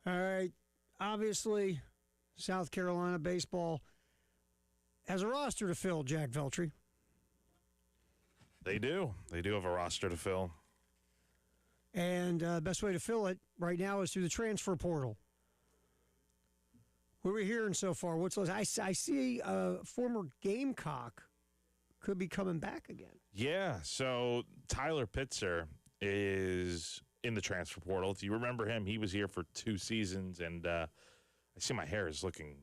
All right. Obviously, South Carolina baseball has a roster to fill, Jack Veltri. They do. They do have a roster to fill. And the best way to fill it right now is through the transfer portal. What are we hearing so far? I see former Gamecock could be coming back again. Yeah, so Tyler Pitzer is in the transfer portal. If you remember him, he was here for 2 seasons, and I see my hair is looking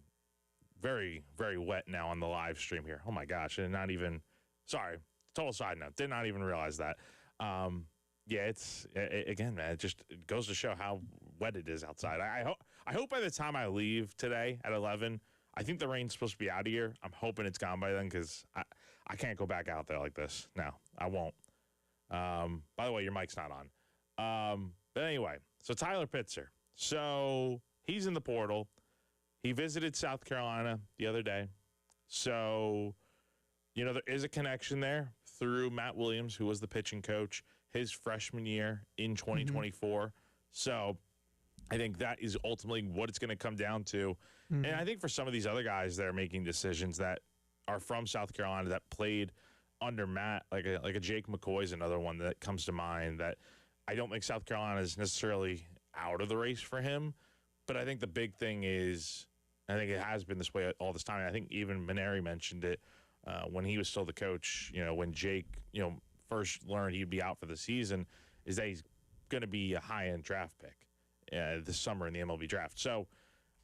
very, very wet now on the live stream here. Oh, my gosh. And not even – sorry, total side note. Did not even realize that. Yeah, again, man, it goes to show how wet it is outside. I hope by the time I leave today at 11, I think the rain's supposed to be out of here. I'm hoping it's gone by then because I can't go back out there like this. No, I won't. By the way, your mic's not on. But anyway, so Tyler Pitzer. So he's in the portal. He visited South Carolina the other day. So, there is a connection there through Matt Williams, who was the pitching coach his freshman year in 2024. Mm-hmm. So I think that is ultimately what it's going to come down to. Mm-hmm. And I think for some of these other guys that are making decisions that are from South Carolina that played under Matt, like a Jake McCoy is another one that comes to mind, that I don't think South Carolina is necessarily out of the race for him. But I think the big thing is, I think it has been this way all this time. And I think even Maneri mentioned it when he was still the coach, when Jake, first learned he'd be out for the season, is that he's going to be a high-end draft pick this summer in the MLB draft. So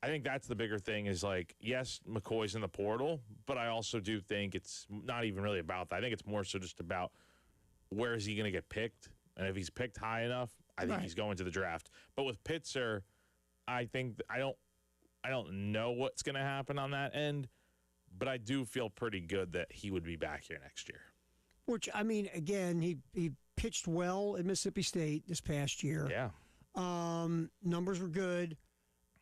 I think that's the bigger thing is, yes, McCoy's in the portal, but I also do think it's not even really about that. I think it's more so just about where is he going to get picked, and if he's picked high enough, I think he's going to the draft. But with Pitzer, I think I don't know what's going to happen on that end, but I do feel pretty good that he would be back here next year. Which, again, he pitched well at Mississippi State this past year. Yeah. Numbers were good.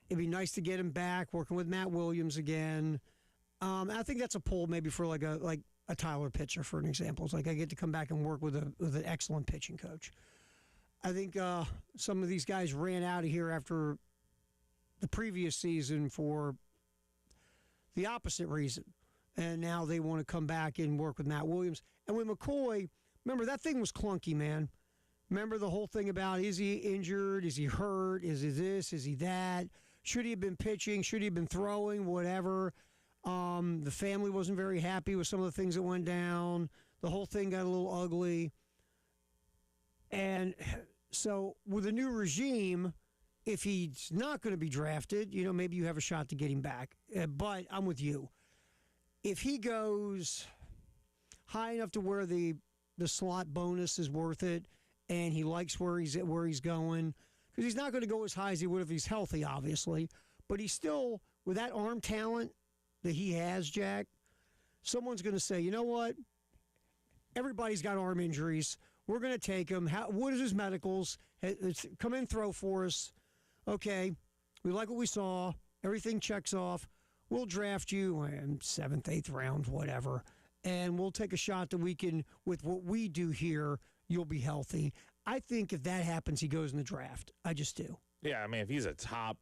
It'd be nice to get him back, working with Matt Williams again. I think that's a pull maybe for like a Tyler Pitzer, for an example. It's like I get to come back and work with an excellent pitching coach. I think some of these guys ran out of here after the previous season for the opposite reason. And now they want to come back and work with Matt Williams. And with McCoy, remember, that thing was clunky, man. Remember the whole thing about, is he injured? Is he hurt? Is he this? Is he that? Should he have been pitching? Should he have been throwing? Whatever. The family wasn't very happy with some of the things that went down. The whole thing got a little ugly. And so with a new regime, if he's not going to be drafted, maybe you have a shot to get him back. But I'm with you. If he goes high enough to where the slot bonus is worth it, and he likes where he's going, because he's not going to go as high as he would if he's healthy, obviously, but he's still, with that arm talent that he has, Jack, someone's going to say, you know what? Everybody's got arm injuries. We're going to take him. What is his medicals? Come in, throw for us. Okay, we like what we saw. Everything checks off. We'll draft you in 7th, 8th round, whatever, and we'll take a shot that we can, with what we do here, you'll be healthy. I think if that happens, he goes in the draft. I just do. Yeah, if he's a top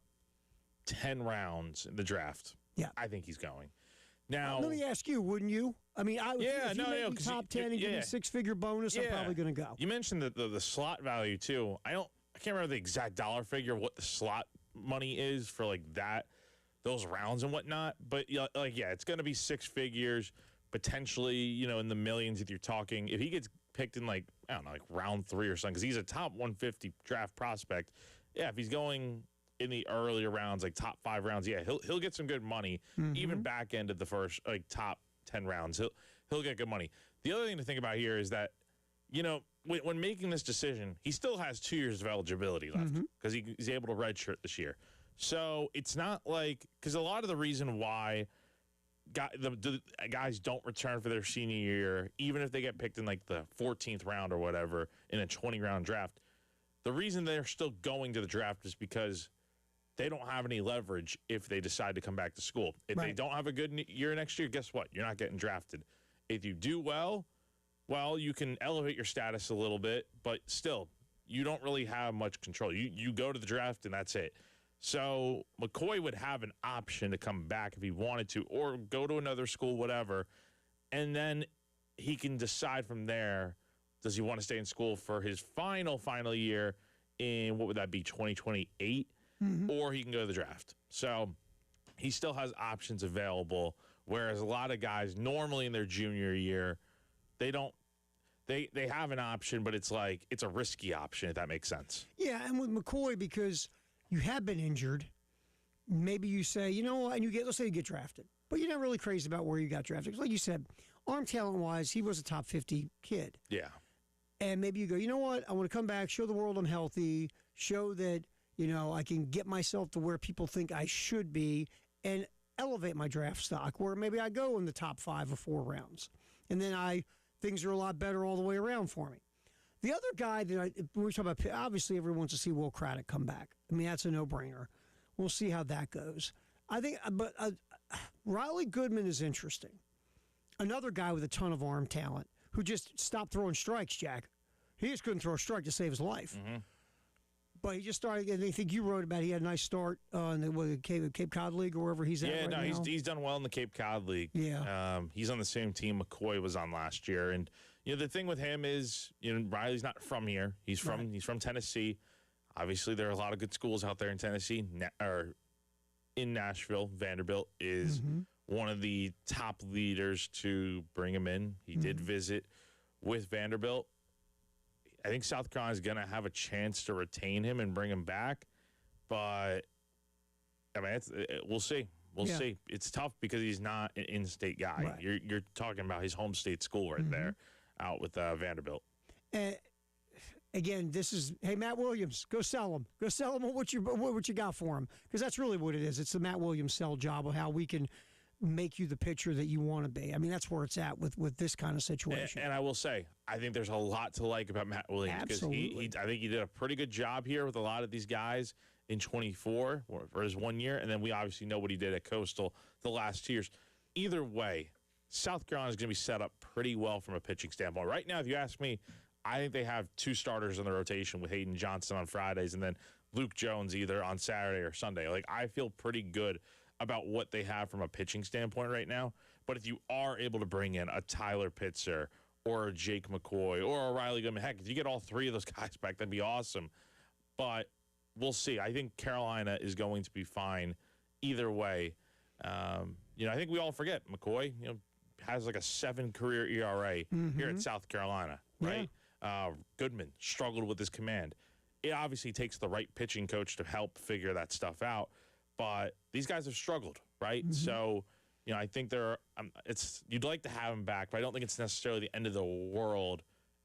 10 rounds in the draft, yeah, I think he's going. Now, let me ask you, wouldn't you? If you make me top 10 and give me a 6-figure bonus, I'm probably going to go. You mentioned the slot value, too. I can't remember the exact dollar figure of what the slot money is for, those rounds and whatnot, but it's going to be 6 figures, potentially, in the millions if you're talking. If he gets picked in round 3 or something, because he's a top 150 draft prospect. Yeah, if he's going in the earlier rounds, top 5 rounds, yeah, he'll get some good money. Mm-hmm. Even back end of the first top 10 rounds, he'll get good money. The other thing to think about here is that when making this decision, he still has 2 years of eligibility left because he's able to redshirt this year. So it's not because a lot of the reason why the guys don't return for their senior year, even if they get picked in the 14th round or whatever in a 20-round draft, the reason they're still going to the draft is because they don't have any leverage if they decide to come back to school. If they don't have a good year next year, guess what? You're not getting drafted. If you do well, you can elevate your status a little bit, but still, you don't really have much control. You go to the draft, and that's it. So McCoy would have an option to come back if he wanted to, or go to another school, whatever. And then he can decide from there, does he want to stay in school for his final year in, what would that be, 2028? Or he can go to the draft. So he still has options available, whereas a lot of guys normally in their junior year, they don't. They have an option, but it's like it's a risky option, if that makes sense. Yeah, and with McCoy, because you have been injured, maybe you say, you know what, and let's say you get drafted, but you're not really crazy about where you got drafted. 'Cause like you said, arm talent-wise, he was a top 50 kid. Yeah. And maybe you go, you know what, I want to come back, show the world I'm healthy, show that, I can get myself to where people think I should be, and elevate my draft stock, where maybe I go in the top 5 or 4 rounds. And then things are a lot better all the way around for me. The other guy that when we talk about, obviously everyone wants to see Will Craddock come back. I mean, that's a no-brainer. We'll see how that goes. I think, but Riley Goodman is interesting. Another guy with a ton of arm talent who just stopped throwing strikes, Jack. He just couldn't throw a strike to save his life. But he just started, and I think you wrote about it. He had a nice start on the Cape Cod League or wherever he's at right now. Yeah, he's done well in the Cape Cod League. Yeah. He's on the same team McCoy was on last year. And, the thing with him is, Riley's not from here. He's from Tennessee. Obviously, there are a lot of good schools out there in Tennessee, or in Nashville. Vanderbilt is one of the top leaders to bring him in. He did visit with Vanderbilt. I think South Carolina is going to have a chance to retain him and bring him back. But, I mean, we'll see. We'll see. It's tough because he's not an in-state guy. Right. You're talking about his home state school right there out with Vanderbilt. Again, this is, hey, Matt Williams, go sell him. Go sell him what you got for him. Because that's really what it is. It's the Matt Williams sell job of how we can make you the pitcher that you want to be. I mean, that's where it's at with this kind of situation. And I will say, I think there's a lot to like about Matt Williams. Absolutely. Because I think he did a pretty good job here with a lot of these guys in 24 for his 1 year. And then we obviously know what he did at Coastal the last 2 years. Either way, South Carolina is going to be set up pretty well from a pitching standpoint. Right now, if you ask me, I think they have 2 starters in the rotation with Hayden Johnson on Fridays and then Luke Jones either on Saturday or Sunday. Like, I feel pretty good about what they have from a pitching standpoint right now. But if you are able to bring in a Tyler Pitzer or a Jake McCoy or a Riley Goodman, heck, if you get all 3 of those guys back, that'd be awesome. But we'll see. I think Carolina is going to be fine either way. I think we all forget McCoy, has like a 7 career ERA here at South Carolina, right? Yeah. Goodman struggled with his command. It obviously takes the right pitching coach to help figure that stuff out. But these guys have struggled, right? So, I think you'd like to have them back, but I don't think it's necessarily the end of the world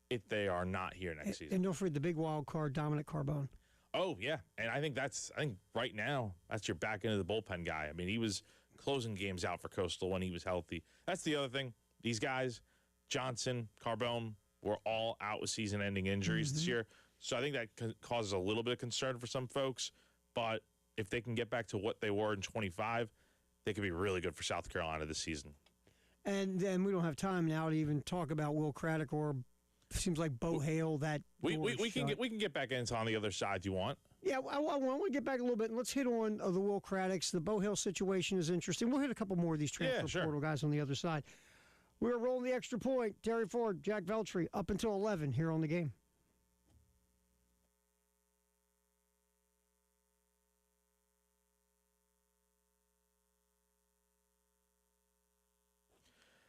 if they are not here next season. And don't forget the big wild card, Dominic Carbone. Oh, yeah. And I think right now, that's your back end of the bullpen guy. I mean, he was closing games out for Coastal when he was healthy. That's the other thing. These guys, Johnson, Carbone, were all out with season-ending injuries this year. So I think that causes a little bit of concern for some folks. But if they can get back to what they were in 25, they could be really good for South Carolina this season. And then we don't have time now to even talk about Will Craddock or seems like Bo Hale. That we can get back into on the other side. Do you want? Yeah, I want to get back a little bit and let's hit on the Will Craddocks. The Bo Hale situation is interesting. We'll hit a couple more of these transfer portal guys on the other side. We're rolling the extra point. Terry Ford, Jack Veltri, up until 11 here on The Game.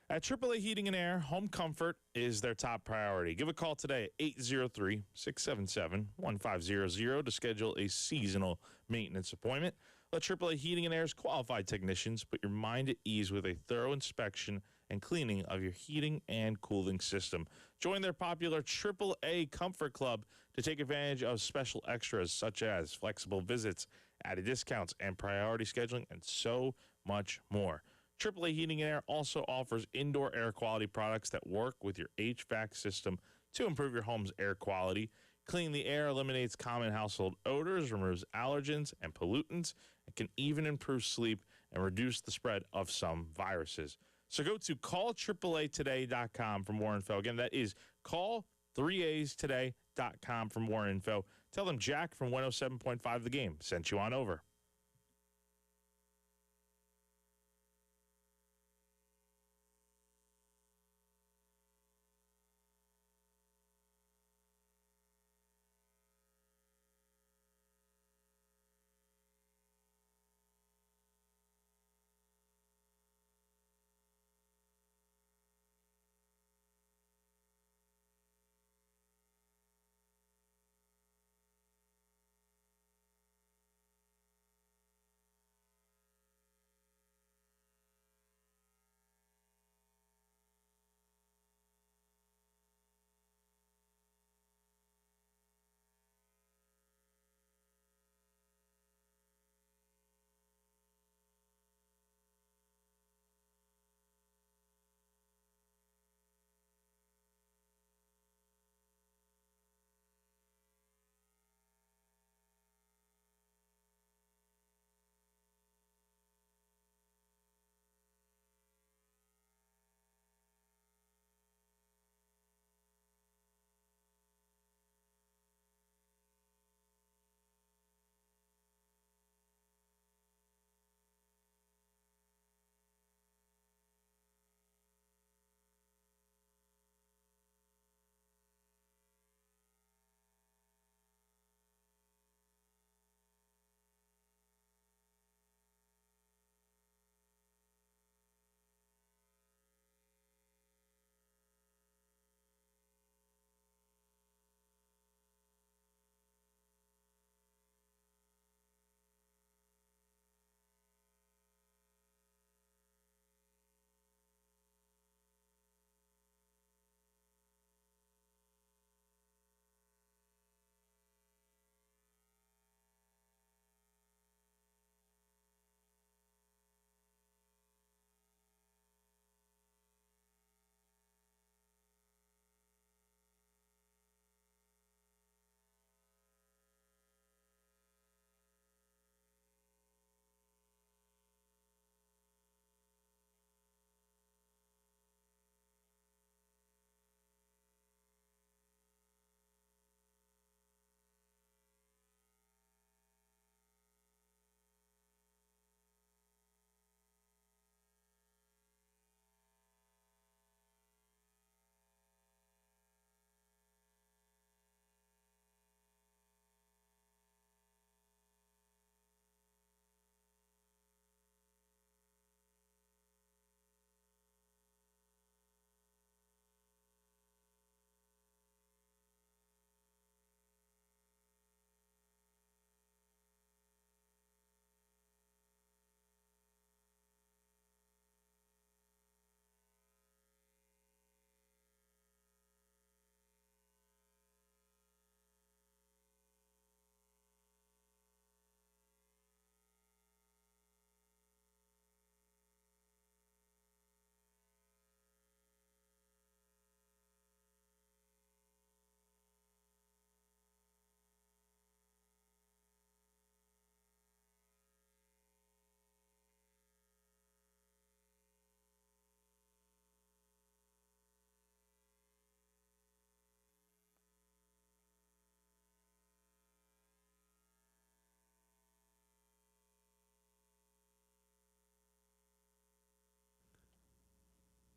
At AAA Heating and Air, home comfort is their top priority. Give a call today at 803-677-1500 to schedule a seasonal maintenance appointment. Let AAA Heating and Air's qualified technicians put your mind at ease with a thorough inspection and cleaning of your heating and cooling system. Join their popular AAA Comfort Club to take advantage of special extras such as flexible visits, added discounts, and priority scheduling, and so much more. AAA Heating and Air also offers indoor air quality products that work with your HVAC system to improve your home's air quality. Cleaning the air eliminates common household odors, removes allergens and pollutants, and can even improve sleep and reduce the spread of some viruses. So go to callAAAtoday.com for more info. Again, that is call3astoday.com for more info. Tell them Jack from 107.5 The Game sent you on over.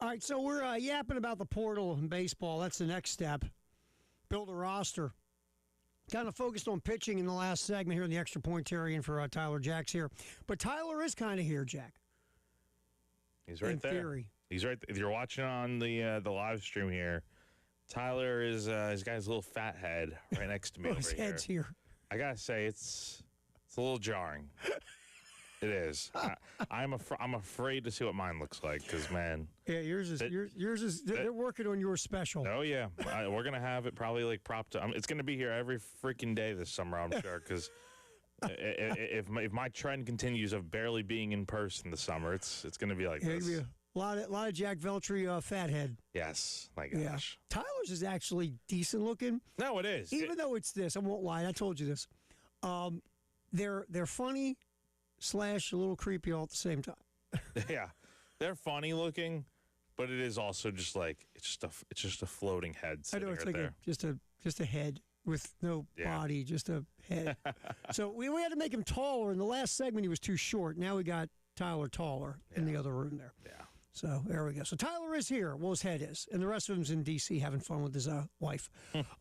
All right, so we're yapping about the portal in baseball. That's the next step. Build a roster. Kind of focused on pitching in the last segment here in the Extra Pointarian for Tyler Jack's here. But Tyler is kind of here, Jack. He's right in there. Theory. He's right. If you're watching on the live stream here, Tyler is he's got his little fat head right next to me over His here. head's here. I gotta say, it's a little jarring. It is. I'm afraid to see what mine looks like because, man. Yeah, yours is. They're working on your special. Oh yeah, we're gonna have it probably like propped up. It's gonna be here every freaking day this summer, I'm sure. Because if my trend continues of barely being in person this summer, it's gonna be like this. Be a lot of Jack Veltri fat head. Yes, my gosh. Yeah. Tyler's is actually decent looking. No, it is. Even though it's this, I won't lie. I told you this. They're funny / a little creepy all at the same time. Yeah, they're funny looking, but it is also just like it's just a floating head. I know it's right like there. just a head with no body, just a head. So we had to make him taller. In the last segment, he was too short. Now we got Tyler taller in the other room there. Yeah. So there we go. So Tyler is here. Well, his head is, and the rest of them's in D.C. having fun with his wife.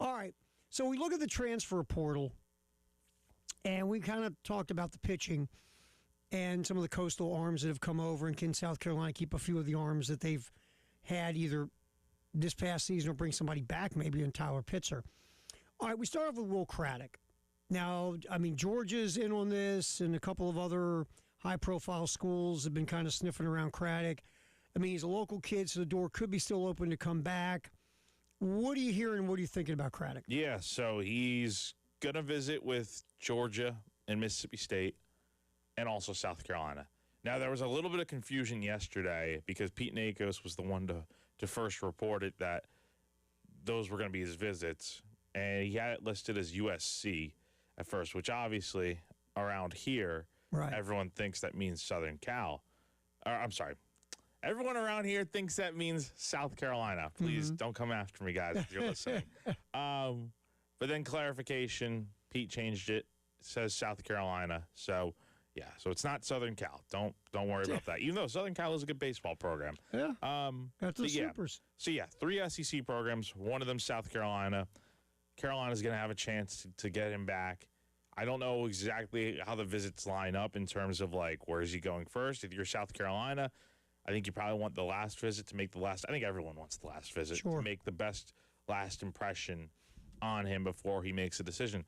All right. So we look at the transfer portal, and we kind of talked about the pitching and some of the coastal arms that have come over, and can South Carolina keep a few of the arms that they've had either this past season or bring somebody back, maybe in Tyler Pitzer. All right, we start off with Will Craddock. Now, I mean, Georgia's in on this, and a couple of other high-profile schools have been kind of sniffing around Craddock. I mean, he's a local kid, so the door could be still open to come back. What are you hearing? What are you thinking about Craddock? Yeah, so he's going to visit with Georgia and Mississippi State and also South Carolina. Now, there was a little bit of confusion yesterday because Pete Nakos was the one to first report it that those were going to be his visits, and he had it listed as USC at first, which obviously around here, everyone thinks that means Southern Cal. I'm sorry. Everyone around here thinks that means South Carolina. Please don't come after me, guys, if you're listening. But then clarification, Pete changed it. It says South Carolina. So, yeah, so it's not Southern Cal. Don't worry about that. Even though Southern Cal is a good baseball program. Yeah. Got the supers. So, yeah, 3 SEC programs. One of them South Carolina. Carolina's going to have a chance to get him back. I don't know exactly how the visits line up in terms of, like, where is he going first. If you're South Carolina, I think you probably want the last visit to make the last. I think everyone wants the last visit to make the best last impression on him before he makes a decision.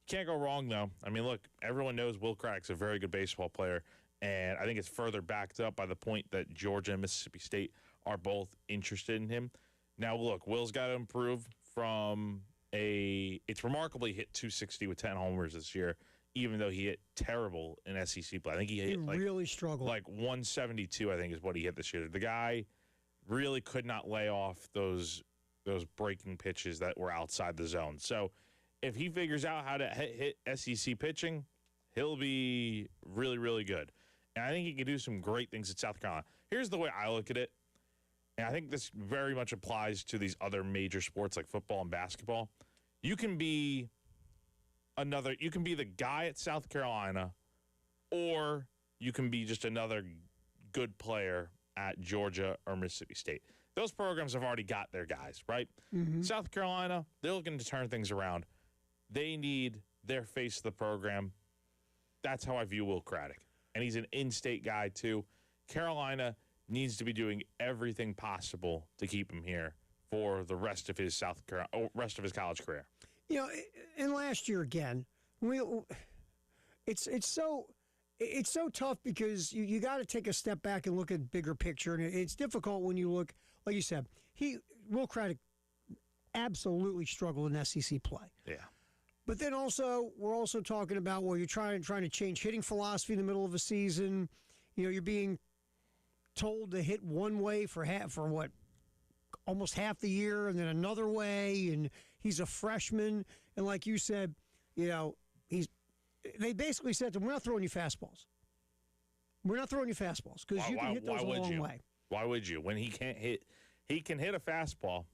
You can't go wrong, though. I mean, look, everyone knows Will Craddock's a very good baseball player, and I think it's further backed up by the point that Georgia and Mississippi State are both interested in him. Now, look, Will's got to improve from it's remarkably hit 260 with 10 homers this year, even though he hit terrible in SEC play. I think he hit really struggled. Like 172, I think, is what he hit this year. The guy really could not lay off those breaking pitches that were outside the zone. So if he figures out how to hit SEC pitching, he'll be really, really good. And I think he can do some great things at South Carolina. Here's the way I look at it, and I think this very much applies to these other major sports like football and basketball. You can be the guy at South Carolina, or you can be just another good player at Georgia or Mississippi State. Those programs have already got their guys, right? Mm-hmm. South Carolina, they're looking to turn things around. They need their face of the program. That's how I view Will Craddock. And he's an in-state guy, too. Carolina needs to be doing everything possible to keep him here for the rest of his rest of his college career. You know, and last year again, it's so tough because you got to take a step back and look at bigger picture, and it's difficult when you look, like you said, Will Craddock absolutely struggled in SEC play. Yeah. But then also, we're also talking about where you're trying to change hitting philosophy in the middle of a season. You know, you're being told to hit one way for almost half the year, and then another way, and he's a freshman, and like you said, you know, they basically said to him, we're not throwing you fastballs. We're not throwing you fastballs because you can hit those a long way. Why would you? When he can't hit, he can hit a fastball,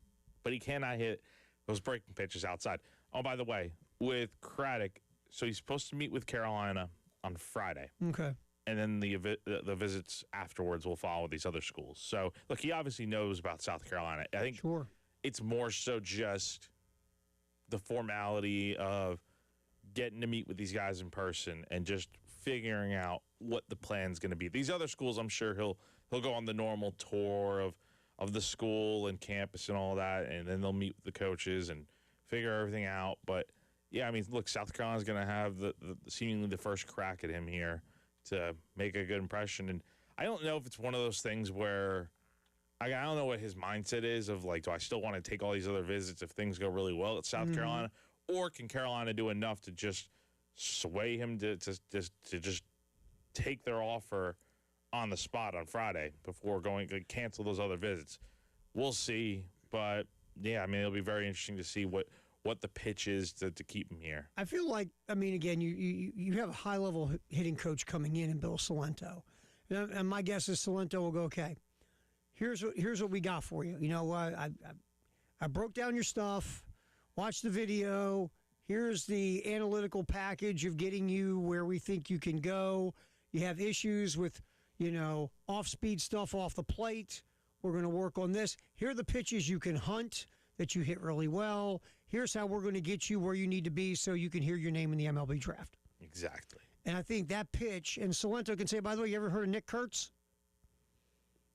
but he cannot hit those breaking pitches outside. Oh, by the way, with Craddock, so he's supposed to meet with Carolina on Friday. Okay. and then the visits afterwards will follow these other schools. So, look, he obviously knows about South Carolina. I think Sure. it's more so just the formality of getting to meet with these guys in person and just figuring out what the plan's going to be. These other schools, I'm sure he'll go on the normal tour of the school and campus and all that, and then they'll meet with the coaches and figure everything out. But yeah, I mean, look, South Carolina's going to have the seemingly the first crack at him here to make a good impression. And I don't know if it's one of those things where I don't know what his mindset is of like, do I still want to take all these other visits if things go really well at South Carolina, or can Carolina do enough to just sway him to just take their offer on the spot on Friday before going to cancel those other visits? We'll see, but yeah, I mean, it'll be very interesting to see what the pitch is to keep him here. I feel like, I mean, again, you have a high-level hitting coach coming in Bill Salento. And my guess is Salento will go, okay, here's what we got for you. You know, I broke down your stuff, watched the video. Here's the analytical package of getting you where we think you can go. You have issues with, off-speed stuff off the plate. We're going to work on this. Here are the pitches you can hunt that you hit really well. Here's how we're going to get you where you need to be so you can hear your name in the MLB draft. Exactly. And I think that pitch, and Salento can say, by the way, you ever heard of Nick Kurtz?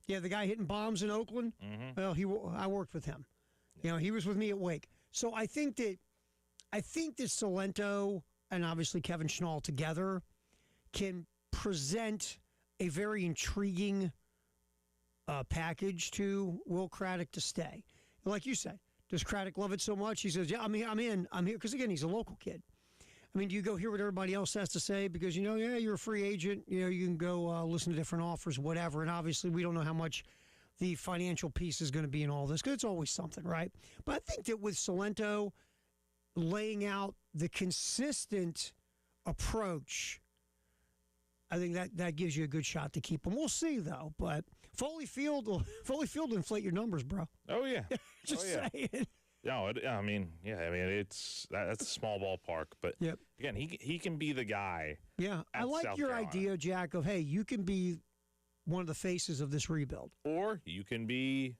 Yeah, the guy hitting bombs in Oakland? Mm-hmm. Well, I worked with him. He was with me at Wake. So I think that Salento and obviously Kevin Schnall together can present a very intriguing package to Will Craddock to stay. And like you said, does Craddock love it so much? He says, yeah, I'm here. Because, again, he's a local kid. I mean, do you go hear what everybody else has to say? Because, you're a free agent. You can go listen to different offers, whatever. And obviously, we don't know how much the financial piece is going to be in all this, because it's always something, right? But I think that with Salento laying out the consistent approach, I think that gives you a good shot to keep him. We'll see, though. But Foley Field will inflate your numbers, bro. Oh, yeah. Just saying. No, that's a small ballpark, but yep. Again, he can be the guy. Yeah, I like South your Carolina idea, Jack, of hey, you can be one of the faces of this rebuild, or you can be.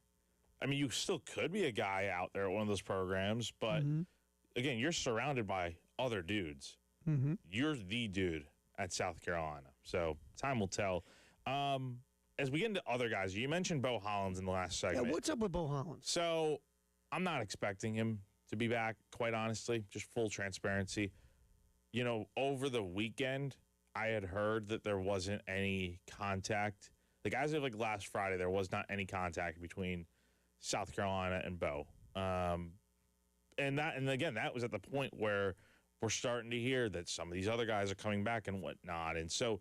I mean, you still could be a guy out there at one of those programs, but again, you're surrounded by other dudes. Mm-hmm. You're the dude at South Carolina, so time will tell. As we get into other guys, you mentioned Beau Hollins in the last segment. Yeah, what's up with Beau Hollins? So I'm not expecting him to be back, quite honestly, just full transparency. Over the weekend, I had heard that there wasn't any contact. Like, as of last Friday, there was not any contact between South Carolina and Beau. And again, that was at the point where we're starting to hear that some of these other guys are coming back and whatnot. And so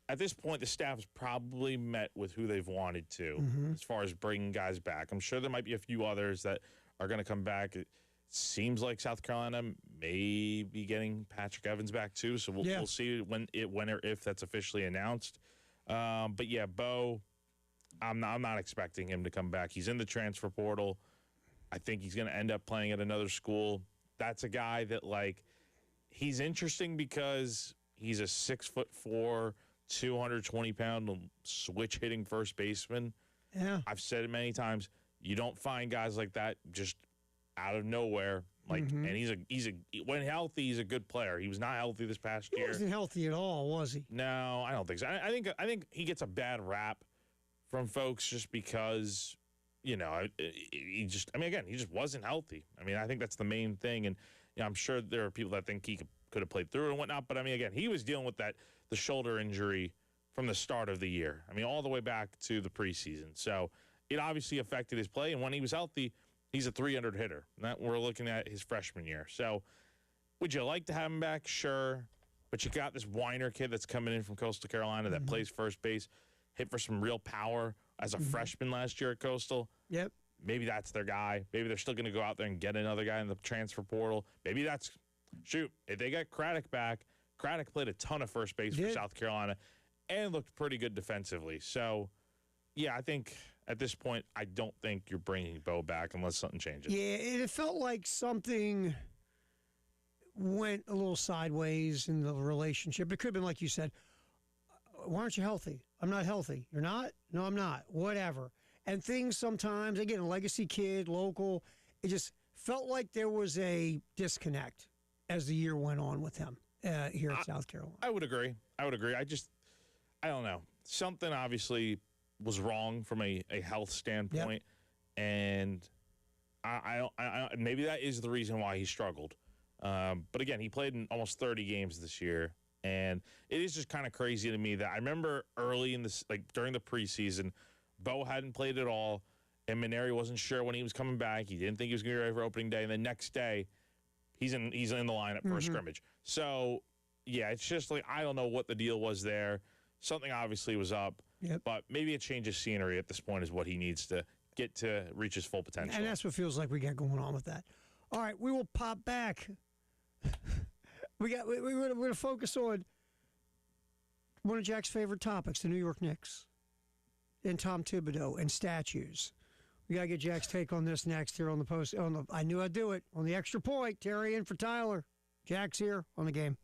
at this point, the staff has probably met with who they've wanted to as far as bringing guys back. I'm sure there might be a few others that are going to come back. It seems like South Carolina may be getting Patrick Evans back too, so we'll see when or if that's officially announced. But yeah, Beau, I'm not expecting him to come back. He's in the transfer portal. I think he's going to end up playing at another school. That's a guy that he's interesting because he's a 6'4", 220-pound switch hitting first baseman. Yeah, I've said it many times. You don't find guys like that just out of nowhere. And he's when healthy, he's a good player. He was not healthy this past year. He wasn't healthy at all, was he? No, I don't think so. I think he gets a bad rap from folks just because he just wasn't healthy. I mean, I think that's the main thing. And I'm sure there are people that think he could have played through it and whatnot. But I mean, again, he was dealing with the shoulder injury from the start of the year. I mean, all the way back to the preseason. So it obviously affected his play. And when he was healthy, he's a 300 hitter. That we're looking at his freshman year. So would you like to have him back? Sure. But you got this Weiner kid that's coming in from Coastal Carolina that plays first base, hit for some real power as a freshman last year at Coastal. Yep. Maybe that's their guy. Maybe they're still going to go out there and get another guy in the transfer portal. Maybe that's, if they got Craddock back, Craddock played a ton of first base for South Carolina and looked pretty good defensively. So, yeah, I think at this point, I don't think you're bringing Beau back unless something changes. Yeah, it felt like something went a little sideways in the relationship. It could have been, like you said, why aren't you healthy? I'm not healthy. You're not? No, I'm not. Whatever. And things sometimes, again, a legacy kid, local, it just felt like there was a disconnect as the year went on with him here at South Carolina. I would agree. I don't know. Something obviously was wrong from a health standpoint, and I maybe that is the reason why he struggled. But again, he played in almost 30 games this year, and it is just kind of crazy to me that I remember early in this, like during the preseason, Bo hadn't played at all, and Mainieri wasn't sure when he was coming back. He didn't think he was going to be ready for opening day, and the next day, he's in the lineup for a scrimmage. So yeah, it's just like I don't know what the deal was there. Something obviously was up, but maybe a change of scenery at this point is what he needs to get to reach his full potential. And that's what feels like we got going on with that. All right, we will pop back. We're going to focus on one of Jack's favorite topics, the New York Knicks, and Tom Thibodeau and statues. We got to get Jack's take on this next here on the post. I knew I'd do it on the Extra Point. Terry in for Tyler. Jack's here on the game.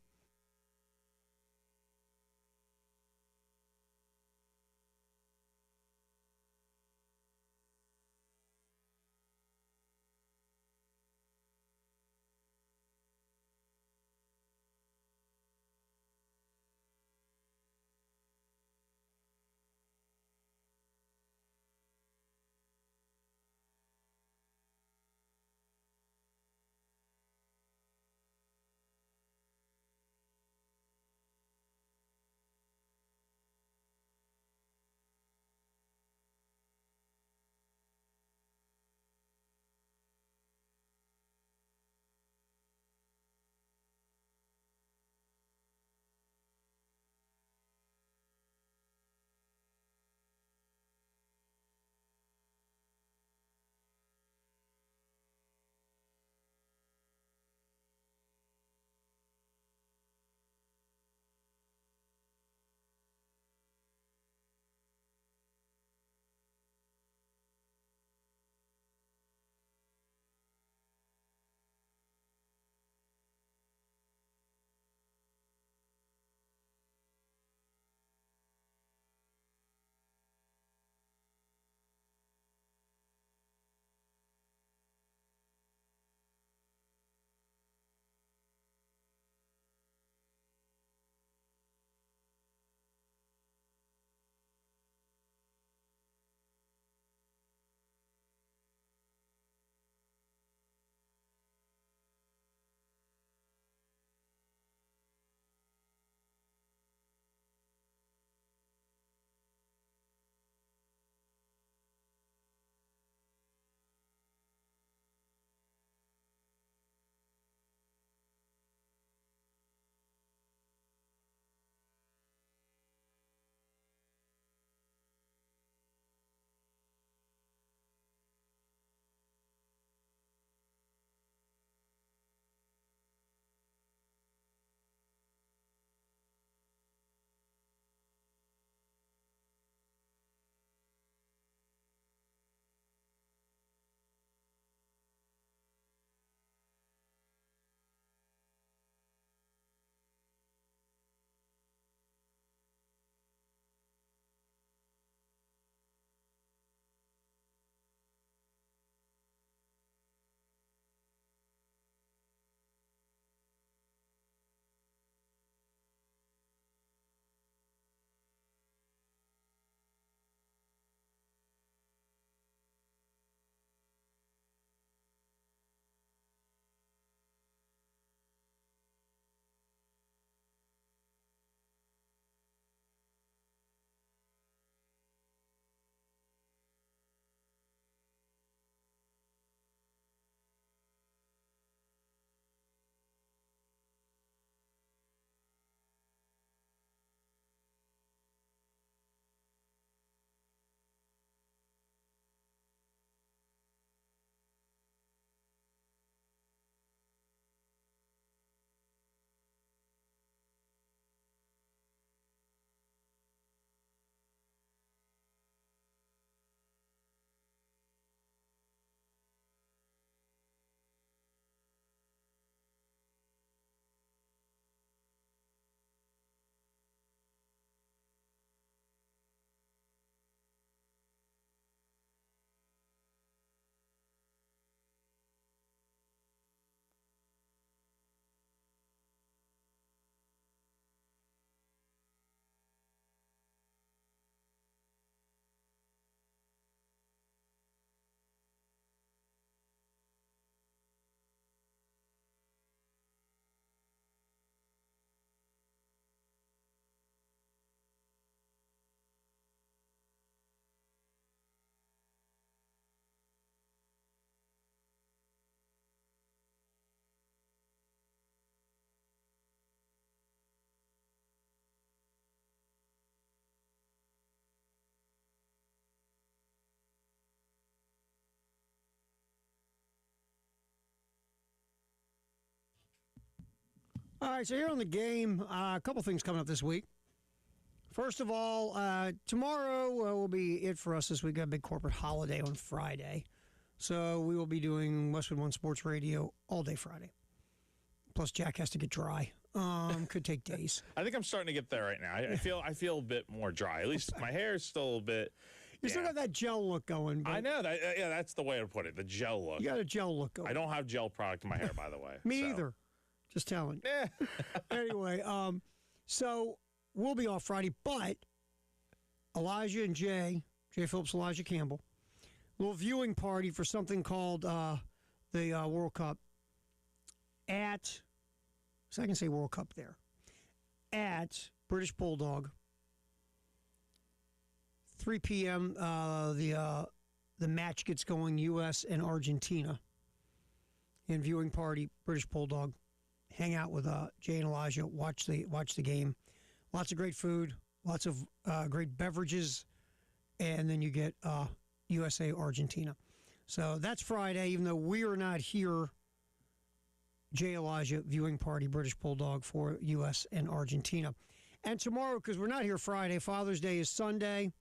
All right, so here on the game, a couple things coming up this week. First of all, tomorrow will be it for us this week. Got a big corporate holiday on Friday. So we will be doing Westwood One Sports Radio all day Friday. Plus, Jack has to get dry. Could take days. I think I'm starting to get there right now. I feel a bit more dry. At least my hair is still a bit. You still got that gel look going. I know that. Yeah, that's the way to put it. The gel look. You got a gel look going. I don't have gel product in my hair, by the way. Me either. Just telling. Yeah. Anyway, so we'll be off Friday, but Elijah and Jay Phillips, Elijah Campbell, little viewing party for something called the World Cup at. So I can say World Cup there at British Bulldog. 3 p.m. The match gets going. U.S. and Argentina. And viewing party, British Bulldog. Hang out with Jay and Elijah. Watch the game. Lots of great food. Lots of great beverages, and then you get USA Argentina. So that's Friday. Even though we are not here, Jay Elijah viewing party, British Bulldog for U.S. and Argentina. And tomorrow, because we're not here Friday, Father's Day is Sunday.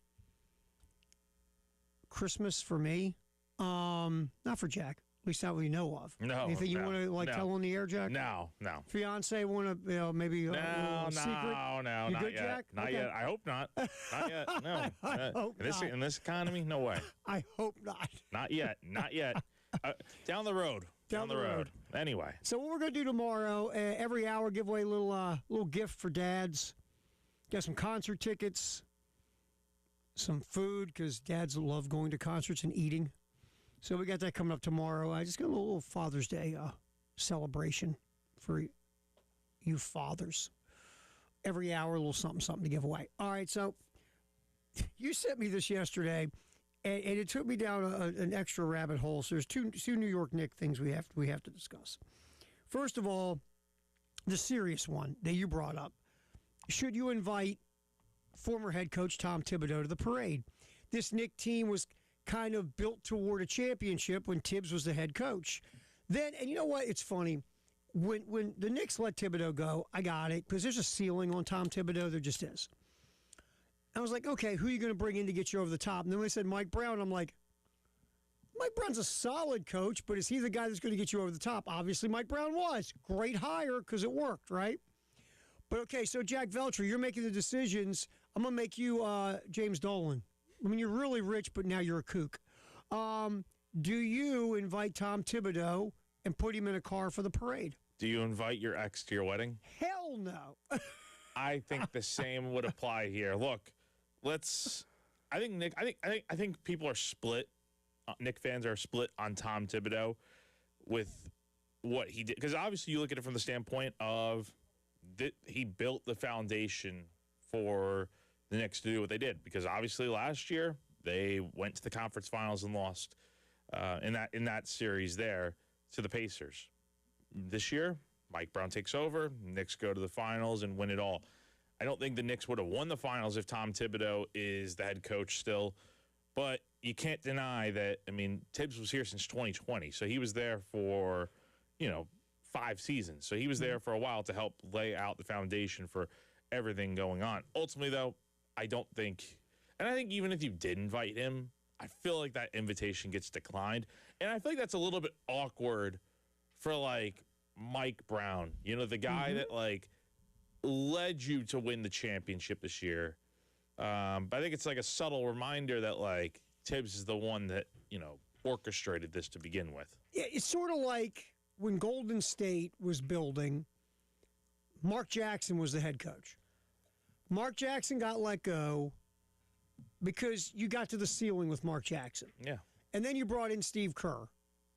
Christmas for me, not for Jack. At least not what you know of. No. Anything you want to tell on the air, Jack? No. Fiance want to maybe a secret? No, you not good, yet. Jack? Not Okay. yet. I hope not. Not yet. No. I hope not. In this economy, no way. I hope not. Not yet. Not yet. Down the road. Down the road. Anyway. So what we're going to do tomorrow, every hour, give away a little gift for dads. Got some concert tickets, some food, because dads love going to concerts and eating. So we got that coming up tomorrow. I just got a little Father's Day celebration for you fathers. Every hour, a little something to give away. All right, so you sent me this yesterday, and it took me down an extra rabbit hole. So there's two New York Knicks things we have to discuss. First of all, the serious one that you brought up. Should you invite former head coach Tom Thibodeau to the parade? This Knicks team was kind of built toward a championship when Tibbs was the head coach. Then, and you know what? It's funny. When the Knicks let Thibodeau go, I got it, because there's a ceiling on Tom Thibodeau. There just is. I was like, okay, who are you going to bring in to get you over the top? And then when they said Mike Brown, I'm like, Mike Brown's a solid coach, but is he the guy that's going to get you over the top? Obviously, Mike Brown was. Great hire because it worked, right? But okay, so Jack Velcher, you're making the decisions. I'm going to make you James Dolan. I mean, you're really rich, but now you're a kook. Do you invite Tom Thibodeau and put him in a car for the parade? Do you invite your ex to your wedding? Hell no. I think the same would apply here. Look, I think people are split. Knicks fans are split on Tom Thibodeau with what he did, because obviously you look at it from the standpoint of he built the foundation for the Knicks to do what they did, because obviously last year they went to the conference finals and lost in that series there to the Pacers. This year, Mike Brown takes over, Knicks go to the finals and win it all. I don't think the Knicks would have won the finals if Tom Thibodeau is the head coach still, but you can't deny that, I mean, Tibbs was here since 2020, so he was there for, 5 seasons. So he was there for a while to help lay out the foundation for everything going on. Ultimately, though, I don't think, and I think even if you did invite him, I feel like that invitation gets declined. And I feel like that's a little bit awkward for, Mike Brown, the guy that, led you to win the championship this year. But I think it's a subtle reminder that, Tibbs is the one that, orchestrated this to begin with. Yeah, it's sort of like when Golden State was building, Mark Jackson was the head coach. Mark Jackson got let go because you got to the ceiling with Mark Jackson. Yeah. And then you brought in Steve Kerr,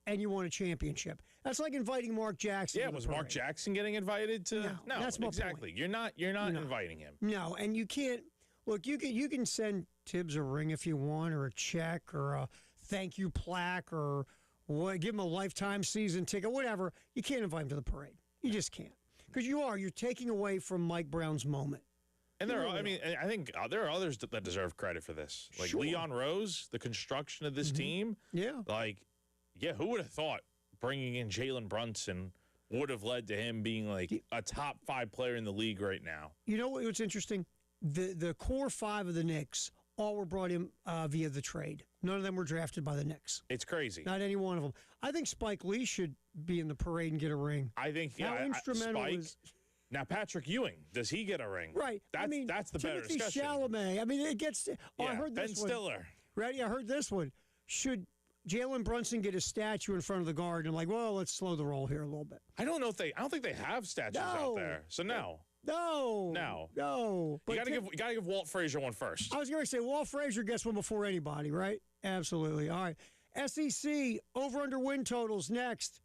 and you won a championship. That's like inviting Mark Jackson. Yeah, was Mark Jackson getting invited to? No, that's my exactly. point. You're not inviting him. No, and you can't. Look, you can send Tibbs a ring if you want, or a check, or a thank you plaque, or give him a lifetime season ticket, whatever. You can't invite him to the parade. You just can't, because you're taking away from Mike Brown's moment. And I think there are others that deserve credit for this. Sure. Leon Rose, the construction of this team. Yeah. Who would have thought bringing in Jalen Brunson would have led to him being like a top 5 player in the league right now. You know what's interesting? The core 5 of the Knicks all were brought in via the trade. None of them were drafted by the Knicks. It's crazy. Not any one of them. I think Spike Lee should be in the parade and get a ring. I think How instrumental Spike. is. Now, Patrick Ewing, does he get a ring? Right. That's the better Timothy discussion. Chalamet. I mean, it gets. Oh, Yeah, I heard Ben this one. Stiller. Ready? I heard this one. Should Jalen Brunson get a statue in front of the Garden? I'm like, well, let's slow the roll here a little bit. I don't think they have statues out there. So no. No. But You gotta give Walt Frazier one first. I was going to say Walt Frazier gets one before anybody, right? Absolutely. All right. SEC over under win totals next.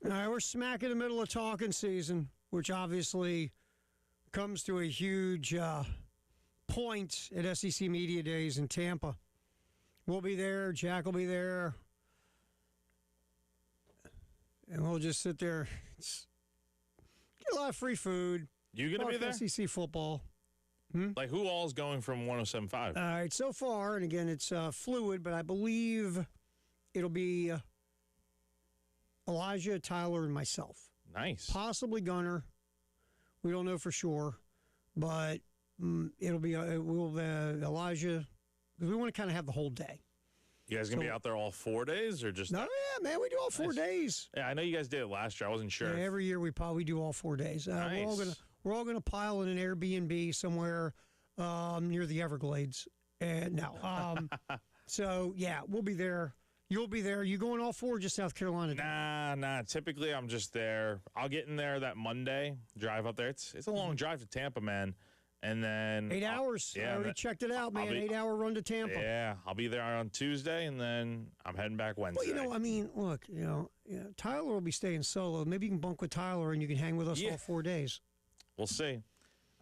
All right, we're smack in the middle of talking season, which obviously comes to a huge point at SEC Media Days in Tampa. We'll be there. Jack will be there. And we'll just sit there. Get a lot of free food. You going to be there? SEC football. Like, who all is going from 107.5? All right, so far, and again, it's fluid, but I believe it'll be Elijah, Tyler, and myself. Nice. Possibly Gunner. We don't know for sure, but it'll be Elijah, because we want to kind of have the whole day. You guys going to be out there all 4 days or just? No, yeah, man, we do all 4 days. Yeah, I know you guys did it last year. I wasn't sure. Yeah, every year we probably do all 4 days. Nice. We're all gonna pile in an Airbnb somewhere near the Everglades. And no, so yeah, we'll be there. You'll be there. You going all 4 or just South Carolina? Nah. Typically, I'm just there. I'll get in there that Monday, drive up there. It's a long drive to Tampa, man. And then 8 hours. Yeah, I already checked it out, man. 8-hour run to Tampa. Yeah, I'll be there on Tuesday, and then I'm heading back Wednesday. Well, I mean, look, Tyler will be staying solo. Maybe you can bunk with Tyler and you can hang with us all 4 days. We'll see.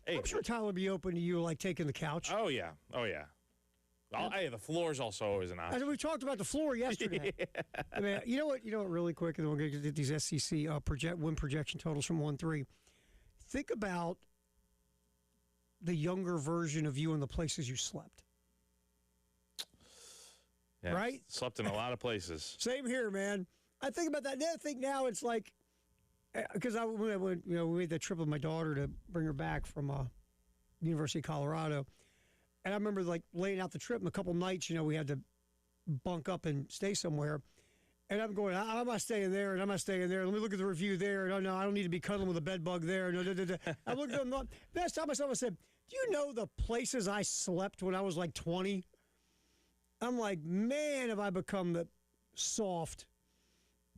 Hey, I'm sure Tyler will be open to you, like taking the couch. Oh yeah. Hey, the floor's also always an option. And we talked about the floor yesterday. Yeah. I mean, you know what? Really quick, and then we're going to get these SEC win projection totals from 1-3. Think about the younger version of you and the places you slept. Yeah, right? Slept in a lot of places. Same here, man. I think about that. I think now it's like, because we made that trip with my daughter to bring her back from University of Colorado. And I remember like laying out the trip, and a couple nights, we had to bunk up and stay somewhere. And I'm going, I'm not staying there, and I'm not staying there. Let me look at the review there. No, I don't need to be cuddling with a bed bug there. No. I looked at them. Then I stopped myself and said, do you know the places I slept when I was like 20? I'm like, man, have I become the soft.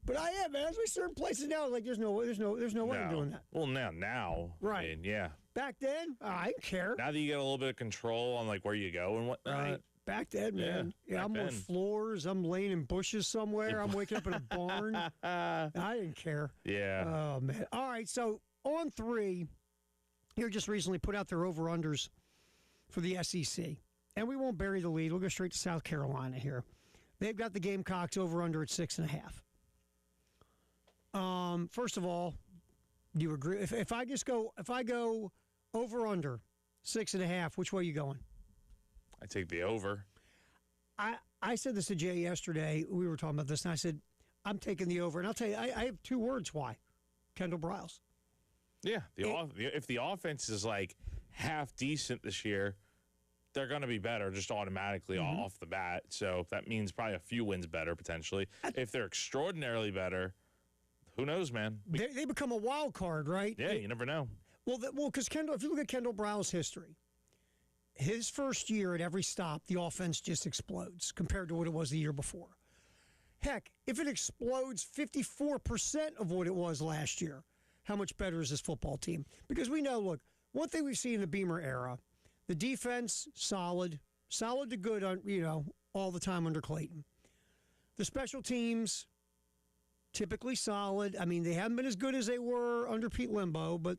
But I am, man. There's certain places now, like there's no way I'm doing that. Well, now, right? I mean, yeah. Back then, I didn't care. Now that you get a little bit of control on like where you go and whatnot. Right. Back then, man. Yeah, I'm on floors. I'm laying in bushes somewhere. I'm waking up in a barn. I didn't care. Yeah. Oh man. All right. So on 3, here just recently put out their over/unders for the SEC, and we won't bury the lead. We'll go straight to South Carolina here. They've got the Gamecocks over/under at 6.5. First of all, do you agree? If I go over/under 6.5, which way are you going? I take the over. I said this to Jay yesterday. We were talking about this, and I said, I'm taking the over. And I'll tell you, I have 2 words why. Kendall Briles. Yeah. If the offense is like half decent this year, they're going to be better just automatically off the bat. So that means probably a few wins better, potentially. If they're extraordinarily better, who knows, man? They become a wild card, right? Yeah, you never know. Well, because if you look at Kendall Briles' history, his first year at every stop, the offense just explodes compared to what it was the year before. Heck, if it explodes 54% of what it was last year, how much better is this football team? Because we know, look, one thing we've seen in the Beamer era, the defense, solid to good, all the time under Clayton. The special teams, typically solid. I mean, they haven't been as good as they were under Pete Limbo, but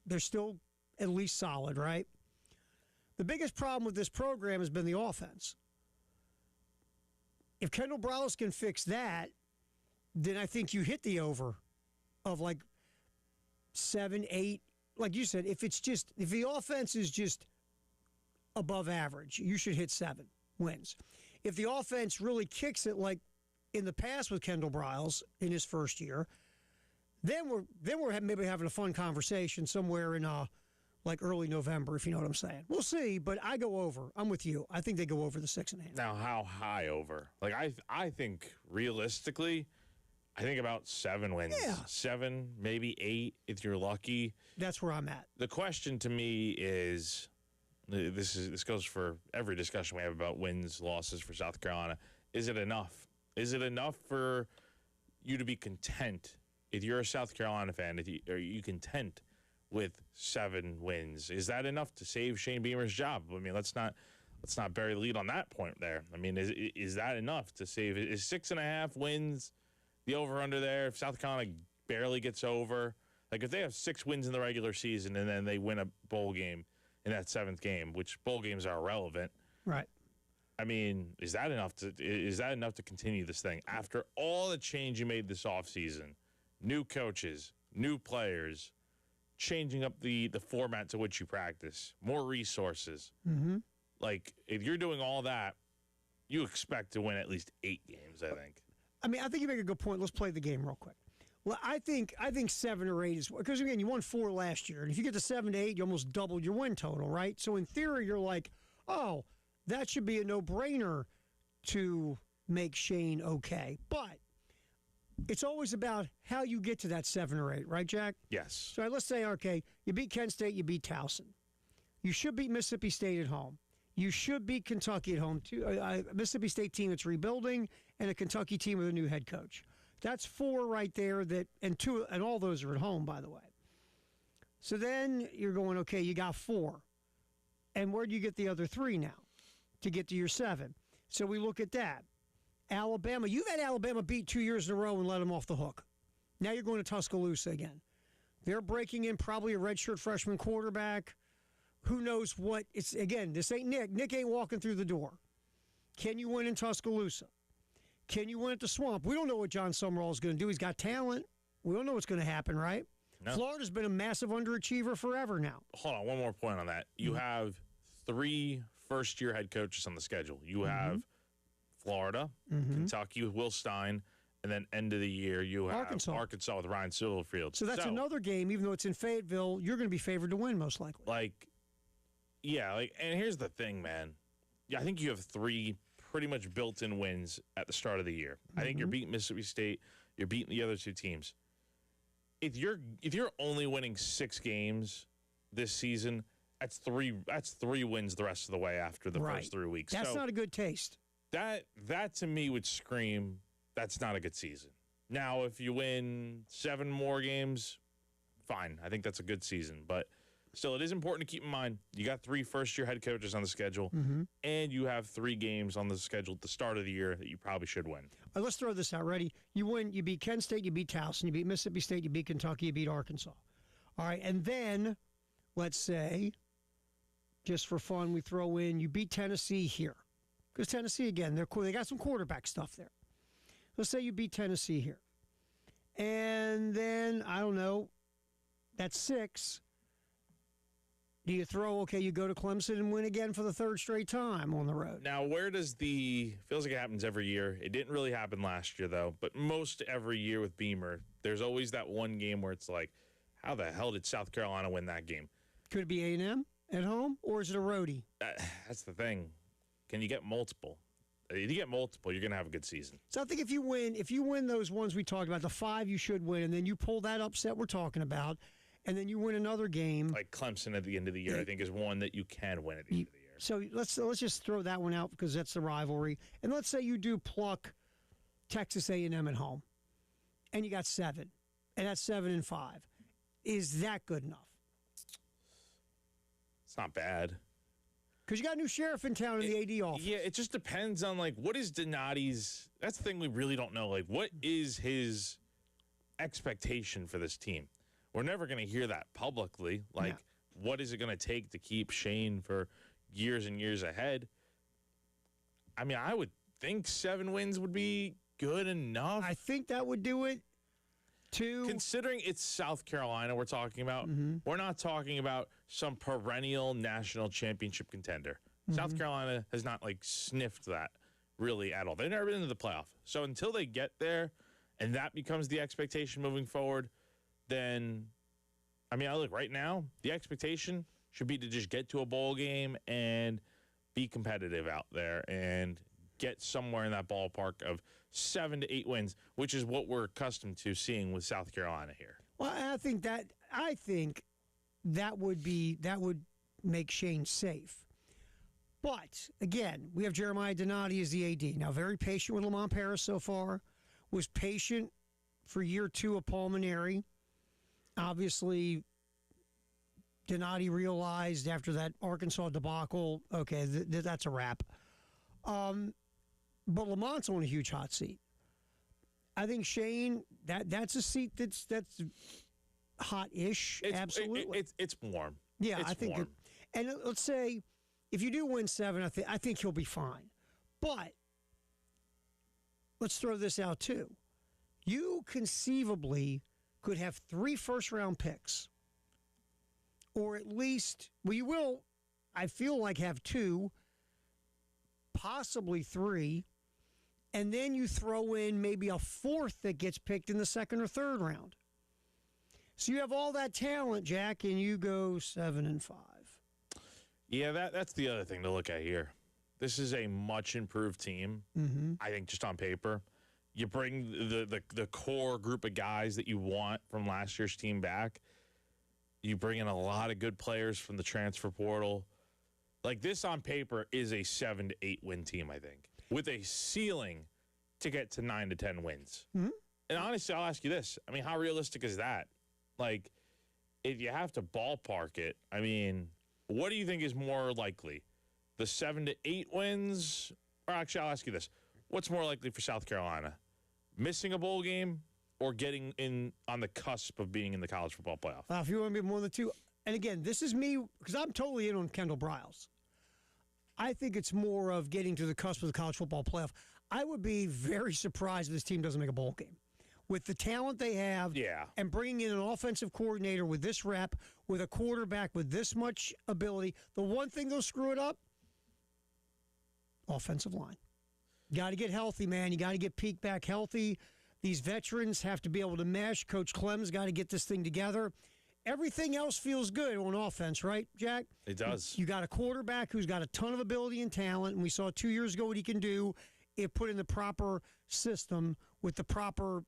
they're still at least solid, right? The biggest problem with this program has been the offense. If Kendall Briles can fix that, then I think you hit the over of like 7, 8. Like you said, if the offense is just above average, you should hit 7 wins. If the offense really kicks it like in the past with Kendall Briles in his first year, then we're maybe having a fun conversation somewhere in like early November, if you know what I'm saying. We'll see, but I go over. I'm with you. I think they go over the 6.5. Now, how high over? Like I think realistically, I think about 7 wins. Yeah. 7, maybe 8 if you're lucky. That's where I'm at. The question to me is, this goes for every discussion we have about wins, losses for South Carolina. Is it enough? Is it enough for you to be content? If you're a South Carolina fan, are you content with 7 wins? Is that enough to save Shane Beamer's job? I mean, let's not bury the lead on that point there. I mean, is that enough to save? Is 6.5 wins the over-under there, if South Carolina barely gets over, like if they have 6 wins in the regular season and then they win a bowl game in that 7th game, which bowl games are irrelevant. Right. I mean, is that enough to continue this thing after all the change you made this offseason? New coaches, new players, changing up the format to which you practice, more resources. Mm-hmm. Like, if you're doing all that, you expect to win at least 8 games, I think. I mean, I think you make a good point. Let's play the game real quick. Well, I think 7 or 8 is because again, you won 4 last year, and if you get to 7 to 8, you almost doubled your win total, right? So in theory, you're like, oh, that should be a no-brainer to make Shane okay. But it's always about how you get to that 7 or 8, right, Jack? Yes. So let's say, okay, you beat Kent State, you beat Towson. You should beat Mississippi State at home. You should beat Kentucky at home, too. Mississippi State team that's rebuilding and a Kentucky team with a new head coach. That's 4 right there, and all those are at home, by the way. So then you're going, okay, you got 4. And where do you get the other 3 now to get to your 7? So we look at that. Alabama, you've had Alabama beat 2 years in a row and let them off the hook. Now you're going to Tuscaloosa again. They're breaking in probably a redshirt freshman quarterback. Who knows what? It's again, this ain't Nick. Nick ain't walking through the door. Can you win in Tuscaloosa? Can you win at the Swamp? We don't know what John Summerall is going to do. He's got talent. We don't know what's going to happen, right? No. Florida's been a massive underachiever forever now. Hold on, one more point on that. You have 3 first-year head coaches on the schedule. You have Florida, Kentucky with Will Stein, and then end of the year you have Arkansas with Ryan Silverfield. So that's another game, even though it's in Fayetteville, you're going to be favored to win most likely. And here's the thing, man. Yeah, I think you have 3 pretty much built-in wins at the start of the year. I think you're beating Mississippi State, you're beating the other 2 teams. If you're only winning 6 games this season, that's 3 wins the rest of the way after the first 3 weeks. That's not a good taste. That to me would scream that's not a good season. Now, if you win 7 more games, fine. I think that's a good season. But still, it is important to keep in mind you got 3 first-year head coaches on the schedule, and you have 3 games on the schedule at the start of the year that you probably should win. All right, let's throw this out. Ready? You win. You beat Kent State. You beat Towson. You beat Mississippi State. You beat Kentucky. You beat Arkansas. All right, and then let's say, just for fun, we throw in you beat Tennessee here. Because Tennessee, again, they got some quarterback stuff there. Let's say you beat Tennessee here. And then, I don't know, that's 6. Do you you go to Clemson and win again for the 3rd straight time on the road? Now, feels like it happens every year. It didn't really happen last year, though. But most every year with Beamer, there's always that one game where it's like, how the hell did South Carolina win that game? Could it be A&M at home, or is it a roadie? That's the thing. Can you get multiple? If you get multiple, you're going to have a good season. So I think if you win those ones we talked about, the 5 you should win, and then you pull that upset we're talking about, and then you win another game. Like Clemson at the end of the year, I think is one that you can win at the end of the year. So let's just throw that one out because that's the rivalry. And let's say you do pluck Texas A&M at home, and you got 7, and that's 7-5. Is that good enough? It's not bad. Because you got a new sheriff in town in the AD office. Yeah, it just depends on, what is Donati's... That's the thing we really don't know. What is his expectation for this team? We're never going to hear that publicly. What is it going to take to keep Shane for years and years ahead? I mean, I would think 7 wins would be good enough. I think that would do it. Considering it's South Carolina we're talking about, we're not talking about some perennial national championship contender. South Carolina has not sniffed that really at all. They've never been to the playoff. So until they get there and that becomes the expectation moving forward, then, I mean, look, right now, the expectation should be to just get to a bowl game and be competitive out there and get somewhere in that ballpark of 7 to 8 wins, which is what we're accustomed to seeing with South Carolina here. Well, I think that would make Shane safe. But again, we have Jeremiah Donati as the AD. Now, very patient with Lamont Paris so far. Was patient for year 2 of Paul Maneri. Obviously, Donati realized after that Arkansas debacle, okay, that's a wrap. But Lamont's on a huge hot seat. I think Shane, that's a seat that's hot-ish. Absolutely. It's warm. Yeah, it's I think. warm. And let's say if you do win 7, I think he'll be fine. But let's throw this out too. You conceivably could have 3 first-round picks, or at least, well, you will. I feel like have 2, possibly 3, and then you throw in maybe a 4th that gets picked in the 2nd or 3rd round. So you have all that talent, Jack, and you go 7-5. Yeah, that's the other thing to look at here. This is a much improved team. Mm-hmm. I think just on paper, you bring the core group of guys that you want from last year's team back. You bring in a lot of good players from the transfer portal. Like, this on paper is a 7 to 8 win team, I think, with a ceiling to get to 9 to 10 wins. Mm-hmm. And honestly, I'll ask you this. I mean, how realistic is that? Like, if you have to ballpark it, I mean, what do you think is more likely? The 7 to 8 wins? Or actually, I'll ask you this. What's more likely for South Carolina? Missing a bowl game or getting in on the cusp of being in the college football playoff? If you want to be more than 2. And again, this is me, because I'm totally in on Kendall Briles. I think it's more of getting to the cusp of the college football playoff. I would be very surprised if this team doesn't make a bowl game. With the talent they have, Yeah. and bringing in an offensive coordinator with this rep, with a quarterback with this much ability, the one thing they'll screw it up, offensive line. You got to get healthy, man. You got to get Peak back healthy. These veterans have to be able to mesh. Coach Clem's got to get this thing together. Everything else feels good on offense, right, Jack? It does. You got a quarterback who's got a ton of ability and talent, and we saw 2 years ago what he can do if put in the proper system with the proper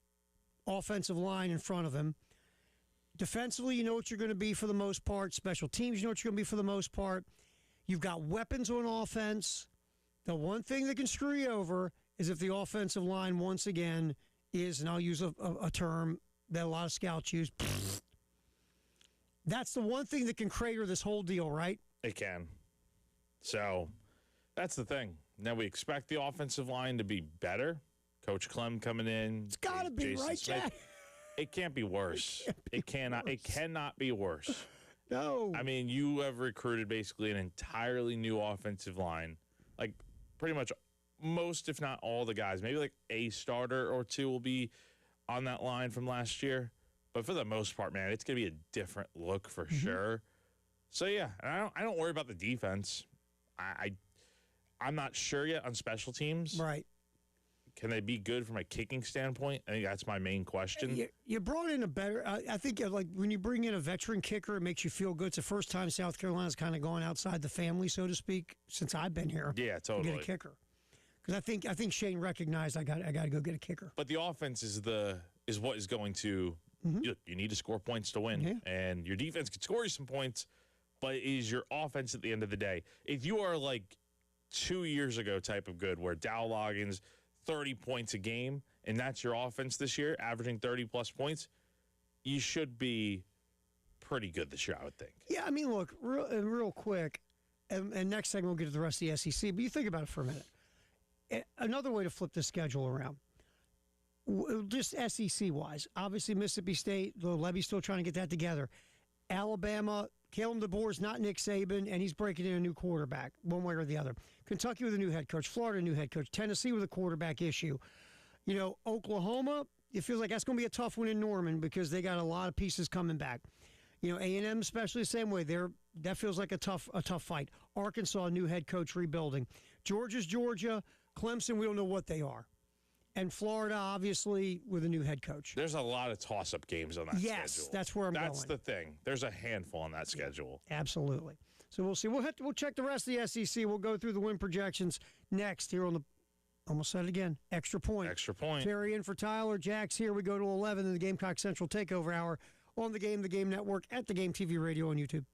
offensive line in front of him. Defensively, you know what you're going to be for the most part. Special teams, you know what you're going to be for the most part. You've got weapons on offense. The one thing that can screw you over is if the offensive line once again is, and I'll use a term that a lot of scouts use, that's the one thing that can crater this whole deal, right? It can. So that's the thing. Now we expect the offensive line to be better. Coach Clem coming in. It's got to be, Jason right, Smith. Jack? It can't be worse. It cannot be worse. No. I mean, you have recruited basically an entirely new offensive line. Like, pretty much most, if not all, the guys. Maybe like a starter or 2 will be on that line from last year. But for the most part, man, it's going to be a different look for sure. So, yeah, and I don't worry about the defense. I'm not sure yet on special teams. Right. Can they be good from a kicking standpoint? I think that's my main question. You brought in a better, I think, like when you bring in a veteran kicker, it makes you feel good. It's the first time South Carolina's kind of gone outside the family, so to speak, since I've been here. Yeah, To totally. get a kicker. Because I think Shane recognized I got to go get a kicker. But the offense is what is going to you need to score points to win, Yeah. and your defense can score you some points, but it is your offense at the end of the day. If you are like 2 years ago type of good, where Dow Loggins 30 points a game, and that's your offense this year, averaging 30-plus points, you should be pretty good this year, I would think. Yeah, I mean, look, real quick, and next segment we'll get to the rest of the SEC, but you think about it for a minute. Another way to flip this schedule around, just SEC-wise, obviously Mississippi State, the Levy's still trying to get that together. Alabama, Kalen DeBoer's not Nick Saban, and he's breaking in a new quarterback, one way or the other. Kentucky with a new head coach, Florida a new head coach, Tennessee with a quarterback issue. You know, Oklahoma, it feels like that's going to be a tough one in Norman because they got a lot of pieces coming back. You know, A&M especially the same way. That feels like a tough fight. Arkansas, new head coach rebuilding. Georgia's Georgia. Clemson, we don't know what they are. And Florida, obviously, with a new head coach. There's a lot of toss-up games on that schedule. Yes, that's where I'm going. That's the thing. There's a handful on that schedule. Absolutely. So we'll see. We'll check the rest of the SEC. We'll go through the win projections next here on the, almost said it again, Extra Point. Extra Point. Terry in for Tyler. Jack's here. We go to 11 in the Gamecock Central Takeover Hour on the Game Network, at the Game TV Radio on YouTube.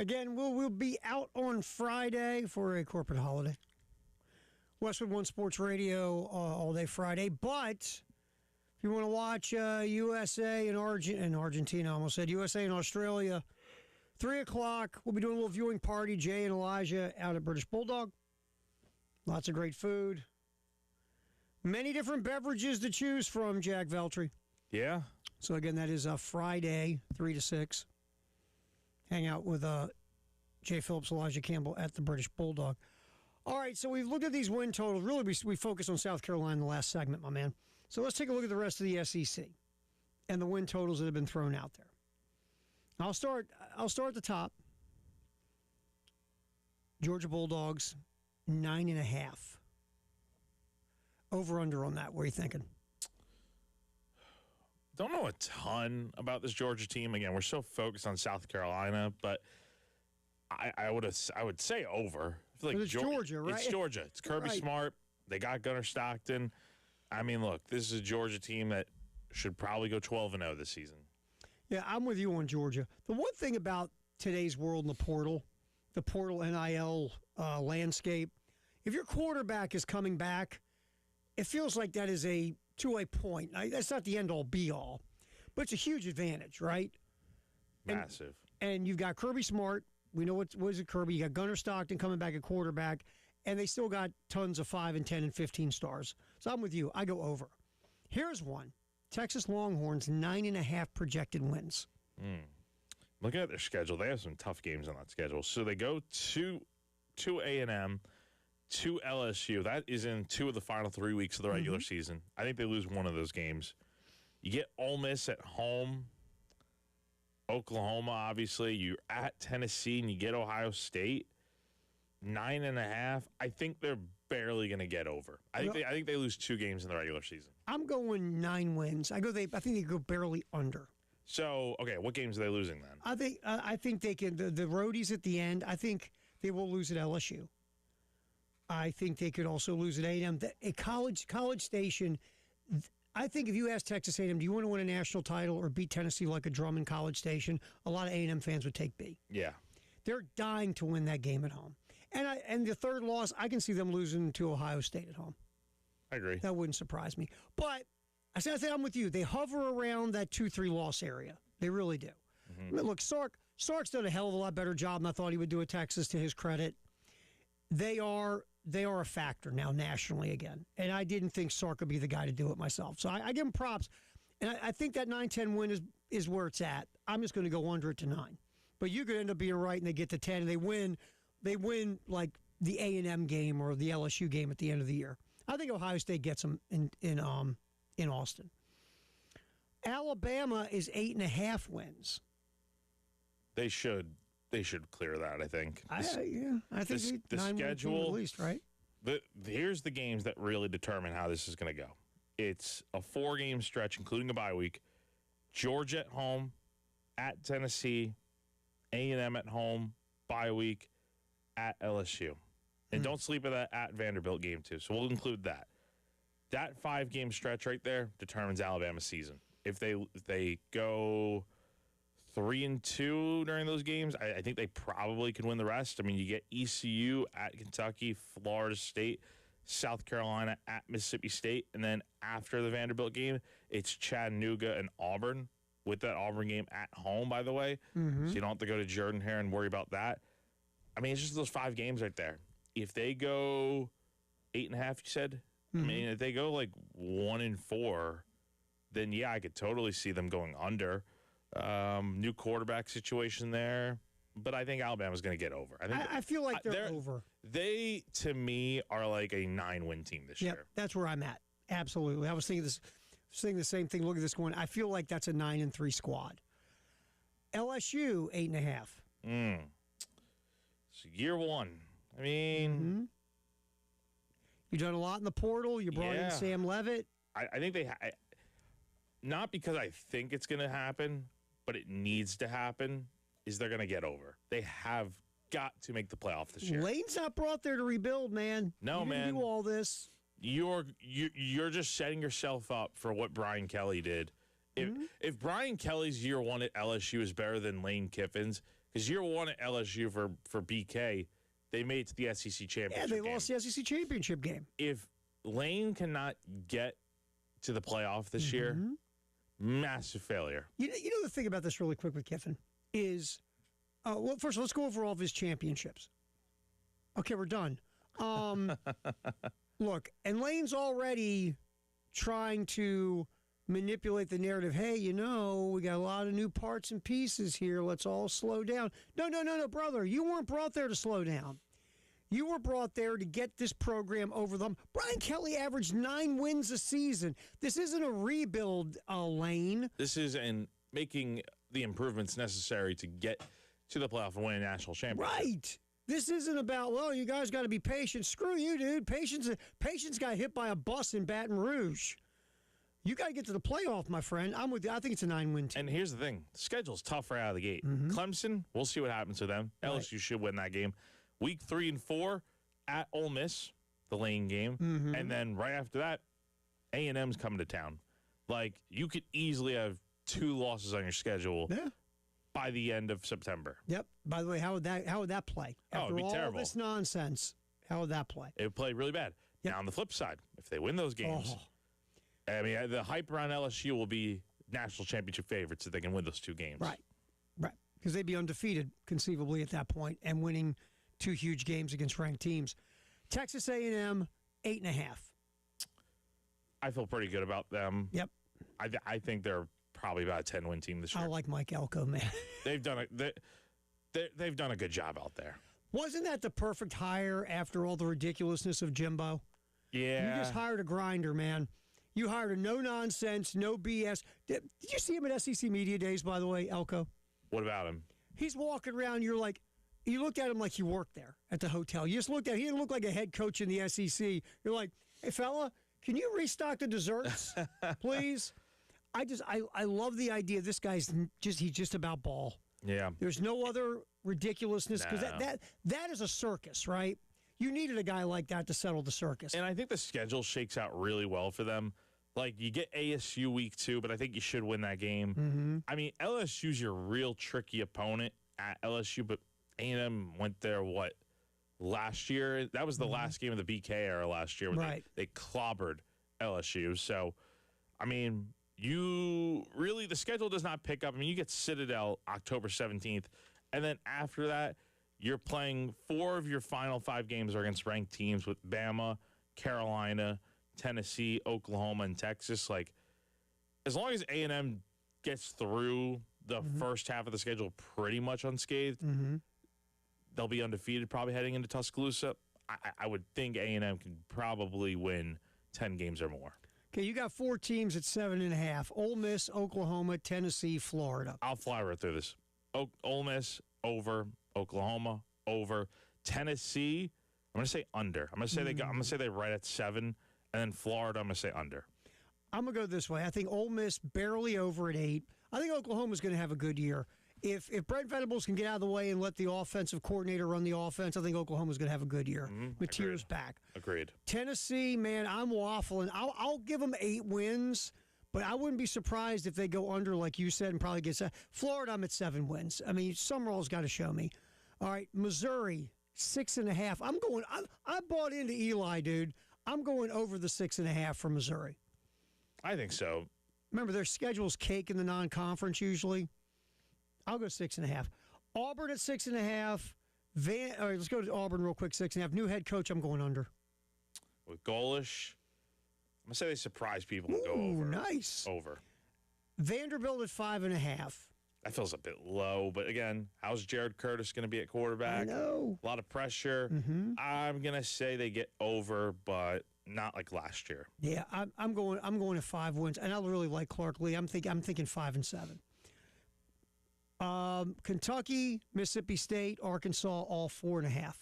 Again, we'll be out on Friday for a corporate holiday. Westwood One Sports Radio all day Friday. But if you want to watch USA and Argentina, I almost said USA and Australia, 3 o'clock, we'll be doing a little viewing party. Jay and Elijah out at British Bulldog. Lots of great food. Many different beverages to choose from, Jack Veltri. Yeah. So, again, that is Friday, 3 to 6. Hang out with Jay Phillips, Elijah Campbell at the British Bulldog. All right, so we've looked at these win totals. Really, we focused on South Carolina in the last segment, my man. So let's take a look at the rest of the SEC and the win totals that have been thrown out there. I'll start at the top. Georgia Bulldogs, 9.5. Over under on that. What are you thinking? Don't know a ton about this Georgia team. Again, we're so focused on South Carolina, but I would say over. I feel like it's Georgia, right? It's Georgia. It's Kirby Right. Smart. They got Gunnar Stockton. I mean, look, this is a Georgia team that should probably go 12-0 this season. Yeah, I'm with you on Georgia. The one thing about today's world in the portal NIL landscape, if your quarterback is coming back, it feels like that is to a point. That's not the end-all, be-all, but it's a huge advantage, right? Massive. And you've got Kirby Smart. We know what is it, Kirby. You got Gunnar Stockton coming back at quarterback, and they still got tons of 5 and 10 and 15 stars. So I'm with you. I go over. Here's one. Texas Longhorns, 9.5 projected wins. Looking at their schedule, they have some tough games on that schedule. So they go to A&M, to LSU. That is in 2 of the final 3 weeks of the regular season. I think they lose one of those games. You get Ole Miss at home, Oklahoma, obviously. You're at Tennessee, and you get Ohio State. 9.5. I think they're barely going to get over. I think they lose 2 games in the regular season. I'm going 9 wins. I think they go barely under. So, okay, what games are they losing then? I think they can. The roadies at the end. I think they will lose at LSU. I think they could also lose at A&M. College Station. I think if you ask Texas A&M, do you want to win a national title or beat Tennessee like a drum in College Station? A lot of A&M fans would take B. Yeah. They're dying to win that game at home. And the third loss, I can see them losing to Ohio State at home. I agree. That wouldn't surprise me. But I say I'm with you. They hover around that 2-3 loss area. They really do. I mean, look, Sark's done a hell of a lot better job than I thought he would do at Texas, to his credit. They are a factor now nationally again. And I didn't think Sark would be the guy to do it myself. So I give him props. And I think that 9-10 win is where it's at. I'm just going to go under it to 9. But you could end up being right and they get to 10 and they win like the A&M game or the LSU game at the end of the year. I think Ohio State gets them in Austin. Alabama is 8.5 wins. They should clear that, I think. I think the 9 schedule, at least, right? Here's the games that really determine how this is going to go. It's a 4-game stretch, including a bye week. Georgia at home, at Tennessee, A&M at home, bye week, at LSU. And don't sleep at Vanderbilt game, too. So we'll include that. That 5-game stretch right there determines Alabama's season. If they go 3-2 during those games, I think they probably could win the rest. I mean, you get ECU at Kentucky, Florida State, South Carolina at Mississippi State, and then after the Vanderbilt game, it's Chattanooga and Auburn, with that Auburn game at home, by the way. So you don't have to go to Jordan-Hare and worry about that. I mean, it's just those 5 games right there. If they go 8.5, you said? I mean, if they go like 1-4, then yeah, I could totally see them going under. New quarterback situation there, but I think Alabama's going to get over. I feel like they're over. They, to me, are like a 9-win team this year. That's where I'm at. Absolutely. I was thinking the same thing. Look at this going. I feel like that's a 9-3 squad. LSU 8.5. So year 1. I mean, you've done a lot in the portal. You brought in Sam Levitt. I think they not because I think it's going to happen, but it needs to happen, is they're going to get over. They have got to make the playoff this year. Lane's not brought there to rebuild, man. No, man. Do all this. You're just setting yourself up for what Brian Kelly did. If Brian Kelly's year 1 at LSU is better than Lane Kiffin's, Because year one at LSU for BK, they made it to the SEC championship. Yeah, they game. lost the SEC championship game. If Lane cannot get to the playoff this year, massive failure. You know the thing about this really quick with Kiffin is, well, first let's go over all of his championships. Okay, we're done. Look, and Lane's already trying to manipulate the narrative. Hey, we got a lot of new parts and pieces here. Let's all slow down. No, brother. You weren't brought there to slow down. You were brought there to get this program over them. Brian Kelly averaged 9 wins a season. This isn't a rebuild, Lane. This is in making the improvements necessary to get to the playoff and win a national championship. Right. This isn't about, well, you guys got to be patient. Screw you, dude. Patience got hit by a bus in Baton Rouge. You got to get to the playoff, my friend. I'm with you. I think it's a 9-win team. And here's the thing. The schedule's tough right out of the gate. Clemson, we'll see what happens to them. Right. LSU should win that game. Week 3 and 4 at Ole Miss, the Lane game. And then right after that, A&M's coming to town. Like, you could easily have 2 losses on your schedule by the end of September. Yep. By the way, how would that play? It'd be all terrible. This nonsense, how would that play? It would play really bad. Yep. Now, on the flip side, if they win those games, I mean, the hype around LSU will be national championship favorites if they can win those 2 games. Right. Because they'd be undefeated, conceivably, at that point, and winning 2 huge games against ranked teams. Texas A&M, 8.5. I feel pretty good about them. Yep. I think they're probably about a 10-win team this year. I like Mike Elko, man. They've done they've done a good job out there. Wasn't that the perfect hire after all the ridiculousness of Jimbo? Yeah. You just hired a grinder, man. You hired a no-nonsense, no BS. Did you see him at SEC Media Days, by the way, Elko? What about him? He's walking around, you looked at him like he worked there at the hotel. You just looked at him, he didn't look like a head coach in the SEC. You're like, hey, fella, can you restock the desserts, please? I love the idea. This guy's he's just about ball. Yeah. There's no other ridiculousness because that is a circus, right? You needed a guy like that to settle the circus. And I think the schedule shakes out really well for them. Like, you get ASU week 2, but I think you should win that game. I mean, LSU's your real tricky opponent at LSU, but A&M went there, last year? That was the last game of the BK era last year. Right. They clobbered LSU. So, I mean, the schedule does not pick up. I mean, you get Citadel October 17th, and then after that, you're playing 4 of your final 5 games are against ranked teams with Bama, Carolina, Tennessee, Oklahoma, and Texas. Like, as long as A&M gets through the first half of the schedule pretty much unscathed, they'll be undefeated probably heading into Tuscaloosa. I would think A&M can probably win 10 games or more. Okay, you got 4 teams at 7.5. Ole Miss, Oklahoma, Tennessee, Florida. I'll fly right through this. Ole Miss, over. Oklahoma, over. Tennessee, I'm going to say under. I'm going to say they're right at 7. And then Florida, I'm going to say under. I'm going to go this way. I think Ole Miss barely over at 8. I think Oklahoma's going to have a good year. If Brent Venables can get out of the way and let the offensive coordinator run the offense, I think Oklahoma's going to have a good year. Mateer's back. Agreed. Tennessee, man, I'm waffling. I'll give them 8 wins, but I wouldn't be surprised if they go under, like you said, and probably get Florida. I'm at 7 wins. I mean, Summerall's got to show me. All right, Missouri, 6.5. I bought into Eli, dude. I'm going over the 6.5 for Missouri. I think so. Remember, their schedule's cake in the non-conference usually. I'll go 6.5. Auburn at 6.5. All right, let's go to Auburn real quick. 6.5. New head coach. I'm going under. With Golish, I'm gonna say they surprise people and go over. Nice. Over. Vanderbilt at 5.5. That feels a bit low, but again, how's Jared Curtis going to be at quarterback? I know. A lot of pressure. I'm going to say they get over, but not like last year. Yeah, I'm going to 5 wins, and I really like Clark Lee. I'm thinking 5 and 7. Kentucky, Mississippi State, Arkansas, all 4.5.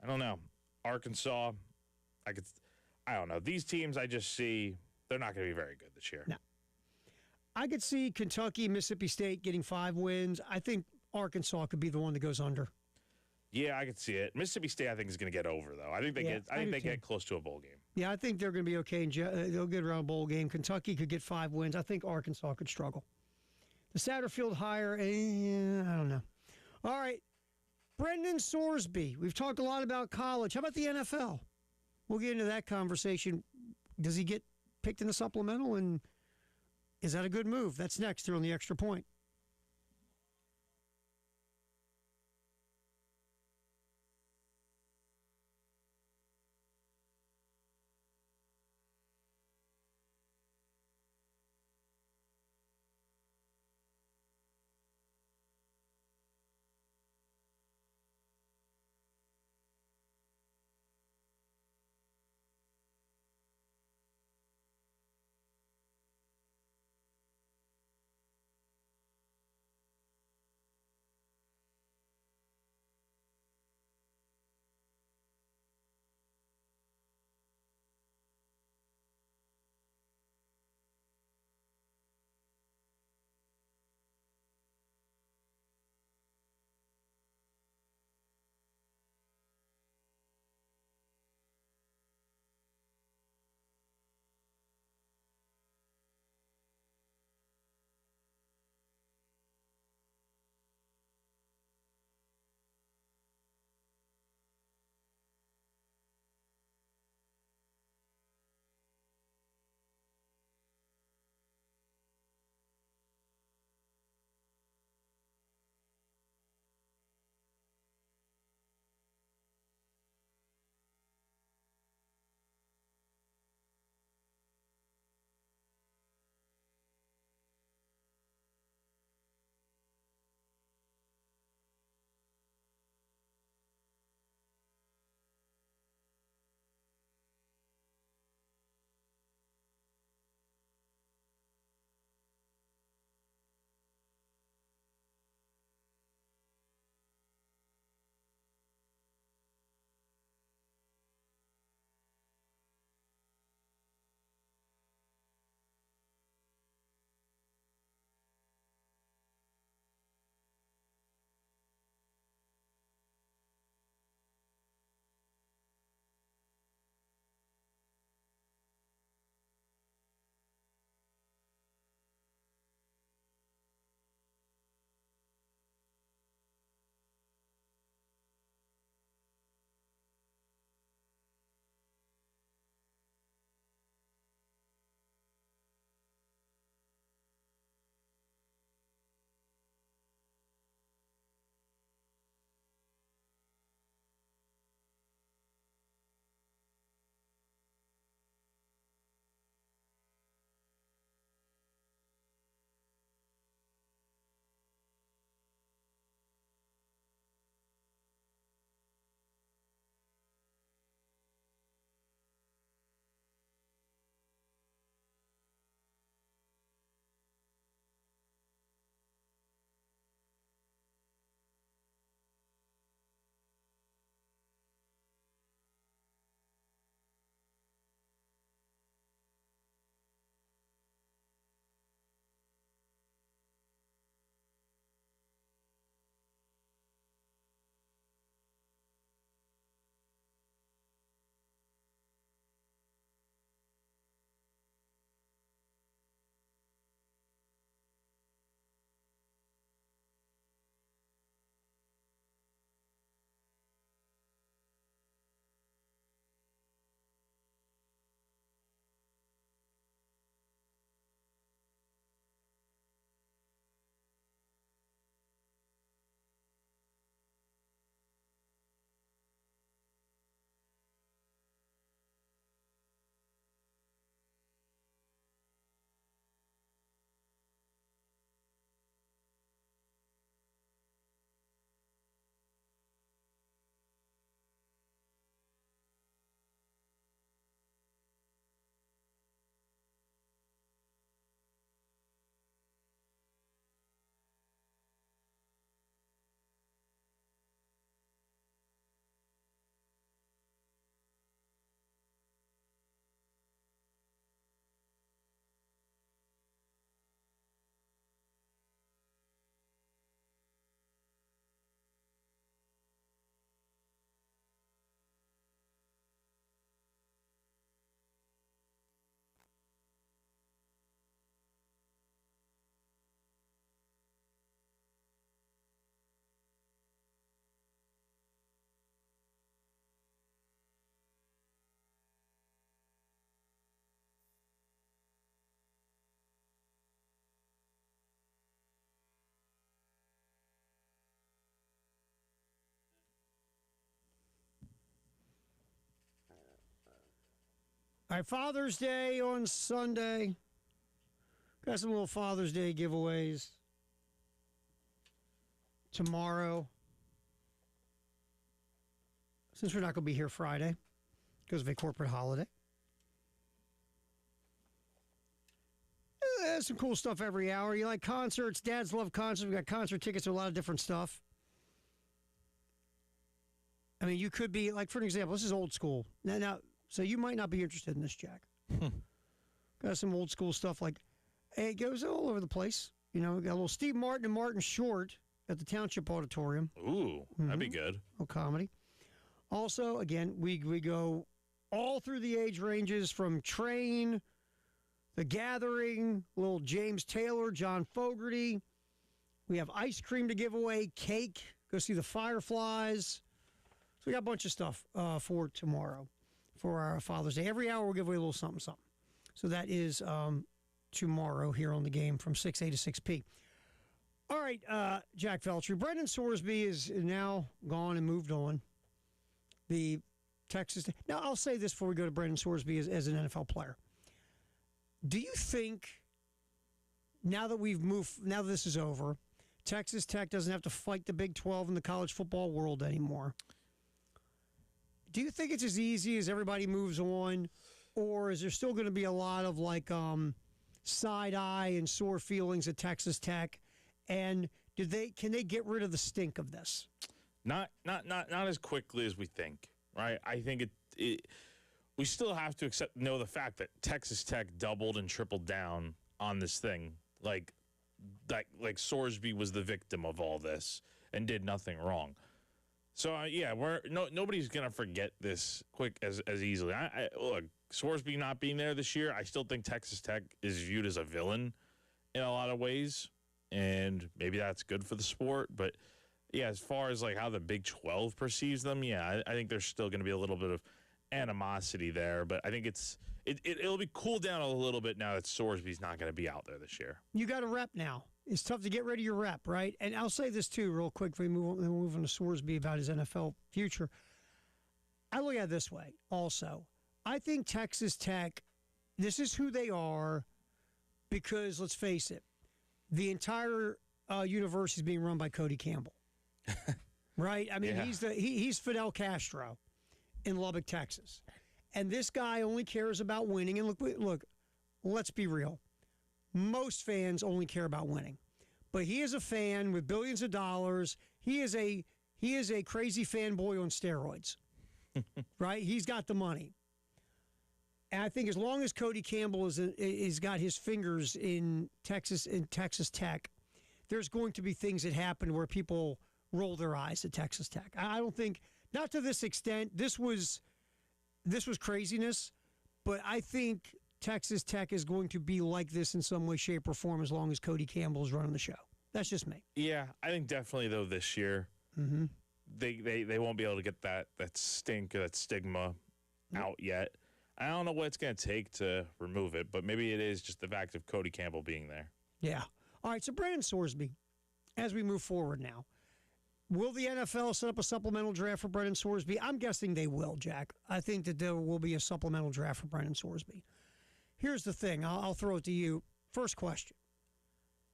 I don't know. Arkansas, I don't know. These teams I just see, they're not going to be very good this year. No. I could see Kentucky, Mississippi State getting 5 wins. I think Arkansas could be the one that goes under. Yeah, I could see it. Mississippi State, I think, is going to get over though. I think they get close to a bowl game. Yeah, I think they're going to be okay. They'll get around a bowl game. Kentucky could get 5 wins. I think Arkansas could struggle. The Satterfield hire, I don't know. All right. Brendan Sorsby. We've talked a lot about college. How about the NFL? We'll get into that conversation. Does he get picked in the supplemental? And is that a good move? That's next here on the Extra Point. All right, Father's Day on Sunday. Got some little Father's Day giveaways tomorrow. Since we're not going to be here Friday because of a corporate holiday. There's some cool stuff every hour. You like concerts? Dads love concerts. We got concert tickets to a lot of different stuff. I mean, you could be, like, for an example, this is old school. Now, so you might not be interested in this, Jack. Got some old school stuff like, it goes all over the place. You know, we got a little Steve Martin and Martin Short at the Township Auditorium. Ooh, that'd be good. A comedy. Also, again, we go all through the age ranges from Train, The Gathering, little James Taylor, John Fogerty. We have ice cream to give away, cake. Go see the Fireflies. So we got a bunch of stuff for tomorrow for our Father's Day. Every hour we'll give away a little something, something. So that is tomorrow here on the game from 6A to 6P. All right, Jack Felcher. Brendan Sorsby is now gone and moved on. The Texas. Now, I'll say this before we go to Brendan Sorsby as an NFL player. Do you think now that this is over, Texas Tech doesn't have to fight the Big 12 in the college football world anymore? Do you think it's as easy as everybody moves on, or is there still going to be a lot of side eye and sore feelings at Texas Tech? And can they get rid of the stink of this? Not as quickly as we think, right? I think we still have to know the fact that Texas Tech doubled and tripled down on this thing. Like Sorsby was the victim of all this and did nothing wrong. So nobody's gonna forget this quick as easily. Look, Sorsby not being there this year, I still think Texas Tech is viewed as a villain in a lot of ways, and maybe that's good for the sport. But yeah, as far as how the Big 12 perceives them, I think there's still going to be a little bit of animosity there. But I think it'll be cooled down a little bit now that Sorsby's not going to be out there this year. You got a rep now. It's tough to get rid of your rep, right? And I'll say this too, real quick, before we move on to Sorsby about his NFL future. I look at it this way. Also, I think Texas Tech, this is who they are, because let's face it, the entire university is being run by Cody Campbell. Right? I mean, he's Fidel Castro in Lubbock, Texas. And this guy only cares about winning. And look, let's be real. Most fans only care about winning. But he is a fan with billions of dollars. He is a crazy fanboy on steroids. Right? He's got the money. And I think as long as Cody Campbell is got his fingers in Texas Tech, there's going to be things that happen where people roll their eyes at Texas Tech. I don't think, not to this extent. This was craziness, but I think Texas Tech is going to be like this in some way, shape, or form as long as Cody Campbell is running the show. That's just me. Yeah, I think definitely though this year, they won't be able to get that stink or that stigma out yet. I don't know what it's going to take to remove it, but maybe it is just the fact of Cody Campbell being there. Yeah. All right, so Brendan Sorsby, as we move forward now, will the NFL set up a supplemental draft for Brendan Sorsby? I'm guessing they will, Jack. I think that there will be a supplemental draft for Brendan Sorsby. Here's the thing. I'll throw it to you. First question.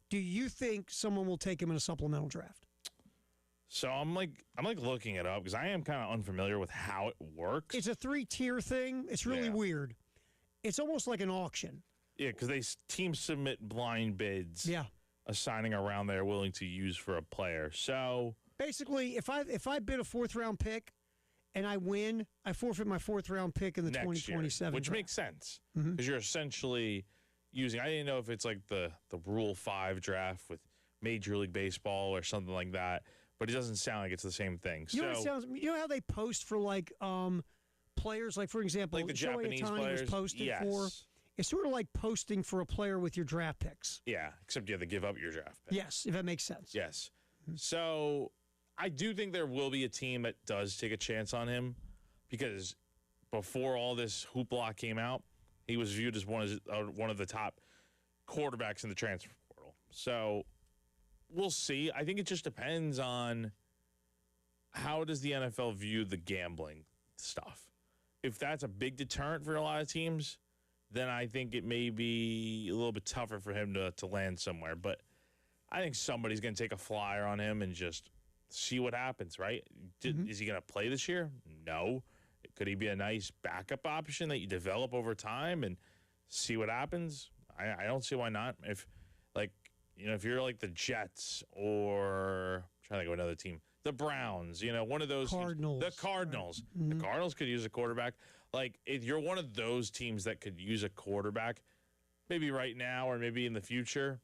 Do you think someone will take him in a supplemental draft? So I'm looking it up because I am kind of unfamiliar with how it works. It's a 3-tier thing. It's really weird. It's almost like an auction. Yeah, because teams submit blind bids. Yeah. Assigning a round they're willing to use for a player. So basically, if I bid a 4th-round pick and I win, I forfeit my 4th-round pick in the 2027 which draft. makes sense because you're essentially using. I didn't know if it's like the Rule 5 draft with Major League Baseball or something like that, but it doesn't sound like it's the same thing. You know how they post for players, like for example, like the Shohei Japanese Ohtani players was posted yes. for. It's sort of like posting for a player with your draft picks. Yeah, except you have to give up your draft pick. Yes, if that makes sense. Yes. So I do think there will be a team that does take a chance on him because before all this hoopla came out, he was viewed as one of the top quarterbacks in the transfer portal. So we'll see. I think it just depends on how does the NFL view the gambling stuff. if that's a big deterrent for a lot of teams, then I think it may be a little bit tougher for him to land somewhere. But I think somebody's going to take a flyer on him and just see what happens, right? Is he going to play this year? No. Could he be a nice backup option that you develop over time and see what happens? I don't see why not. If, like, if you're like the Jets or I'm trying to think of another team, the Browns, one of those Cardinals. teams, the Cardinals. Right. The Cardinals could use a quarterback. Like, if you're one of those teams that could use a quarterback, maybe right now or maybe in the future,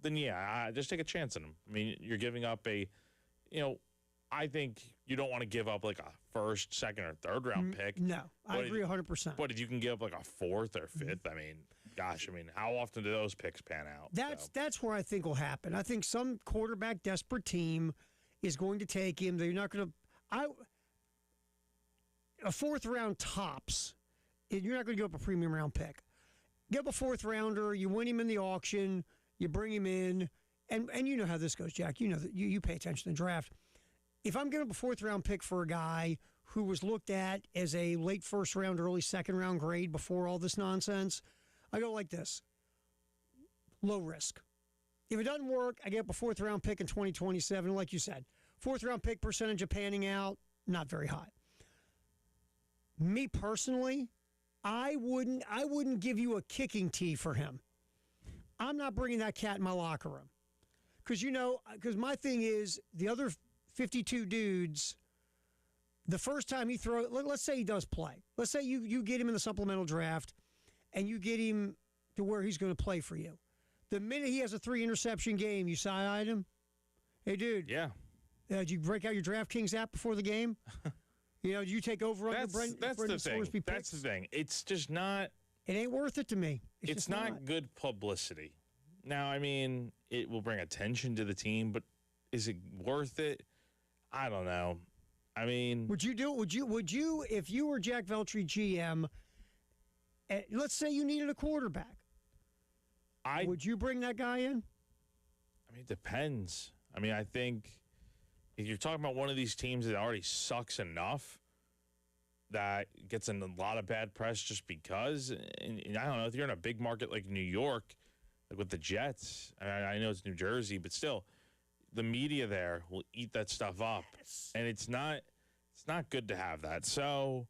then yeah, just take a chance on him. I mean, you're giving up I think you don't want to give up like a first, second, or third round pick. No, I agree 100%. But if you can give up like a fourth or fifth, I mean, gosh, how often do those picks pan out? That's where I think will happen. I think some quarterback desperate team is going to take him. They're not going to. A fourth round tops. You're not going to give up a premium round pick. Give up a fourth rounder. You win him in the auction. You bring him in, and you know how this goes, Jack. You know that you pay attention to the draft. If I'm giving up a fourth round pick for a guy who was looked at as a late first round, early second round grade before all this nonsense, I go like this: low risk. If it doesn't work, I get up a fourth round pick in 2027. Like you said, fourth round pick percentage of panning out, not very high. Me personally, I wouldn't give you a kicking tee for him. I'm not bringing that cat in my locker room. Because my thing is, the other 52 dudes, the first time he throws, let's say he does play. Let's say you get him in the supplemental draft and you get him to where he's going to play for you. The minute he has a 3-interception game, you side-eyed him. Hey, dude. Yeah. Did you break out your DraftKings app before the game? Do you take over on That's the thing. That's the thing. It's just not. It ain't worth it to me. It's not good publicity. Now, it will bring attention to the team, but is it worth it? I don't know. Would you do it? Would you, if you were Jack Veltri GM, let's say you needed a quarterback, would you bring that guy in? It depends. I think if you're talking about one of these teams that already sucks enough that gets in a lot of bad press just because, and I don't know, if you're in a big market like New York, like with the Jets, I know it's New Jersey, but still, the media there will eat that stuff up, and it's not good to have that. So,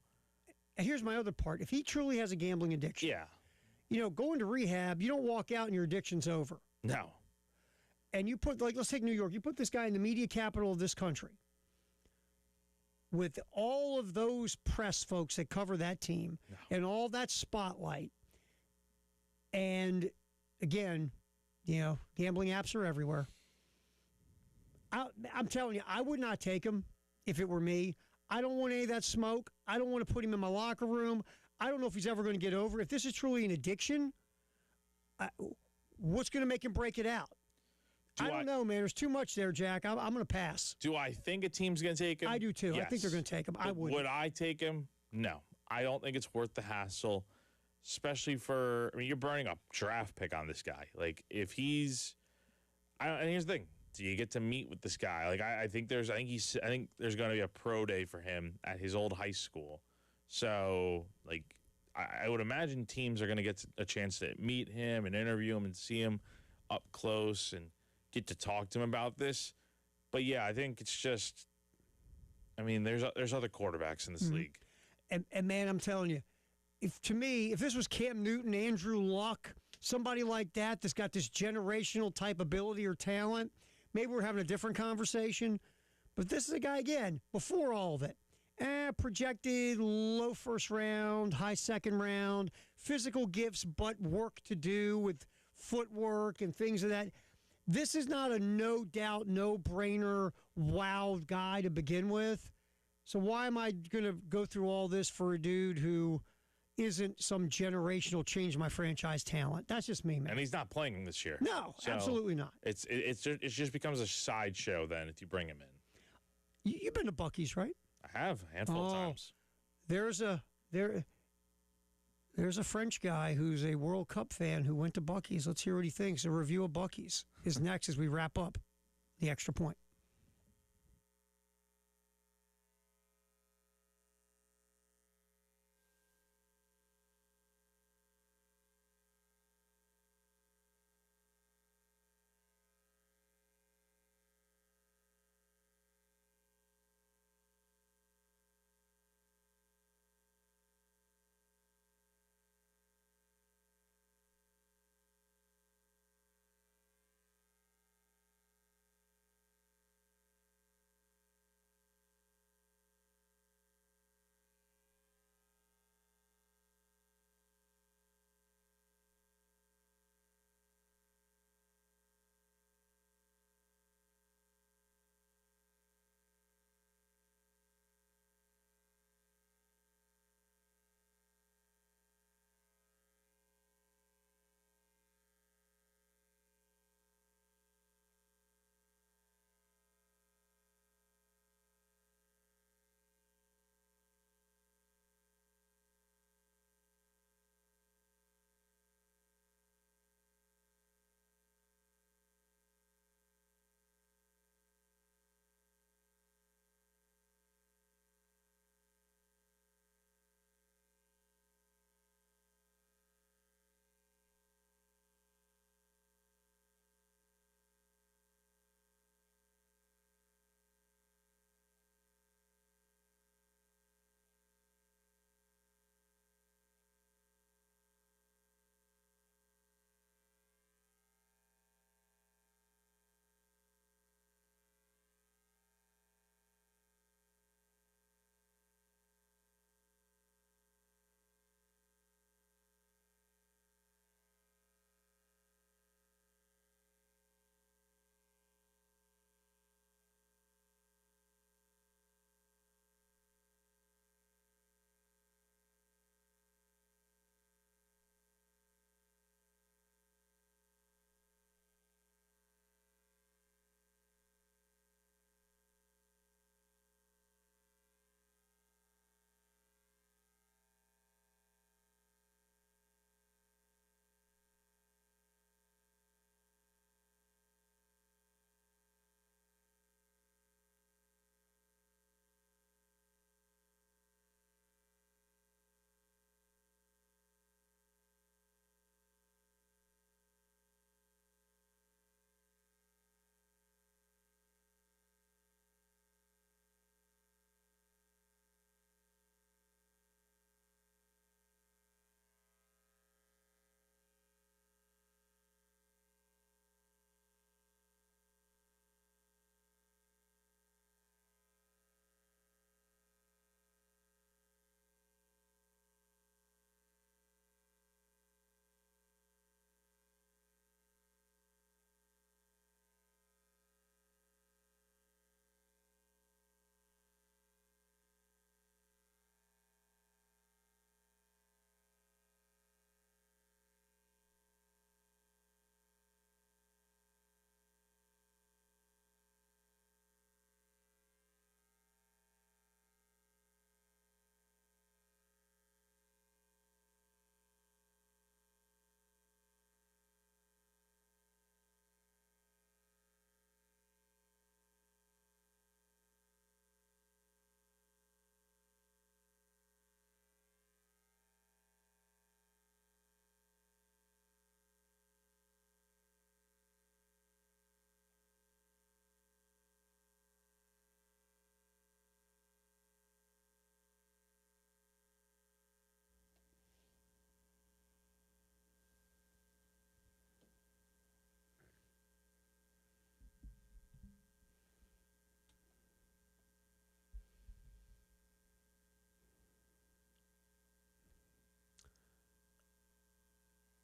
and here's my other part: if he truly has a gambling addiction, going to rehab, you don't walk out and your addiction's over. No. And you put, let's take New York. You put this guy in the media capital of this country with all of those press folks that cover that team and all that spotlight. And again, gambling apps are everywhere. I'm telling you, I would not take him if it were me. I don't want any of that smoke. I don't want to put him in my locker room. I don't know if he's ever going to get over it. If this is truly an addiction, what's going to make him break it out? I don't know, man. There's too much there, Jack. I'm going to pass. Do I think a team's going to take him? I do, too. Yes. I think they're going to take him. I would. Would I take him? No. I don't think it's worth the hassle, especially for, you're burning a draft pick on this guy. Like, if he's, and here's the thing. Do you get to meet with this guy? Like, I think there's going to be a pro day for him at his old high school. So, like, I would imagine teams are going to get a chance to meet him and interview him and see him up close and get to talk to him about this. But yeah, I think it's just, there's other quarterbacks in this league. And man, I'm telling you, if this was Cam Newton, Andrew Luck, somebody like that that's got this generational type ability or talent, maybe we're having a different conversation. But this is a guy, again, before all of it. Projected low first round, high second round, physical gifts, but work to do with footwork and things of that. This is not a no doubt, no brainer, wow guy to begin with. So why am I going to go through all this for a dude who isn't some generational change my franchise talent? That's just me, man. And he's not playing this year. No, so absolutely not. It just becomes a sideshow then if you bring him in. You've been to Buc-ee's, right? I have a handful of times. There's a French guy who's a World Cup fan who went to Buc-ee's. Let's hear what he thinks. A review of Buc-ee's is next as we wrap up the Extra Point.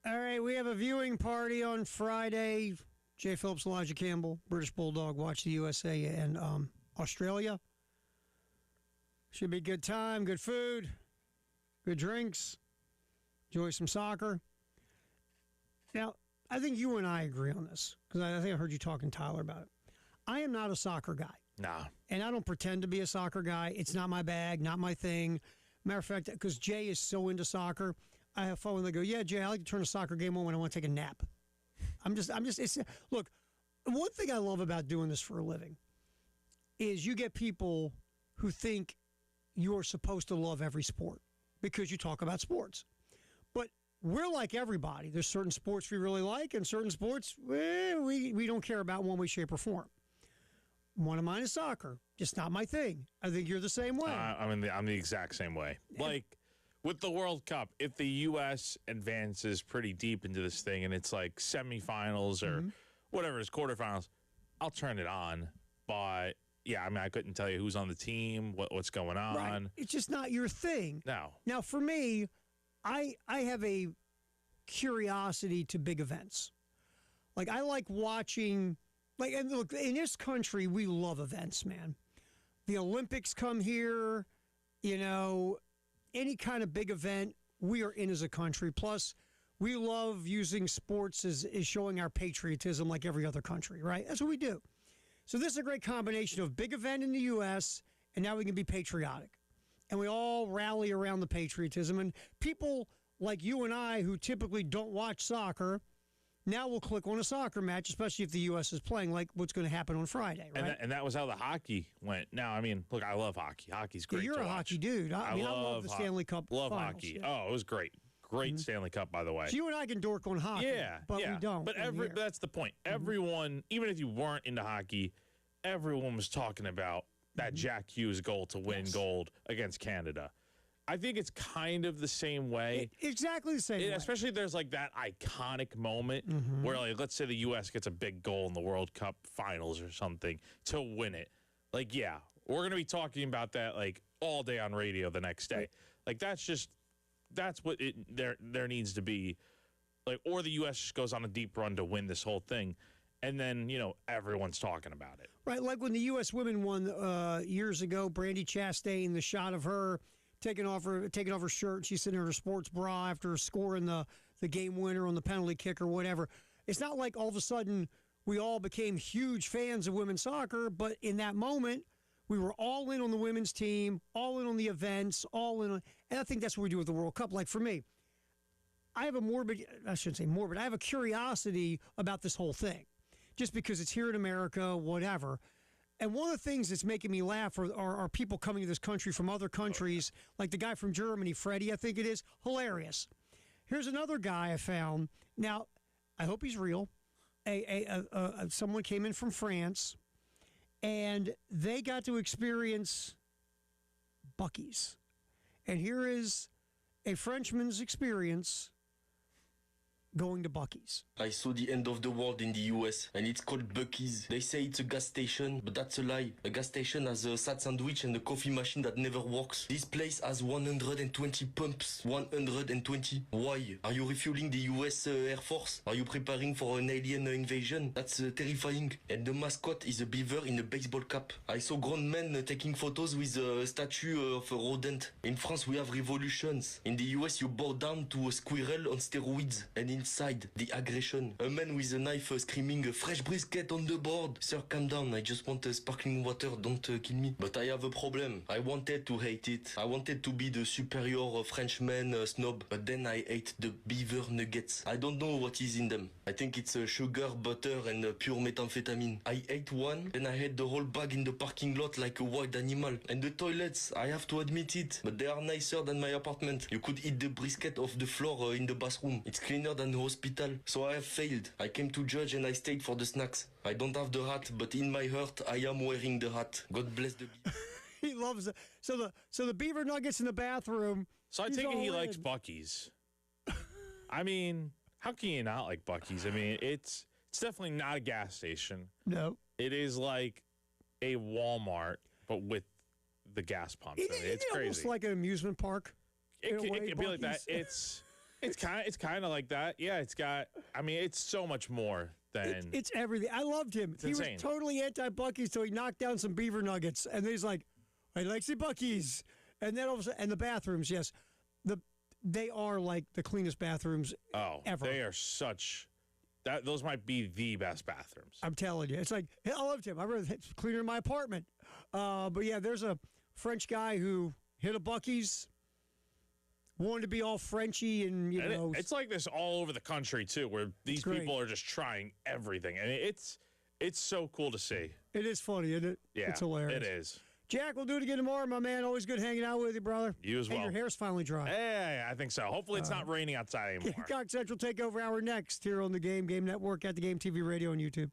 All right, we have a viewing party on Friday. Jay Phillips, Elijah Campbell, British Bulldog, watch the USA and Australia. Should be a good time, good food, good drinks, enjoy some soccer. Now, I think you and I agree on this, because I think I heard you talking to Tyler about it. I am not a soccer guy. Nah. And I don't pretend to be a soccer guy. It's not my bag, not my thing. Matter of fact, because Jay is so into soccer, I have fun when they go, yeah, Jay, I like to turn a soccer game on when I want to take a nap. Look, one thing I love about doing this for a living is you get people who think you're supposed to love every sport because you talk about sports. But we're like everybody. There's certain sports we really like and certain sports we don't care about in one way, shape, or form. One of mine is soccer. Just not my thing. I think you're the same way. I'm the exact same way. Like with the World Cup, if the U.S. advances pretty deep into this thing and it's like semifinals or whatever, it's quarterfinals, I'll turn it on. But yeah, I mean, I couldn't tell you who's on the team, what's going on. Right. It's just not your thing. No. Now, for me, I have a curiosity to big events. Like, I like watching, like, and look, in this country, we love events, man. The Olympics come here, you know, any kind of big event we are in as a country. Plus, we love using sports as showing our patriotism like every other country, right? That's what we do. So this is a great combination of big event in the U.S., and now we can be patriotic. And we all rally around the patriotism. And people like you and I who typically don't watch soccer now will click on a soccer match, especially if the U.S. is playing, like what's going to happen on Friday, right? And that was how the hockey went. Now, I mean, look, I love hockey. Hockey's great. Yeah, you're to a watch. hockey dude. I love the Stanley Cup Love finals. hockey. Yeah. Oh, it was great. Great Stanley Cup, by the way. So you and I can dork on hockey, but we don't. But that's the point. Everyone, even if you weren't into hockey, everyone was talking about that Jack Hughes goal to win gold against Canada. I think it's kind of the same way. Exactly the same way. Especially if there's like that iconic moment where, like, let's say the U.S. gets a big goal in the World Cup finals or something to win it. Like, yeah, we're going to be talking about that like all day on radio the next day. Like, that's what there needs to be. Like, or the U.S. just goes on a deep run to win this whole thing. And then, you know, everyone's talking about it. Right, like when the U.S. women won years ago, Brandi Chastain, the shot of her taking off her shirt, she's sitting in her sports bra after scoring the game winner on the penalty kick or whatever. It's not like all of a sudden we all became huge fans of women's soccer, but in that moment, we were all in on the women's team, all in on the events, all in on, and I think that's what we do with the World Cup. Like for me, I have I have a curiosity about this whole thing, just because it's here in America, whatever. And one of the things that's making me laugh are people coming to this country from other countries, like the guy from Germany, Freddie, I think it is. Hilarious. Here's another guy I found. Now, I hope he's real. Someone came in from France, and they got to experience Buc-ee's. And here is a Frenchman's experience going to Buc-ee's. I saw the end of the world in the US, and it's called Buc-ee's. They say it's a gas station, but that's a lie. A gas station has a sad sandwich and a coffee machine that never works. This place has 120 pumps. 120. Why? Are you refueling the US Air Force? Are you preparing for an alien invasion? That's terrifying. And the mascot is a beaver in a baseball cap. I saw grown men taking photos with a statue of a rodent. In France, we have revolutions. In the US, you bow down to a squirrel on steroids. And inside, the aggression. A man with a knife screaming, fresh brisket on the board. Sir, calm down. I just want sparkling water. Don't kill me. But I have a problem. I wanted to hate it. I wanted to be the superior Frenchman snob. But then I ate the beaver nuggets. I don't know what is in them. I think it's sugar, butter, and pure methamphetamine. I ate one, then I had the whole bag in the parking lot like a wild animal. And the toilets, I have to admit it, but they are nicer than my apartment. You could eat the brisket off the floor in the bathroom. It's cleaner than the hospital. So I have failed. I came to judge and I stayed for the snacks. I don't have the hat, but in my heart, I am wearing the hat. God bless the beaver. He loves it. So the beaver nuggets in the bathroom. So I take it he likes Buc-ee's. I mean, how can you not like Buc-ee's? I mean, it's definitely not a gas station. No. It is like a Walmart, but with the gas pumps in it. It's crazy. Almost like an amusement park. It could be like that. It's kind of like that. Yeah, it's got. I mean, it's so much more than. It's everything. I loved him. He insane. was totally anti-Bucky's till he knocked down some beaver nuggets, and then he's like, "I like the Bucky's," and then all of a sudden, and the bathrooms, yes, they are like the cleanest bathrooms ever. They are such. Those might be the best bathrooms. I'm telling you, it's like I loved him. I remember it's cleaner in my apartment. But yeah, there's a French guy who hit a Bucky's. Wanted to be all Frenchy and it's like this all over the country too, where these people are just trying everything, and it's so cool to see. It is funny, isn't it? Yeah, it's hilarious. It is. Jack, we'll do it again tomorrow, my man. Always good hanging out with you, brother. You as well. And your hair's finally dry. Yeah, I think so. Hopefully, it's not raining outside anymore. Gamecock Central Takeover Hour next here on the Game Network at the Game TV Radio and YouTube.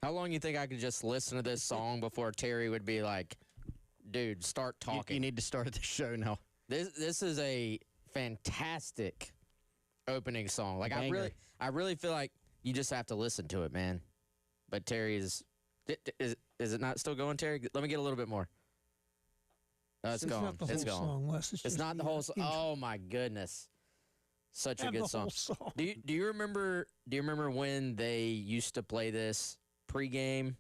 How long you think I could just listen to this song before Terry would be like, dude, start You, talking? you need to start the show now. This is a fantastic opening song. Like Banger. I really feel like you just have to listen to it, man. But Terry is it not still going, Terry? Let me get a little bit more. No, it's gone. not the It's whole gone. song, Wes. It's just not the whole song. intro. Oh my goodness. Such a Have good the song. whole song. Do you remember when they used to play this pregame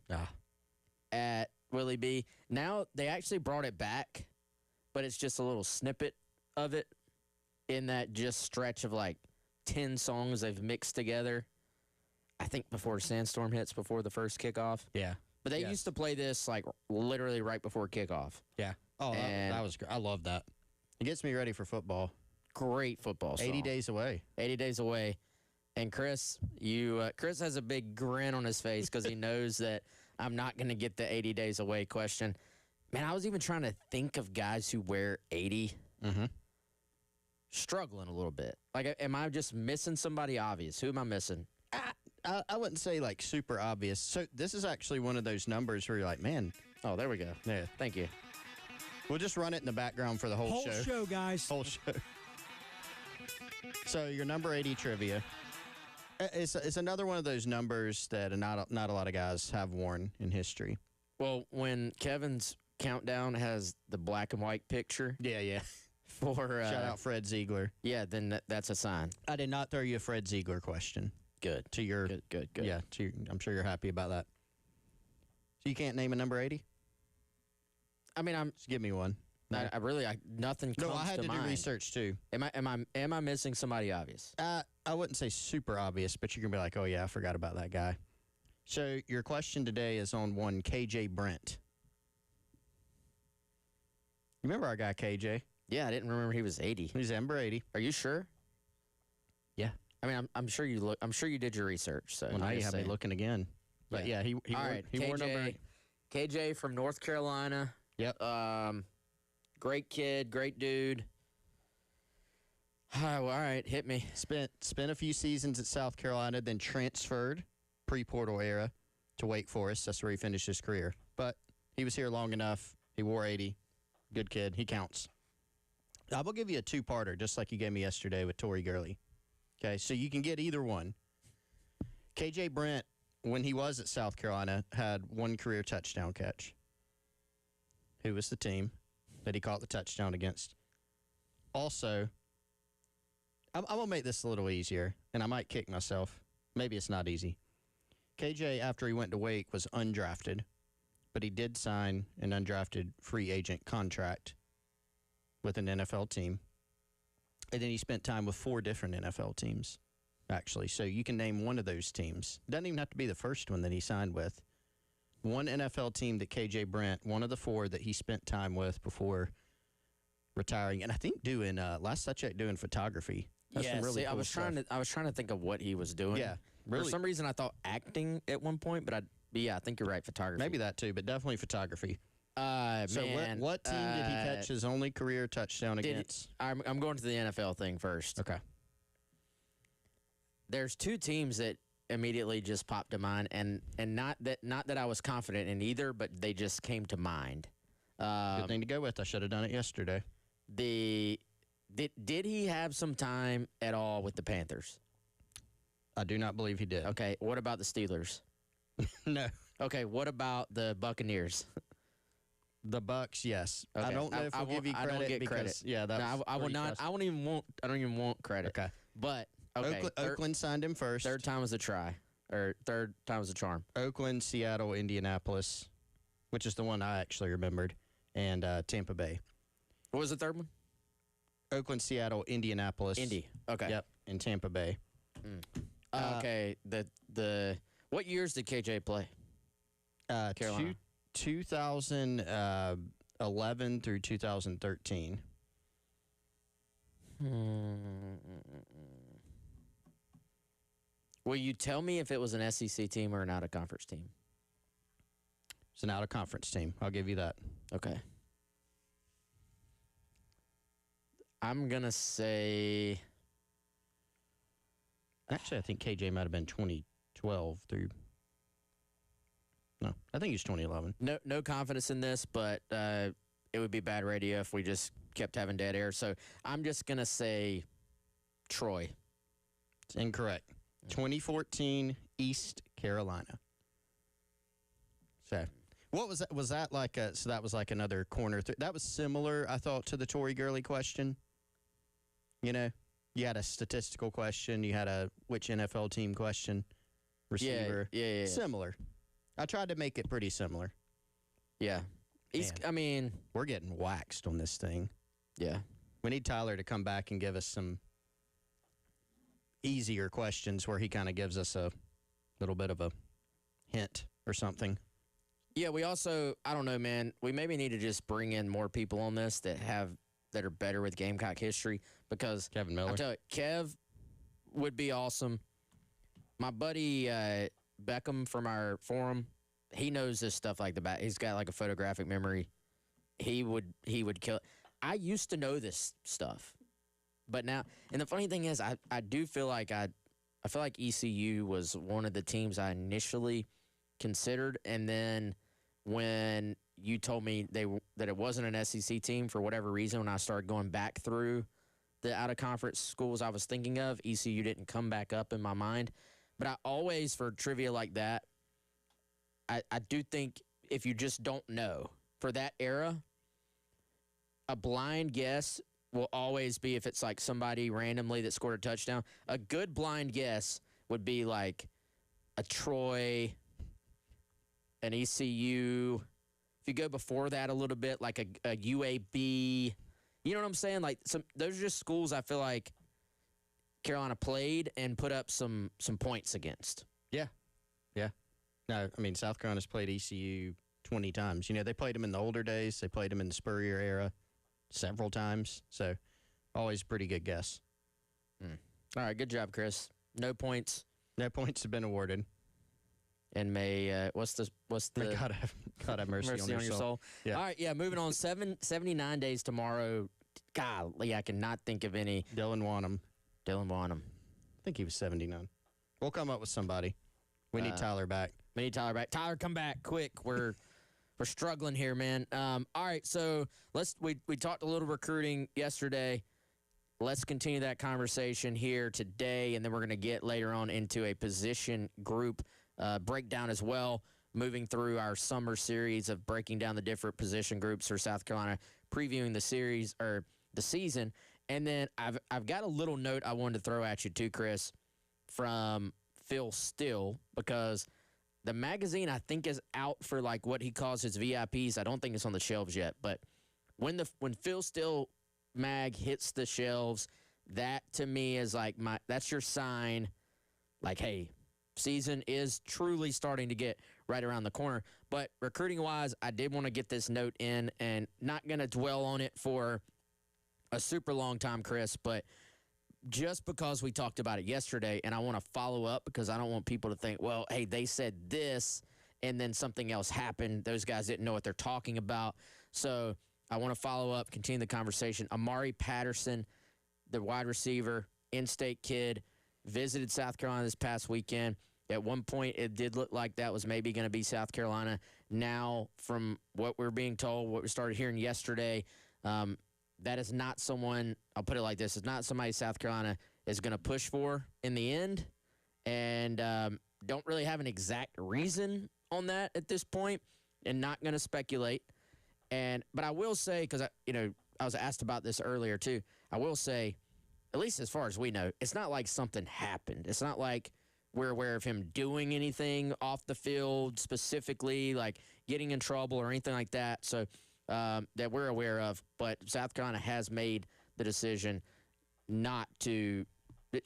at Willie B? Now they actually brought it back, but it's just a little snippet of it in that just stretch of like 10 songs they've mixed together. I think before Sandstorm hits, before the first kickoff. Yeah. But they Yes. used to play this like literally right before kickoff. Yeah. Oh, And- that was great. I love that. It gets me ready for football. Great football song. 80 days away. 80 days away. And Chris, Chris has a big grin on his face because he knows that I'm not going to get the 80 days away question. Man, I was even trying to think of guys who wear 80. Mm-hmm. Struggling a little bit. Like, am I just missing somebody obvious? Who am I missing? I wouldn't say like super obvious. So this is actually one of those numbers where you're like, man, Oh, there we go. yeah. Thank you. We'll just run it in the background for the whole, Whole show, guys. Whole show. So your number 80 trivia. It's another one of those numbers that not a lot of guys have worn in history. Well, when Kevin's countdown has the black and white picture Yeah. for Shout out Fred Ziegler. yeah, then that's a sign. I did not throw you a Fred Ziegler question. Good. To your Good. yeah. I'm sure you're happy about that. So you can't name a number 80? I mean, Just give me one. I really nothing comes No, I had to to mind. do research too. Am I missing somebody obvious? I wouldn't say super obvious, but you're gonna be like, oh yeah, I forgot about that guy. So your question today is on one KJ Brent. You remember our guy KJ? Yeah, I didn't remember he was 80. He's number 80. Are you sure? Yeah. I mean, I'm sure you look. I'm sure you did your research. So Well, now I'm you just have me saying. looking again. But yeah, he All wore, right, he wore number. KJ from North Carolina. Yep. Great kid, great dude. All right, hit me. Spent a few seasons at South Carolina, then transferred pre-portal era to Wake Forest. That's where he finished his career. But he was here long enough. He wore 80. Good kid. He counts. I will give you a two-parter, just like you gave me yesterday with Tory Gurley. Okay, so you can get either one. KJ Brent, when he was at South Carolina, had one career touchdown catch. Who was the team that he caught the touchdown against? Also, I'm going to make this a little easier, and I might kick myself. Maybe it's not easy. KJ, after he went to Wake, was undrafted, but he did sign an undrafted free agent contract with an NFL team. And then he spent time with 4 different NFL teams, actually. So you can name one of those teams. Doesn't even have to be the first one that he signed with. One NFL team that KJ Brent, one of the 4 that he spent time with before retiring, and I think doing last I checked, doing photography. That's some really I cool was stuff. I was trying to think of what he was doing. Yeah, really. For some reason, I thought acting at one point, but I think you're right. Photography. Maybe that too, but definitely photography. So man, what team did he catch his only career touchdown did- against? I'm going to the NFL thing first. Okay. There's 2 teams that immediately just popped to mind, and not that I was confident in either, but they just came to mind. Good thing to go with. I should have done it yesterday. Did he have some time at all with the Panthers? I do not believe he did. Okay, what about the Steelers? No. Okay, what about the Buccaneers? The Bucks, yes. I Okay. don't know if I we'll give you I don't credit get because credit. yeah, that's No, I will pretty not. trust- I won't even want. I don't even want credit. Okay. But okay, Oakland signed him first. third time was a try, or third time was a charm. Oakland, Seattle, Indianapolis, which is the one I actually remembered, and Tampa Bay. What was the third one? Oakland, Seattle, Indianapolis. Indy. Okay. Yep, and Tampa Bay. Okay. The what years did KJ play? Carolina. 2011 through 2013. Will you tell me if it was an SEC team or an out of conference team? It's an out-of-conference team. I'll give you that. Okay. I'm gonna say Actually, I think KJ might have been 2012 through. No, I think he's 2011. No confidence in this, but it would be bad radio if we just kept having dead air. So I'm just gonna say Troy. It's incorrect. 2014 East Carolina. So, what was that? Was that like a? So that was like another corner. That was similar, I thought, to the Tory Gurley question. You know, you had a statistical question. You had a which NFL team question. Receiver. Yeah. Similar. I tried to make it pretty similar. Yeah. I mean, we're getting waxed on this thing. Yeah. We need Tyler to come back and give us some easier questions where he kind of gives us a little bit of a hint or something. Yeah, we also, I don't know, man, we maybe need to just bring in more people on this that are better with Gamecock history, because Kevin Miller. I'll tell you, Kev would be awesome. My buddy Beckham from our forum, he knows this stuff like the back. He's got like a photographic memory. He would kill it. I used to know this stuff, but now, and the funny thing is, I do feel like I feel like ECU was one of the teams I initially considered, and then when you told me that it wasn't an SEC team for whatever reason, when I started going back through the out-of-conference schools I was thinking of, ECU didn't come back up in my mind. But I always, for trivia like that, I do think if you just don't know, for that era, a blind guess will always be if it's like somebody randomly that scored a touchdown. A good blind guess would be like a Troy, an ECU. If you go before that a little bit, like a UAB, you know what I'm saying? Like those are just schools I feel like Carolina played and put up some points against. Yeah. No, I mean, South Carolina's played ECU 20 times. You know, they played them in the older days. They played them in the Spurrier era several times. So, always a pretty good guess. All right, good job, Chris. No points. No points have been awarded. And may what's the May God have mercy on your soul. Yeah. All right, yeah, moving on. 79 days tomorrow. Golly, I cannot think of any. Dylan Wanham. I think he was 79. We'll come up with somebody. We need Tyler back. We need Tyler back. Tyler, come back quick. We're struggling here, man. All right, so we talked a little recruiting yesterday. Let's continue that conversation here today, and then we're going to get later on into a position group breakdown as well, moving through our summer series of breaking down the different position groups for South Carolina, previewing the series or the season. And then I've got a little note I wanted to throw at you too, Chris, from Phil Steele, because the magazine I think is out for like what he calls his VIPs. I don't think it's on the shelves yet, but when Phil Steele mag hits the shelves, that to me is like that's your sign, like, hey, season is truly starting to get right around the corner. But recruiting wise, I did want to get this note in, and not going to dwell on it for a super long time, Chris, but just because we talked about it yesterday, and I want to follow up because I don't want people to think, well, hey, they said this and then something else happened. Those guys didn't know what they're talking about. So I want to follow up, continue the conversation. Amari Patterson, the wide receiver, in-state kid, visited South Carolina this past weekend. At one point, it did look like that was maybe going to be South Carolina. Now, from what we're being told, what we started hearing yesterday, that is not someone, I'll put it like this, it's not somebody South Carolina is going to push for in the end, and don't really have an exact reason on that at this point, and not going to speculate. But I will say, because I was asked about this earlier too, I will say, at least as far as we know, it's not like something happened. It's not like we're aware of him doing anything off the field specifically, like getting in trouble or anything like that. So that we're aware of, but South Carolina has made the decision not to.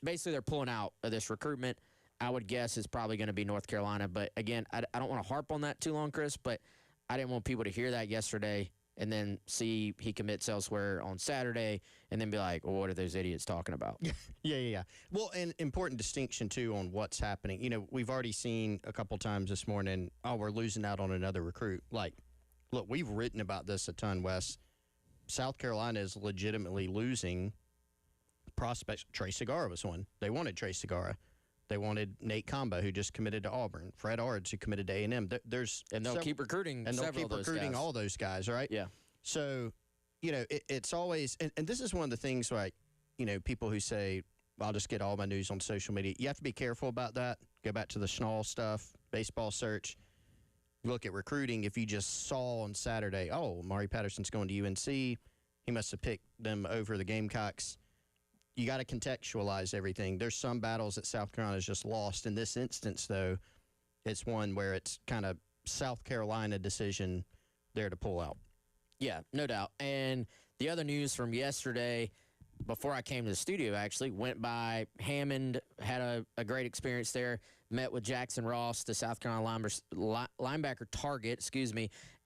Basically, they're pulling out of this recruitment. I would guess it's probably going to be North Carolina. But again, I don't want to harp on that too long, Chris, but I didn't want people to hear that yesterday and then see he commits elsewhere on Saturday and then be like, well, what are those idiots talking about? Yeah. Well, an important distinction, too, on what's happening. You know, we've already seen a couple times this morning, we're losing out on another recruit. Like, look, we've written about this a ton, Wes. South Carolina is legitimately losing prospects. Trey Segarra was one. They wanted Trey Segarra. They wanted Nate Comba, who just committed to Auburn. Fred Ards, who committed to A&M. And they'll keep recruiting and they'll several keep of those recruiting guys. all those guys, right? Yeah. So, it's always, and this is one of the things like, people who say, I'll just get all my news on social media. You have to be careful about that. Go back to the Schnall stuff, baseball search. Look at recruiting. If you just saw on Saturday, Mari Patterson's going to UNC, he must have picked them over the Gamecocks. You got to contextualize everything. There's some battles that South Carolina's just lost. In this instance, though, it's one where it's kind of South Carolina decision there to pull out. Yeah, no doubt. And the other news from yesterday, before I came to the studio, actually, went by Hammond, had a great experience there, met with Jackson Ross, the South Carolina linebacker target,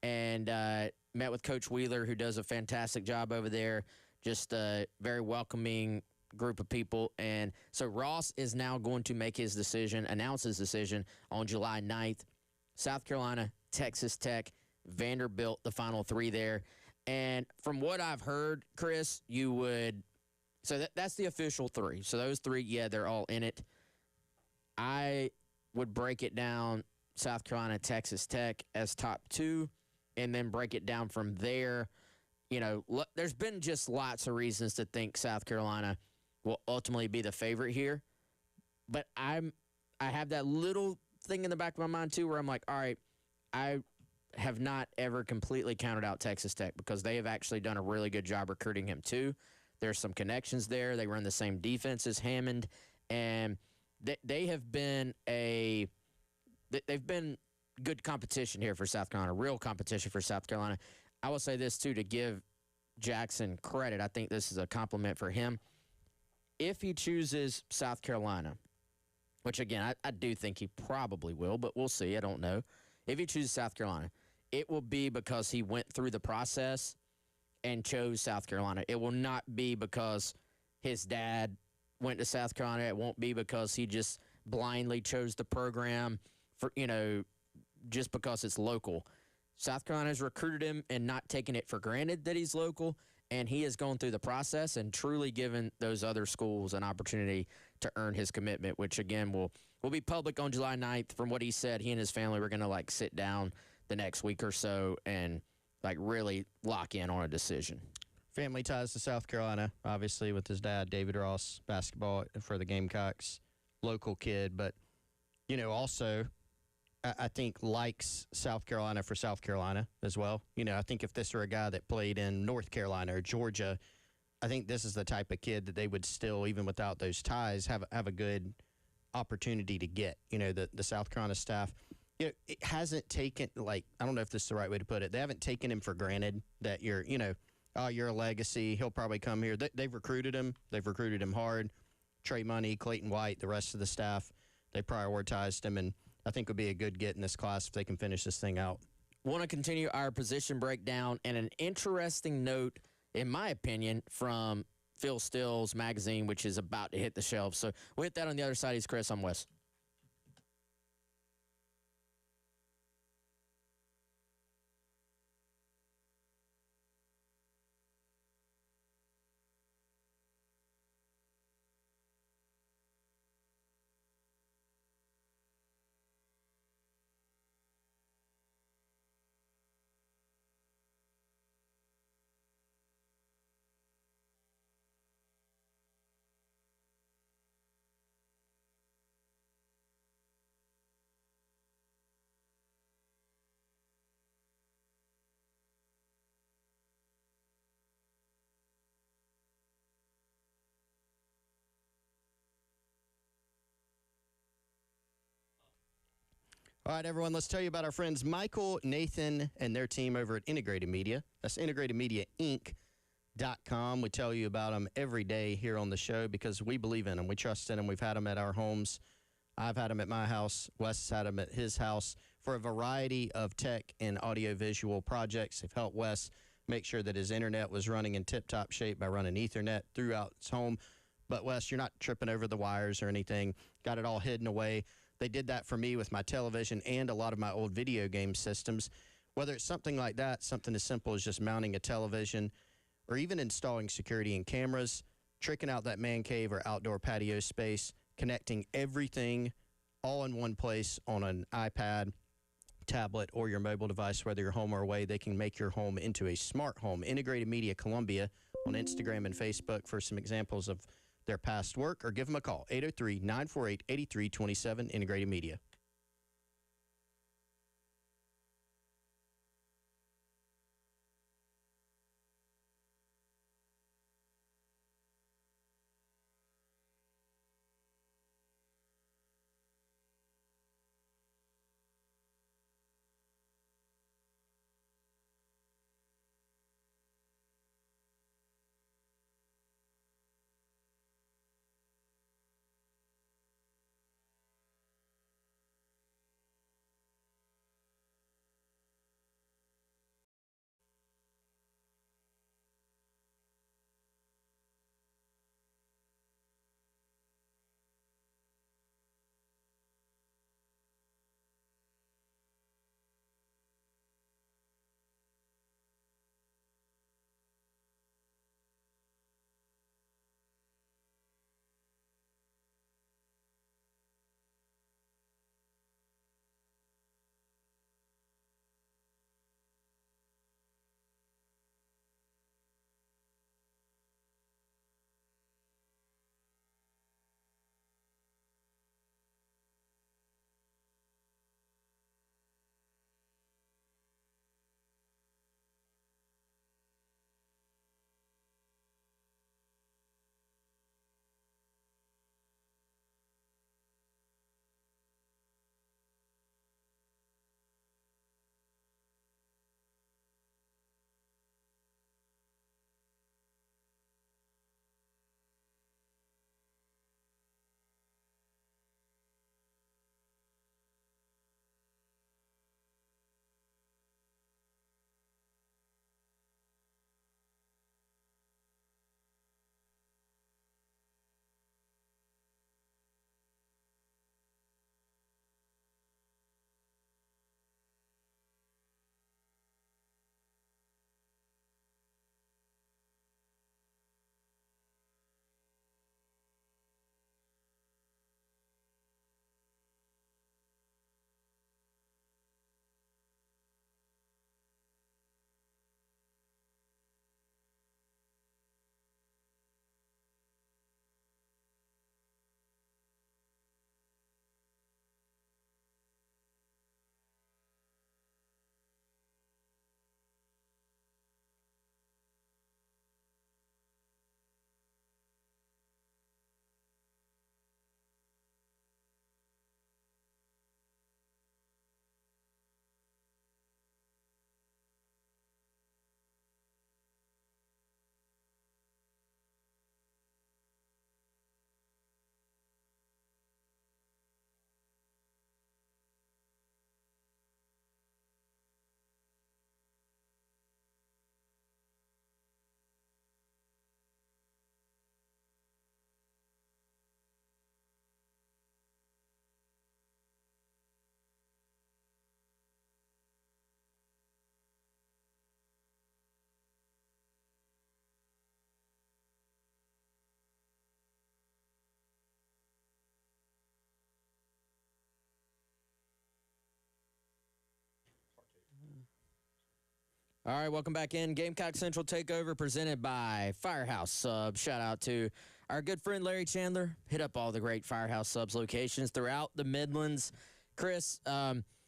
and met with Coach Wheeler, who does a fantastic job over there, just a very welcoming group of people. And so Ross is now going to make his decision, announce his decision on July 9th. South Carolina, Texas Tech, Vanderbilt, the final three there. And from what I've heard, Chris, so that's the official three. So those three, yeah, they're all in it. I would break it down South Carolina, Texas Tech as top two, and then break it down from there. There's been just lots of reasons to think South Carolina will ultimately be the favorite here. But I have that little thing in the back of my mind, too, where I'm like, all right, I have not ever completely counted out Texas Tech because they have actually done a really good job recruiting him, too. There's some connections there. They run the same defense as Hammond, and they have been they've been good competition here for South Carolina, real competition for South Carolina. I will say this, too, to give Jackson credit. I think this is a compliment for him. If he chooses South Carolina, which, again, I do think he probably will, but we'll see. I don't know. If he chooses South Carolina, it will be because he went through the process and chose South Carolina. It will not be because his dad went to South Carolina. It won't be because he just blindly chose the program for, just because it's local. South Carolina's recruited him and not taken it for granted that he's local, and he has gone through the process and truly given those other schools an opportunity to earn his commitment, which, again, will be public on July 9th. From what he said, he and his family were going to, sit down the next week or so and, really lock in on a decision. Family ties to South Carolina, obviously, with his dad, David Ross, basketball for the Gamecocks, local kid. But, also, I think likes South Carolina for South Carolina as well. I think if this were a guy that played in North Carolina or Georgia, I think this is the type of kid that they would still, even without those ties, have a good opportunity to get. The South Carolina staff, it hasn't taken, I don't know if this is the right way to put it. They haven't taken him for granted that you're a legacy. He'll probably come here. They've recruited him. They've recruited him hard. Trey Money, Clayton White, the rest of the staff, they prioritized him, and I think would be a good get in this class if they can finish this thing out. Want to continue our position breakdown, and an interesting note, in my opinion, from Phil Still's magazine, which is about to hit the shelves. So we'll hit that on the other side. He's Chris. I'm Wes. All right, everyone, let's tell you about our friends Michael, Nathan, and their team over at Integrated Media. That's integratedmediainc.com. We tell you about them every day here on the show because we believe in them. We trust in them. We've had them at our homes. I've had them at my house. Wes has had them at his house for a variety of tech and audiovisual projects. They've helped Wes make sure that his internet was running in tip-top shape by running Ethernet throughout his home. But, Wes, you're not tripping over the wires or anything. Got it all hidden away. They did that for me with my television and a lot of my old video game systems. Whether it's something like that, something as simple as just mounting a television, or even installing security and cameras, tricking out that man cave or outdoor patio space, connecting everything all in one place on an iPad, tablet, or your mobile device, whether you're home or away. They can make your home into a smart home. Integrated Media Columbia on Instagram and Facebook for some examples of their past work, or give them a call, 803-948-8327, Integrated Media. All right, welcome back in. Gamecock Central Takeover presented by Firehouse Subs. Shout out to our good friend Larry Chandler. Hit up all the great Firehouse Subs locations throughout the Midlands. Chris,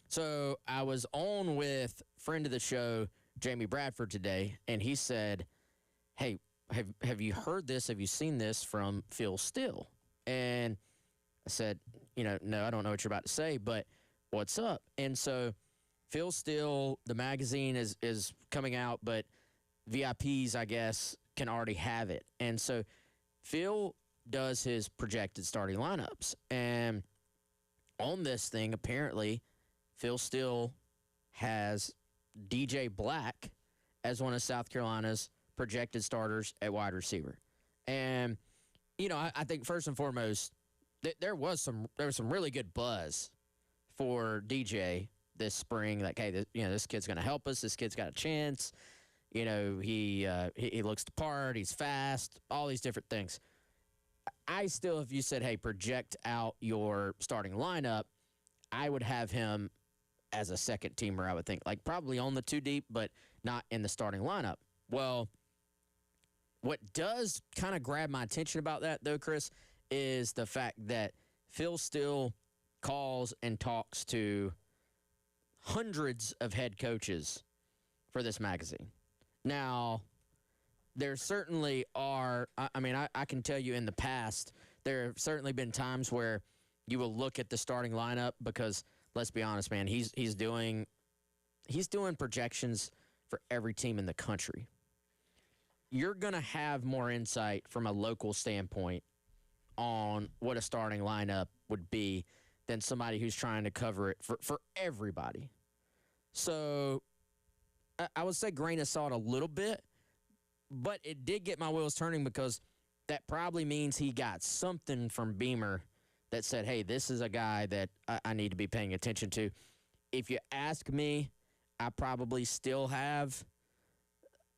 so I was on with friend of the show, Jamie Bradford, today, and he said, hey, have you heard this? Have you seen this from Phil Steele? And I said, no, I don't know what you're about to say, but what's up? And so Phil Steele, the magazine is coming out, but VIPs, I guess, can already have it. And so Phil does his projected starting lineups. And on this thing, apparently, Phil Steele has DJ Black as one of South Carolina's projected starters at wide receiver. And, I think first and foremost, there was some really good buzz for DJ this spring. Like, hey, this kid's going to help us. This kid's got a chance. He looks the part. He's fast. All these different things. I still, if you said, hey, project out your starting lineup, I would have him as a second teamer, I would think. Like probably on the 2 deep, but not in the starting lineup. Well, what does kind of grab my attention about that, though, Chris, is the fact that Phil Steele calls and talks to hundreds of head coaches for this magazine. Now, there certainly are, I can tell you in the past, there have certainly been times where you will look at the starting lineup because, let's be honest, man, he's doing projections for every team in the country. You're going to have more insight from a local standpoint on what a starting lineup would be than somebody who's trying to cover it for everybody. So I would say grain of salt a little bit, but it did get my wheels turning because that probably means he got something from Beamer that said, hey, this is a guy that I need to be paying attention to. If you ask me, I probably still have,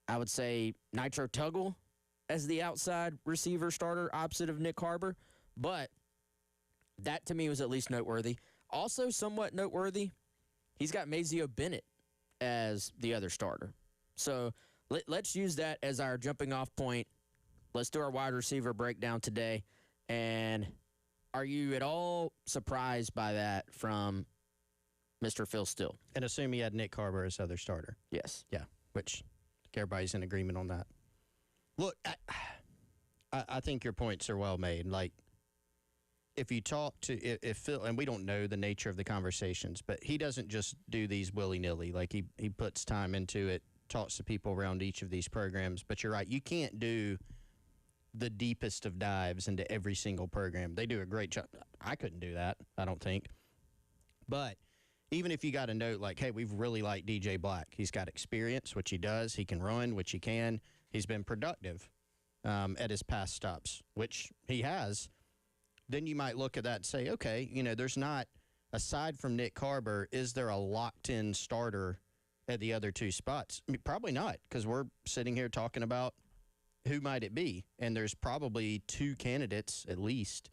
I would say, Nitro Tuggle as the outside receiver starter opposite of Nick Harbor, but that to me was at least noteworthy. Also somewhat noteworthy, he's got Mazeo Bennett as the other starter. So let's use that as our jumping off point. Let's do our wide receiver breakdown today. And are you at all surprised by that from Mr. Phil Steele? And assume he had Nick Harbor as other starter. Yes. Yeah, which everybody's in agreement on that. Look, I think your points are well made. Like, if you talk to if Phil, and we don't know the nature of the conversations, but he doesn't just do these willy-nilly. Like, he puts time into it, talks to people around each of these programs. But you're right, you can't do the deepest of dives into every single program. They do a great job. I couldn't do that, I don't think. But even if you got a note like, hey, we've really liked DJ Black. He's got experience, which he does. He can run, which he can. He's been productive at his past stops, which he has. Then you might look at that and say, okay, there's not, aside from Nick Harbor, is there a locked-in starter at the other two spots? I mean, probably not, because we're sitting here talking about who might it be, and there's probably 2 candidates at least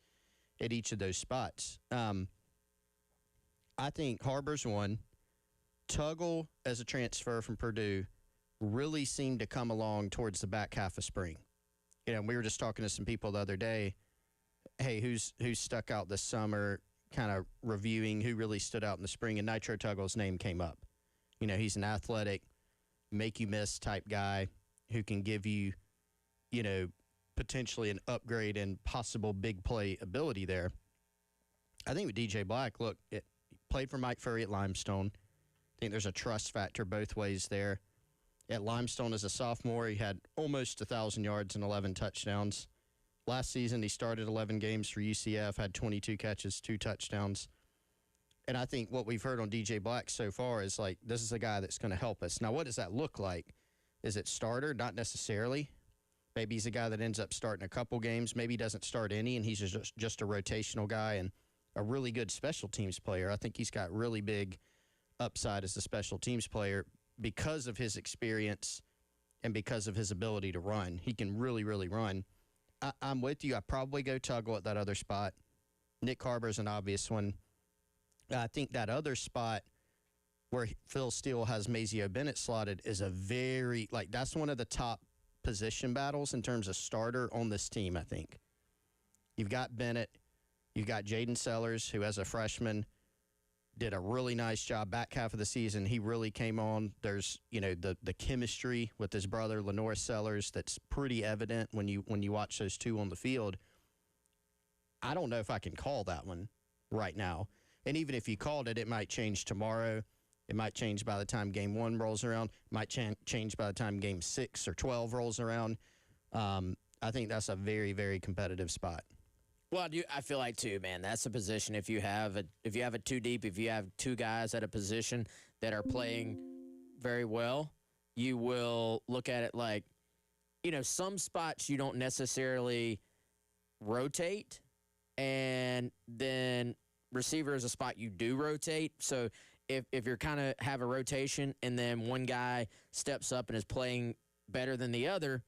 at each of those spots. I think Harbor's one. Tuggle, as a transfer from Purdue, really seemed to come along towards the back half of spring. We were just talking to some people the other day. Hey, who's stuck out this summer, kind of reviewing who really stood out in the spring, and Nitro Tuggle's name came up. He's an athletic, make-you-miss type guy who can give you, potentially an upgrade and possible big play ability there. I think with DJ Black, look, it played for Mike Furry at Limestone. I think there's a trust factor both ways there. At Limestone as a sophomore, he had almost 1,000 yards and 11 touchdowns. Last season, he started 11 games for UCF, had 22 catches, 2 touchdowns. And I think what we've heard on DJ Black so far is, like, this is a guy that's going to help us. Now, what does that look like? Is it starter? Not necessarily. Maybe he's a guy that ends up starting a couple games. Maybe he doesn't start any, and he's just a rotational guy and a really good special teams player. I think he's got really big upside as a special teams player because of his experience and because of his ability to run. He can really, really run. I'm with you. I probably go Tuggle at that other spot. Nick Harbor's an obvious one. I think that other spot where Phil Steele has Mazeo Bennett slotted is that's one of the top position battles in terms of starter on this team, I think. You've got Bennett. You've got Jaden Sellers, who as a freshman did a really nice job back half of the season. He really came on. There's, the chemistry with his brother, Lenore Sellers, that's pretty evident when you watch those two on the field. I don't know if I can call that one right now. And even if you called it, it might change tomorrow. It might change by the time game 1 rolls around. It might change by the time game 6 or 12 rolls around. I think that's a very, very competitive spot. Well, I feel like too, man. That's a position. If you have a 2 deep, if you have 2 guys at a position that are playing very well, you will look at it like, some spots you don't necessarily rotate, and then receiver is a spot you do rotate. So if you're kind of have a rotation and then one guy steps up and is playing better than the other,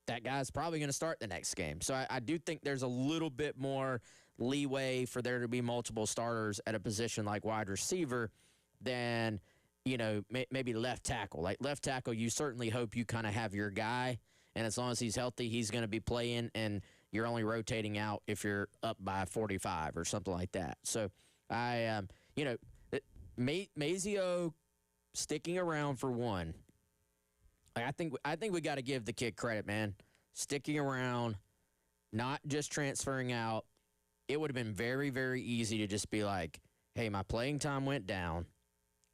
that guy's probably going to start the next game. So I do think there's a little bit more leeway for there to be multiple starters at a position like wide receiver than, maybe left tackle. Like left tackle, you certainly hope you kind of have your guy, and as long as he's healthy, he's going to be playing, and you're only rotating out if you're up by 45 or something like that. So Mazio sticking around for one. I think we got to give the kid credit, man. Sticking around, not just transferring out. It would have been very, very easy to just be like, hey, my playing time went down.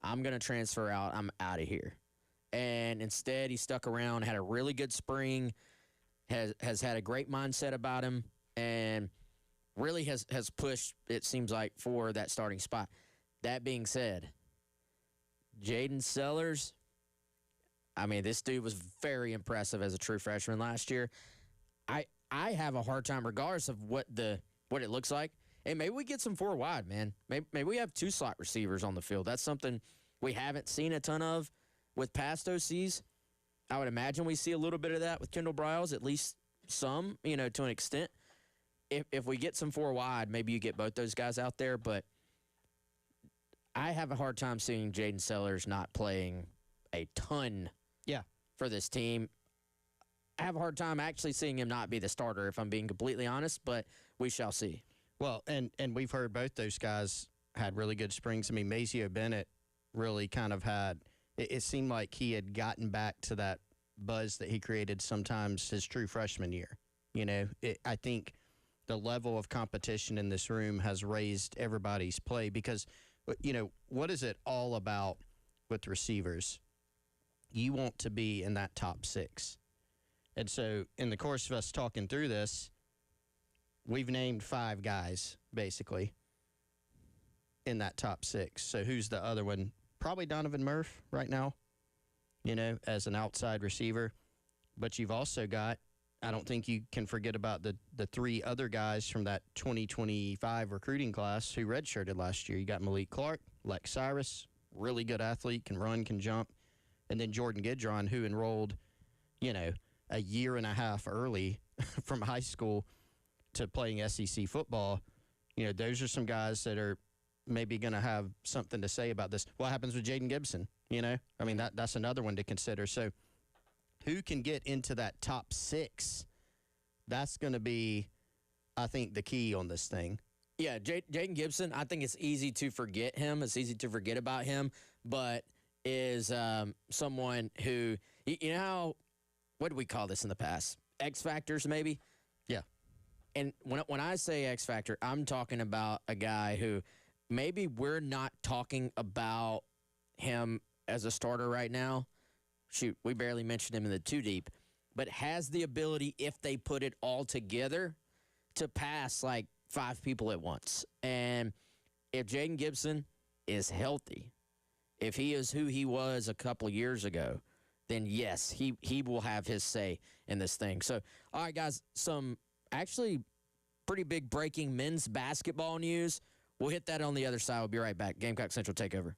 I'm going to transfer out. I'm out of here. And instead, he stuck around, had a really good spring, has had a great mindset about him, and really has pushed, it seems like, for that starting spot. That being said, Jaden Sellers, I mean, this dude was very impressive as a true freshman last year. I have a hard time, regardless of what it looks like. Hey, maybe we get some 4 wide, man. Maybe we have 2 slot receivers on the field. That's something we haven't seen a ton of with past OCs. I would imagine we see a little bit of that with Kendall Briles, at least some, to an extent. If we get some 4 wide, maybe you get both those guys out there. But I have a hard time seeing Jaden Sellers not playing a ton for this team. I have a hard time actually seeing him not be the starter, if I'm being completely honest, but we shall see. Well, and we've heard both those guys had really good springs. I mean, Mazio Bennett really kind of had – it seemed like he had gotten back to that buzz that he created sometimes his true freshman year. I think the level of competition in this room has raised everybody's play because, what is it all about with receivers? You want to be in that top 6. And so in the course of us talking through this, we've named 5 guys, basically, in that top 6. So who's the other one? Probably Donovan Murph right now, as an outside receiver. But you've also got, I don't think you can forget about the 3 other guys from that 2025 recruiting class who redshirted last year. You got Malik Clark, Lex Cyrus, really good athlete, can run, can jump. And then Jordan Gidron, who enrolled, a year and a half early from high school to playing SEC football. Those are some guys that are maybe going to have something to say about this. What happens with Jaden Gibson? I mean, that's another one to consider. So who can get into that top 6? That's going to be, I think, the key on this thing. Yeah, Jaden Gibson, I think it's easy to forget him. It's easy to forget about him, but is someone who, how, what do we call this in the past? X Factors, maybe? Yeah. And when I say X Factor, I'm talking about a guy who maybe we're not talking about him as a starter right now. Shoot, we barely mentioned him in the 2 deep, but has the ability, if they put it all together, to pass like 5 people at once. And if Jaden Gibson is healthy, if he is who he was a couple years ago, then yes, he will have his say in this thing. So, all right, guys, some actually pretty big breaking men's basketball news. We'll hit that on the other side. We'll be right back. Gamecock Central Takeover.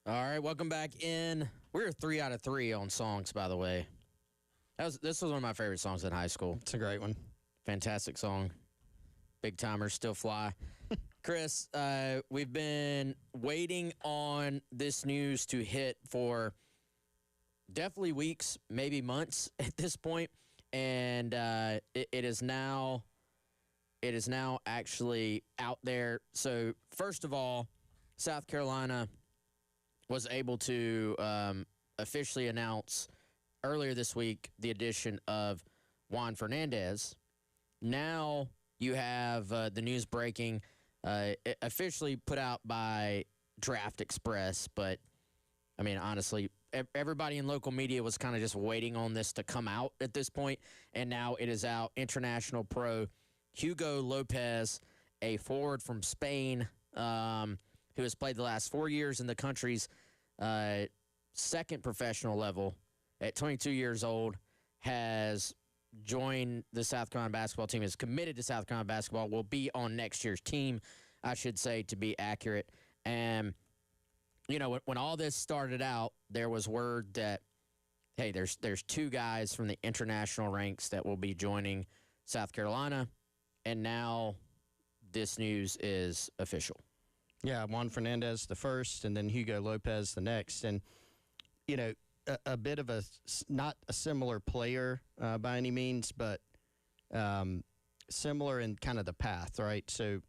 All right, welcome back in. We're 3 out of 3 on songs, by the way. This was one of my favorite songs in high school. It's a great one. Fantastic song. Big timers still fly. Chris, we've been waiting on this news to hit for definitely weeks, maybe months at this point, and it is now actually out there. So first of all, South Carolina was able to officially announce earlier this week the addition of Juan Fernandez. Now you have the news breaking, officially put out by Draft Express, but I mean, honestly, everybody in local media was kind of just waiting on this to come out at this point, and now it is out. International pro Hugo Lopez, a forward from Spain, who has played the last 4 years in the country's second professional level at 22 years old, has joined the South Carolina basketball team, is committed to South Carolina basketball, will be on next year's team, I should say, to be accurate. And, you know, when all this started out, there was word that, hey, there's 2 guys from the international ranks that will be joining South Carolina, and now this news is official. Yeah, Juan Fernandez the first, and then Hugo Lopez the next. And, you know, a bit of not a similar player by any means, but similar in kind of the path, right? So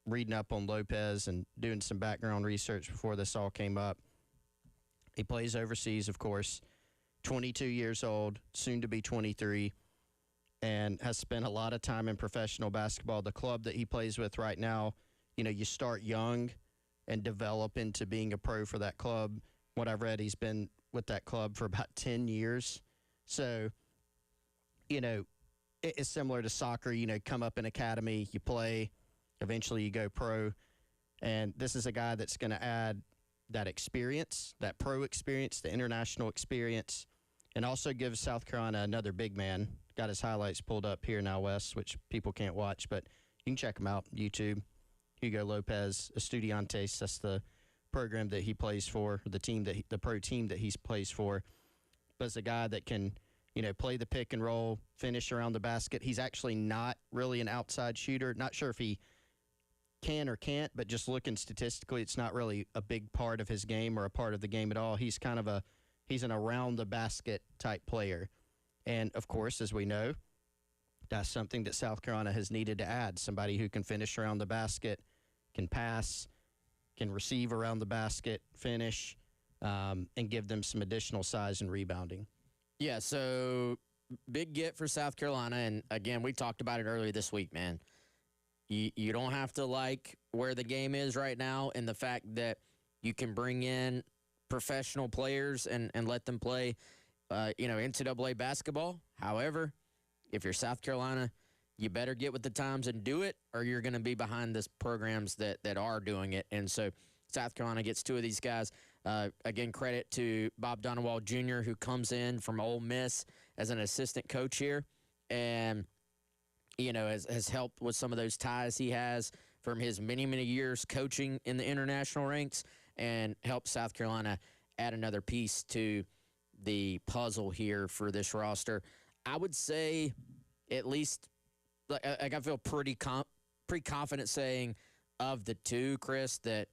reading up on Lopez and doing some background research before this all came up, he plays overseas, of course, 22 years old, soon to be 23, and has spent a lot of time in professional basketball. The club that he plays with right now, you know, you start young and develop into being a pro for that club. What I've read, he's been with that club for about 10 years. So, you know, it's similar to soccer. You know, come up in academy, you play, eventually you go pro. And this is a guy that's going to add that experience, that pro experience, the international experience, and also gives South Carolina another big man. Got his highlights pulled up here now, Wes, which people can't watch, but you can check him out on YouTube. Hugo Lopez, Estudiantes, that's the program that he plays for, the pro team that he plays for. But it's a guy that can, you know, play the pick and roll, finish around the basket. He's actually not really an outside shooter. Not sure if he can or can't, but just looking statistically, it's not really a big part of his game or a part of the game at all. He's kind of he's an around the basket type player. And of course, as we know, that's something that South Carolina has needed to add. Somebody who can finish around the basket, can pass, can receive around the basket, finish, and give them some additional size and rebounding. Yeah, so big get for South Carolina. And again, we talked about it earlier this week, man. You don't have to like where the game is right now, and the fact that you can bring in professional players and let them play, NCAA basketball. However, if you're South Carolina, you better get with the times and do it, or you're going to be behind the programs that are doing it. And so South Carolina gets 2 of these guys. Again, credit to Bob Donewald Jr., who comes in from Ole Miss as an assistant coach here, and you know, has helped with some of those ties he has from his many, many years coaching in the international ranks, and helped South Carolina add another piece to the puzzle here for this roster. I would say at least, like I feel pretty confident saying of the 2, Chris, that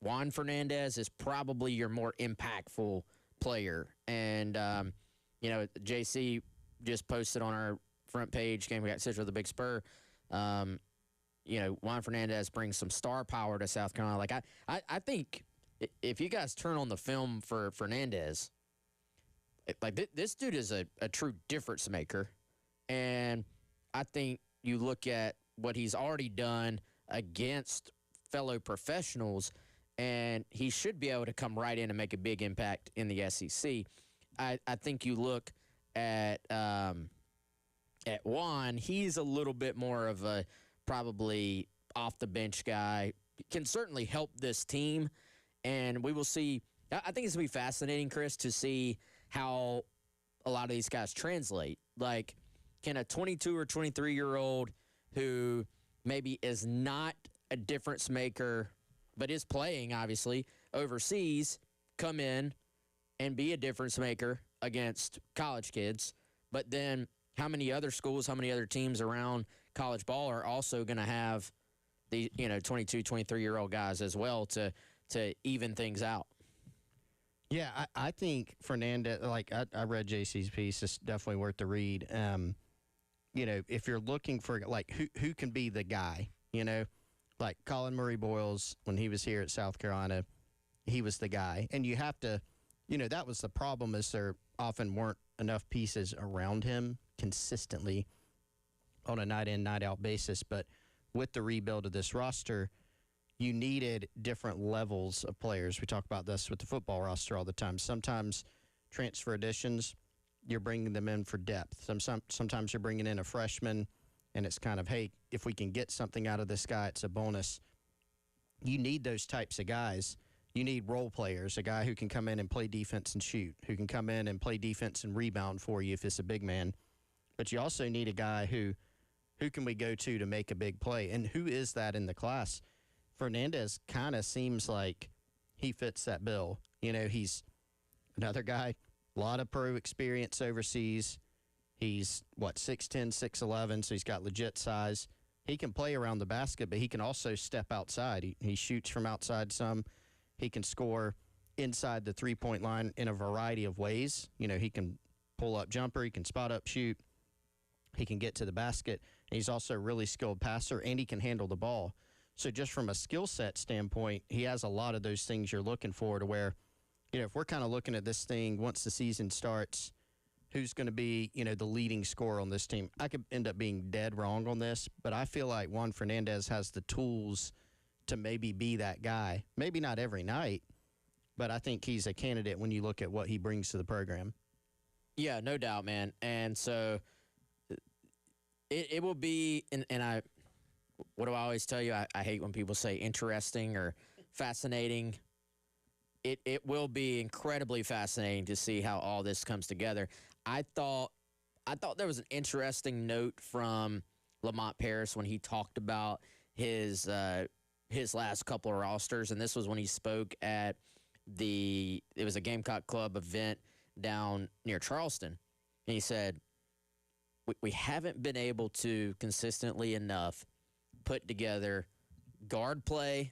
Juan Fernandez is probably your more impactful player. And, JC just posted on our front page, Game We Got Citrus with a Big Spur. Juan Fernandez brings some star power to South Carolina. Like, I think if you guys turn on the film for Fernandez, like this dude is a true difference maker. And I think you look at what he's already done against fellow professionals, and he should be able to come right in and make a big impact in the SEC. I think you look at Juan, he's a little bit more of a probably off-the-bench guy. Can certainly help this team, and we will see. I think it's going to be fascinating, Chris, to see how a lot of these guys translate. Like, can a 22 or 23-year-old who maybe is not a difference maker but is playing, obviously, overseas, come in and be a difference maker against college kids. But then how many other schools, how many other teams around college ball are also going to have the 22, 23-year-old guys as well to even things out? Yeah, I think Fernandez, like I read JC's piece, it's definitely worth the read. If you're looking for like who can be the guy, like Colin Murray Boyles, when he was here at South Carolina, he was the guy. And you have to, that was the problem, is there often weren't enough pieces around him consistently on a night in, night out basis. But with the rebuild of this roster, you needed different levels of players. We talk about this with the football roster all the time. Sometimes transfer additions, you're bringing them in for depth. Sometimes you're bringing in a freshman, and it's kind of, hey, if we can get something out of this guy, it's a bonus. You need those types of guys. You need role players, a guy who can come in and play defense and shoot, who can come in and play defense and rebound for you if it's a big man. But you also need a guy who can we go to make a big play? And who is that in the class? Fernandez kind of seems like he fits that bill. He's another guy, a lot of pro experience overseas. He's, 6'10", 6'11", so he's got legit size. He can play around the basket, but he can also step outside. He shoots from outside some. He can score inside the three-point line in a variety of ways. He can pull up jumper. He can spot up shoot. He can get to the basket. And he's also a really skilled passer, and he can handle the ball. So just from a skill set standpoint, he has a lot of those things you're looking for, to where, if we're kind of looking at this thing once the season starts, who's going to be, the leading scorer on this team? I could end up being dead wrong on this, but I feel like Juan Fernandez has the tools to maybe be that guy. Maybe not every night, but I think he's a candidate when you look at what he brings to the program. Yeah, no doubt, man. And so it will be, and what do I always tell you? I hate when people say interesting or fascinating. It will be incredibly fascinating to see how all this comes together. I thought there was an interesting note from Lamont Paris when he talked about his last couple of rosters, and this was when he spoke at it was a Gamecock Club event down near Charleston, and he said, we haven't been able to consistently enough put together guard play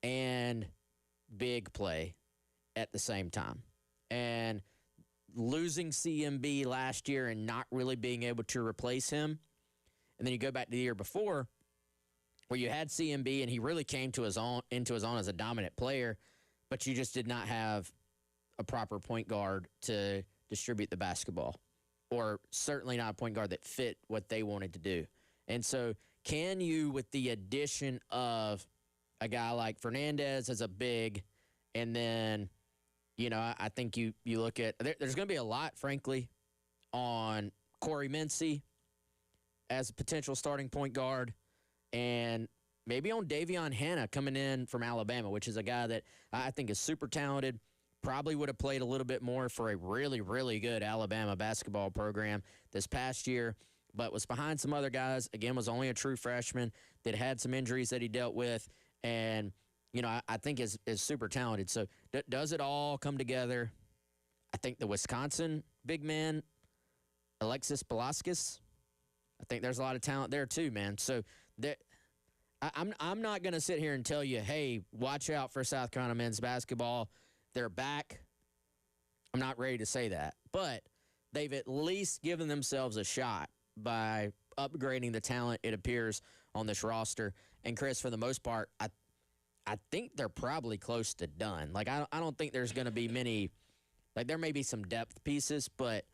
and big play at the same time. And losing CMB last year and not really being able to replace him, and then you go back to the year before where you had CMB and he really came into his own as a dominant player, but you just did not have a proper point guard to distribute the basketball, or certainly not a point guard that fit what they wanted to do. And so can you, with the addition of a guy like Fernandez as a big, and then, I think you look at, there's going to be a lot, frankly, on Corey Mincy as a potential starting point guard, and maybe on Davion Hanna coming in from Alabama, which is a guy that I think is super talented, probably would have played a little bit more for a really, really good Alabama basketball program this past year, but was behind some other guys. Again, was only a true freshman that had some injuries that he dealt with, and I think is super talented. So does it all come together? I think the Wisconsin big man, Alexis Velasquez, I think there's a lot of talent there too, man. So I'm not going to sit here and tell you, hey, watch out for South Carolina men's basketball. They're back. I'm not ready to say that. But they've at least given themselves a shot by upgrading the talent, it appears, on this roster. And, Chris, for the most part, I think they're probably close to done. Like, I don't think there's going to be many – like, there may be some depth pieces, but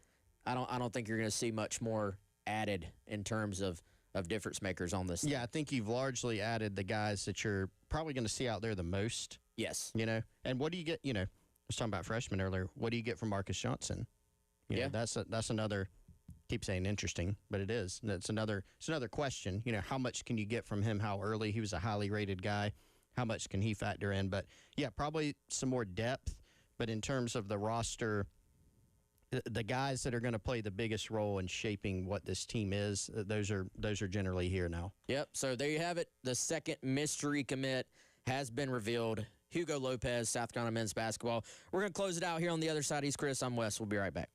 I don't think you're going to see much more added in terms of difference makers on this. Yeah, I think you've largely added the guys that you're probably going to see out there the most. Yes. And what do you get, I was talking about freshmen earlier. What do you get from Marcus Johnson? You know, that's another, keep saying interesting, but it is. It's another question. How much can you get from him? How early? He was a highly rated guy. How much can he factor in? But yeah, probably some more depth. But in terms of the roster, the guys that are going to play the biggest role in shaping what this team is, those are generally here now. Yep. So there you have it. The second mystery commit has been revealed. Hugo Lopez, South Carolina men's basketball. We're going to close it out here on the other side. He's Chris. I'm Wes. We'll be right back.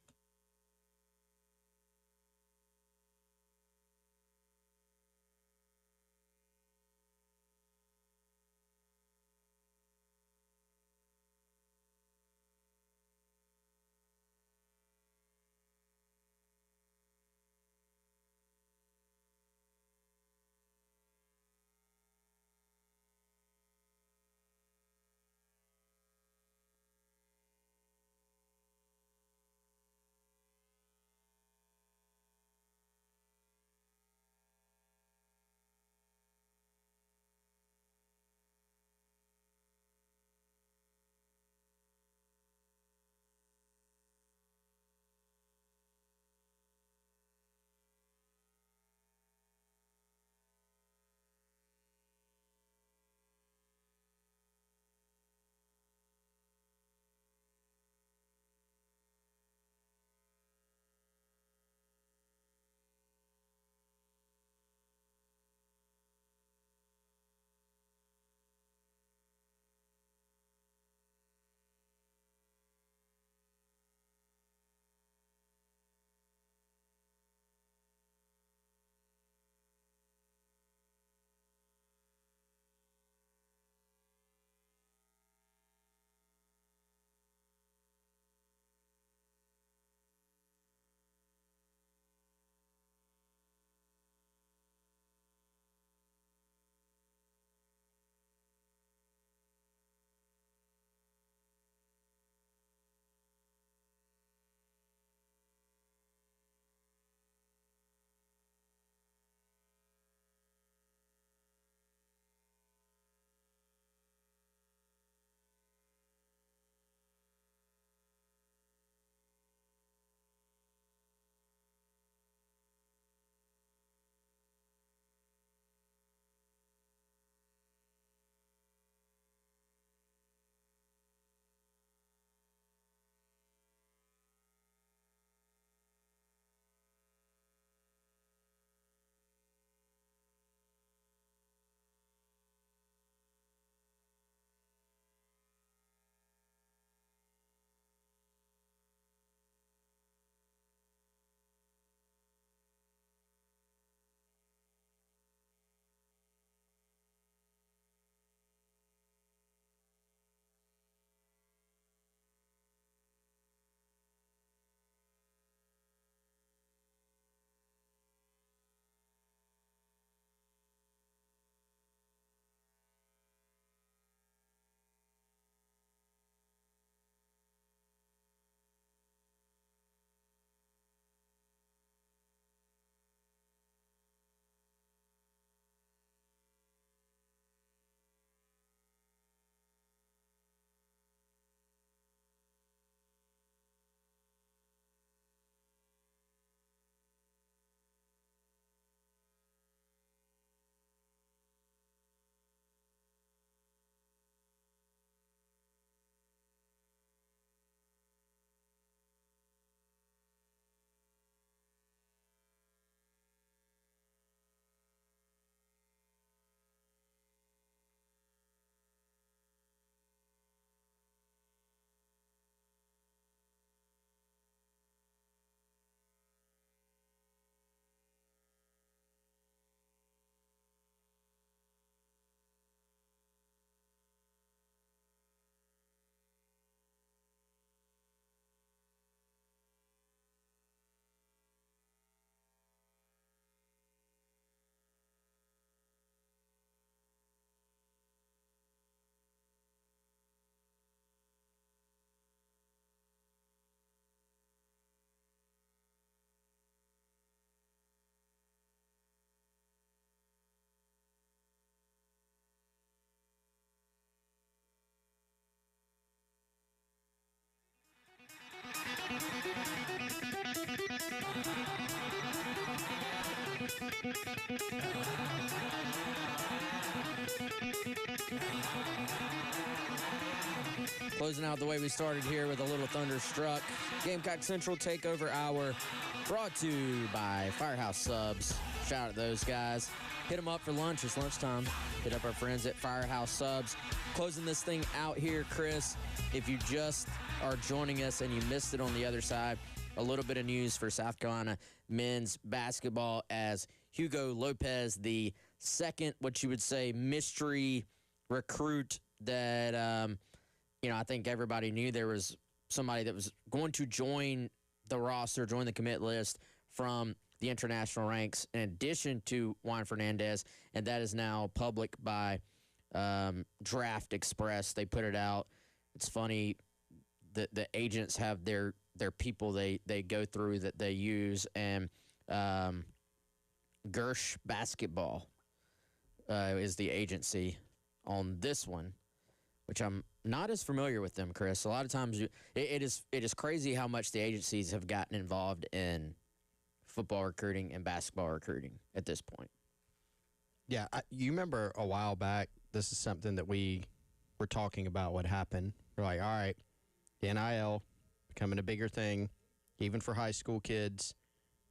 Closing out the way we started here with a little Thunderstruck. Gamecock Central Takeover Hour brought to you by Firehouse Subs. Shout out to those guys. Hit them up for lunch. It's lunchtime. Hit up our friends at Firehouse Subs. Closing this thing out here, Chris. If you just are joining us and you missed it on the other side, a little bit of news for South Carolina men's basketball as Hugo Lopez, the second, what you would say, mystery recruit that, I think everybody knew there was somebody that was going to join the roster, join the commit list from the international ranks in addition to Juan Fernandez, and that is now public by Draft Express. They put it out. It's funny, the agents have their people they go through that they use, and Gersh Basketball is the agency on this one, which I'm not as familiar with them, Chris. A lot of times it is crazy how much the agencies have gotten involved in football recruiting and basketball recruiting at this point. Yeah, you remember a while back, this is something that we were talking about what happened. We're like, all right, the NIL becoming a bigger thing, even for high school kids.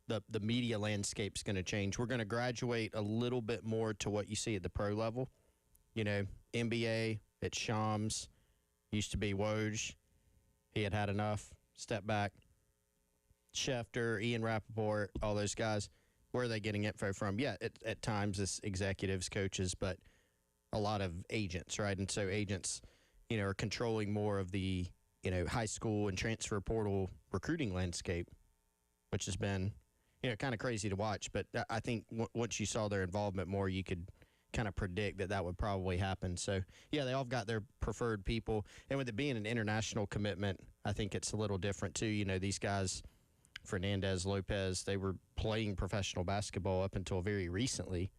The media landscape's going to change. We're going to graduate a little bit more to what you see at the pro level. NBA at Shams, used to be Woj. He had enough, step back. Schefter, Ian Rappaport, all those guys, where are they getting info from? Yeah, at times it's executives, coaches, but a lot of agents, right? And so agents, are controlling more of the, high school and transfer portal recruiting landscape, which has been, kind of crazy to watch. But I think once you saw their involvement more, you could kind of predict that would probably happen. So, yeah, they all got their preferred people. And with it being an international commitment, I think it's a little different, too. These guys, Fernandez, Lopez, they were playing professional basketball up until very recently.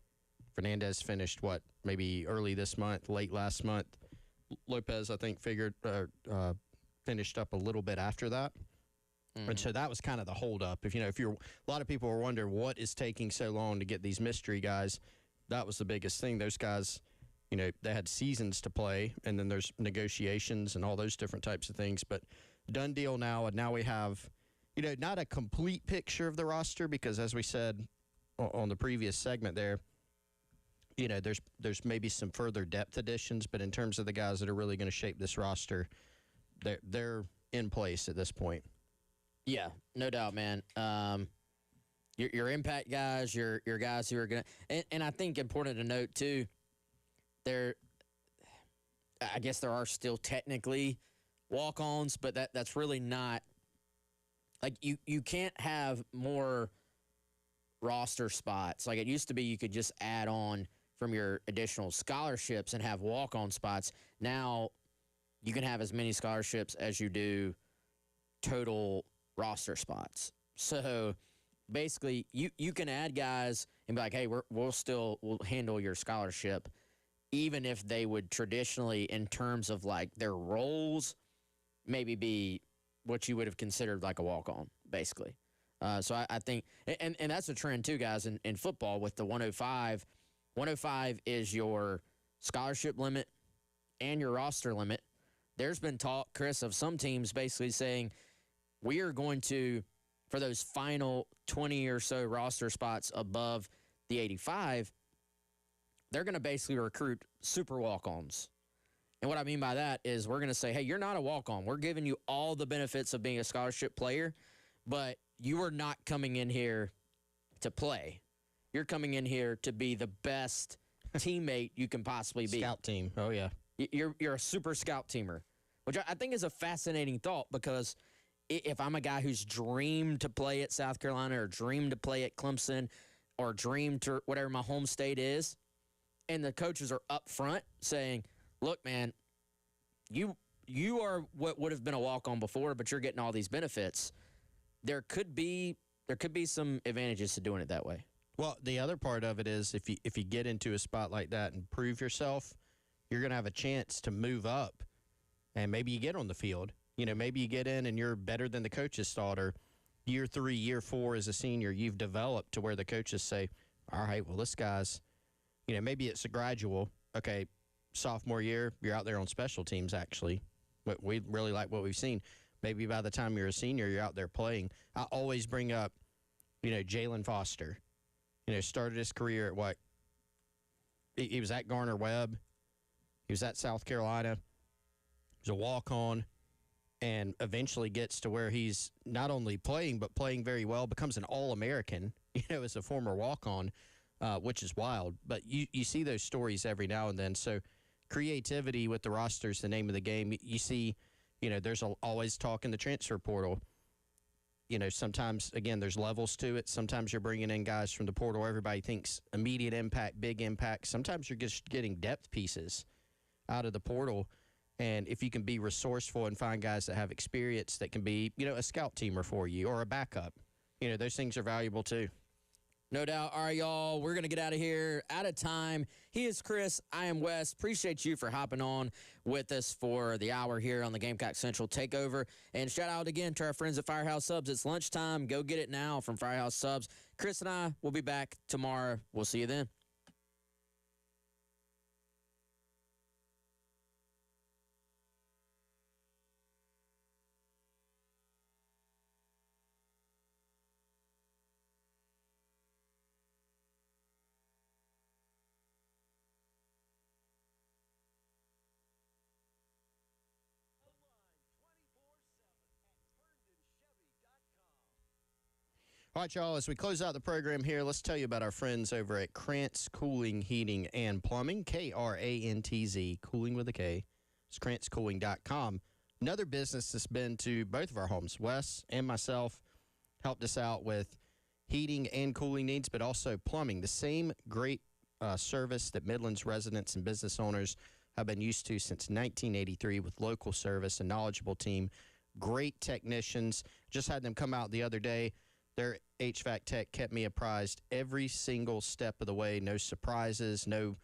Fernandez finished, maybe early this month, late last month. Lopez, I think, finished up a little bit after that. Mm-hmm. And so that was kind of the holdup. If a lot of people were wondering what is taking so long to get these mystery guys, that was the biggest thing. Those guys, they had seasons to play, and then there's negotiations and all those different types of things. But done deal now, and now we have, not a complete picture of the roster because, as we said on the previous segment there, there's maybe some further depth additions, but in terms of the guys that are really going to shape this roster, they're in place at this point. Yeah, no doubt, man. Your impact guys, your guys who are going to – and I think important to note, too, I guess there are still technically walk-ons, but that's really not – like, you can't have more roster spots. Like, it used to be you could just add on from your additional scholarships and have walk-on spots. Now you can have as many scholarships as you do total roster spots. So basically, you can add guys and be like, hey, we'll handle your scholarship, even if they would traditionally, in terms of like their roles, maybe be what you would have considered like a walk-on, basically. So I think, and that's a trend too, guys, in football with the 105. 105 is your scholarship limit and your roster limit. There's been talk, Chris, of some teams basically saying we are going to, for those final 20 or so roster spots above the 85, they're going to basically recruit super walk-ons. And what I mean by that is we're going to say, hey, you're not a walk-on. We're giving you all the benefits of being a scholarship player, but you are not coming in here to play. You're coming in here to be the best teammate you can possibly be. Scout team. Oh, yeah. You're a super scout teamer, which I think is a fascinating thought because if I'm a guy who's dreamed to play at South Carolina or dreamed to play at Clemson or dreamed to whatever my home state is, and the coaches are up front saying, look, man, you are what would have been a walk-on before, but you're getting all these benefits. There could be some advantages to doing it that way. Well, the other part of it is if you get into a spot like that and prove yourself, you're going to have a chance to move up, and maybe you get on the field. Maybe you get in and you're better than the coaches thought, or year 3, year 4 as a senior, you've developed to where the coaches say, all right, well, this guy's, maybe it's a gradual. Okay, sophomore year, you're out there on special teams, actually. We really like what we've seen. Maybe by the time you're a senior, you're out there playing. I always bring up, Jalen Foster. Started his career at what? He was at Garner Webb. He was at South Carolina. He was a walk-on, and eventually gets to where he's not only playing, but playing very well, becomes an All-American, as a former walk-on, which is wild. But you see those stories every now and then. So creativity with the roster is the name of the game. You see, there's always talk in the transfer portal. Sometimes, again, there's levels to it. Sometimes you're bringing in guys from the portal. Everybody thinks immediate impact, big impact. Sometimes you're just getting depth pieces out of the portal. And if you can be resourceful and find guys that have experience that can be, a scout teamer for you or a backup, those things are valuable too. No doubt. All right, y'all, we're going to get out of here. Out of time. He is Chris. I am Wes. Appreciate you for hopping on with us for the hour here on the Gamecock Central Takeover. And shout out again to our friends at Firehouse Subs. It's lunchtime. Go get it now from Firehouse Subs. Chris and I will be back tomorrow. We'll see you then. All right, y'all, as we close out the program here, let's tell you about our friends over at Krantz Cooling, Heating, and Plumbing, Krantz, cooling with a K. It's KrantzCooling.com. Another business that's been to both of our homes. Wes and myself helped us out with heating and cooling needs, but also plumbing. The same great service that Midlands residents and business owners have been used to since 1983 with local service and knowledgeable team. Great technicians. Just had them come out the other day. Their HVAC tech kept me apprised every single step of the way. No surprises, no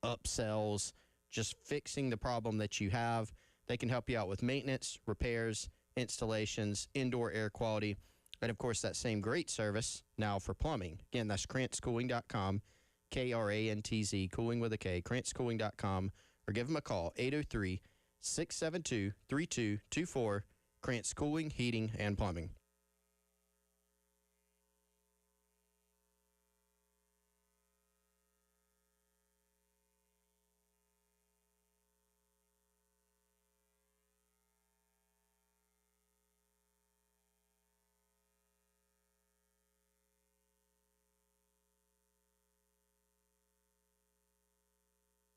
upsells, just fixing the problem that you have. They can help you out with maintenance, repairs, installations, indoor air quality, and, of course, that same great service now for plumbing. Again, that's KrantzCooling.com, Krantz, cooling with a K, KrantzCooling.com, or give them a call, 803-672-3224, Krantz Cooling, Heating, and Plumbing.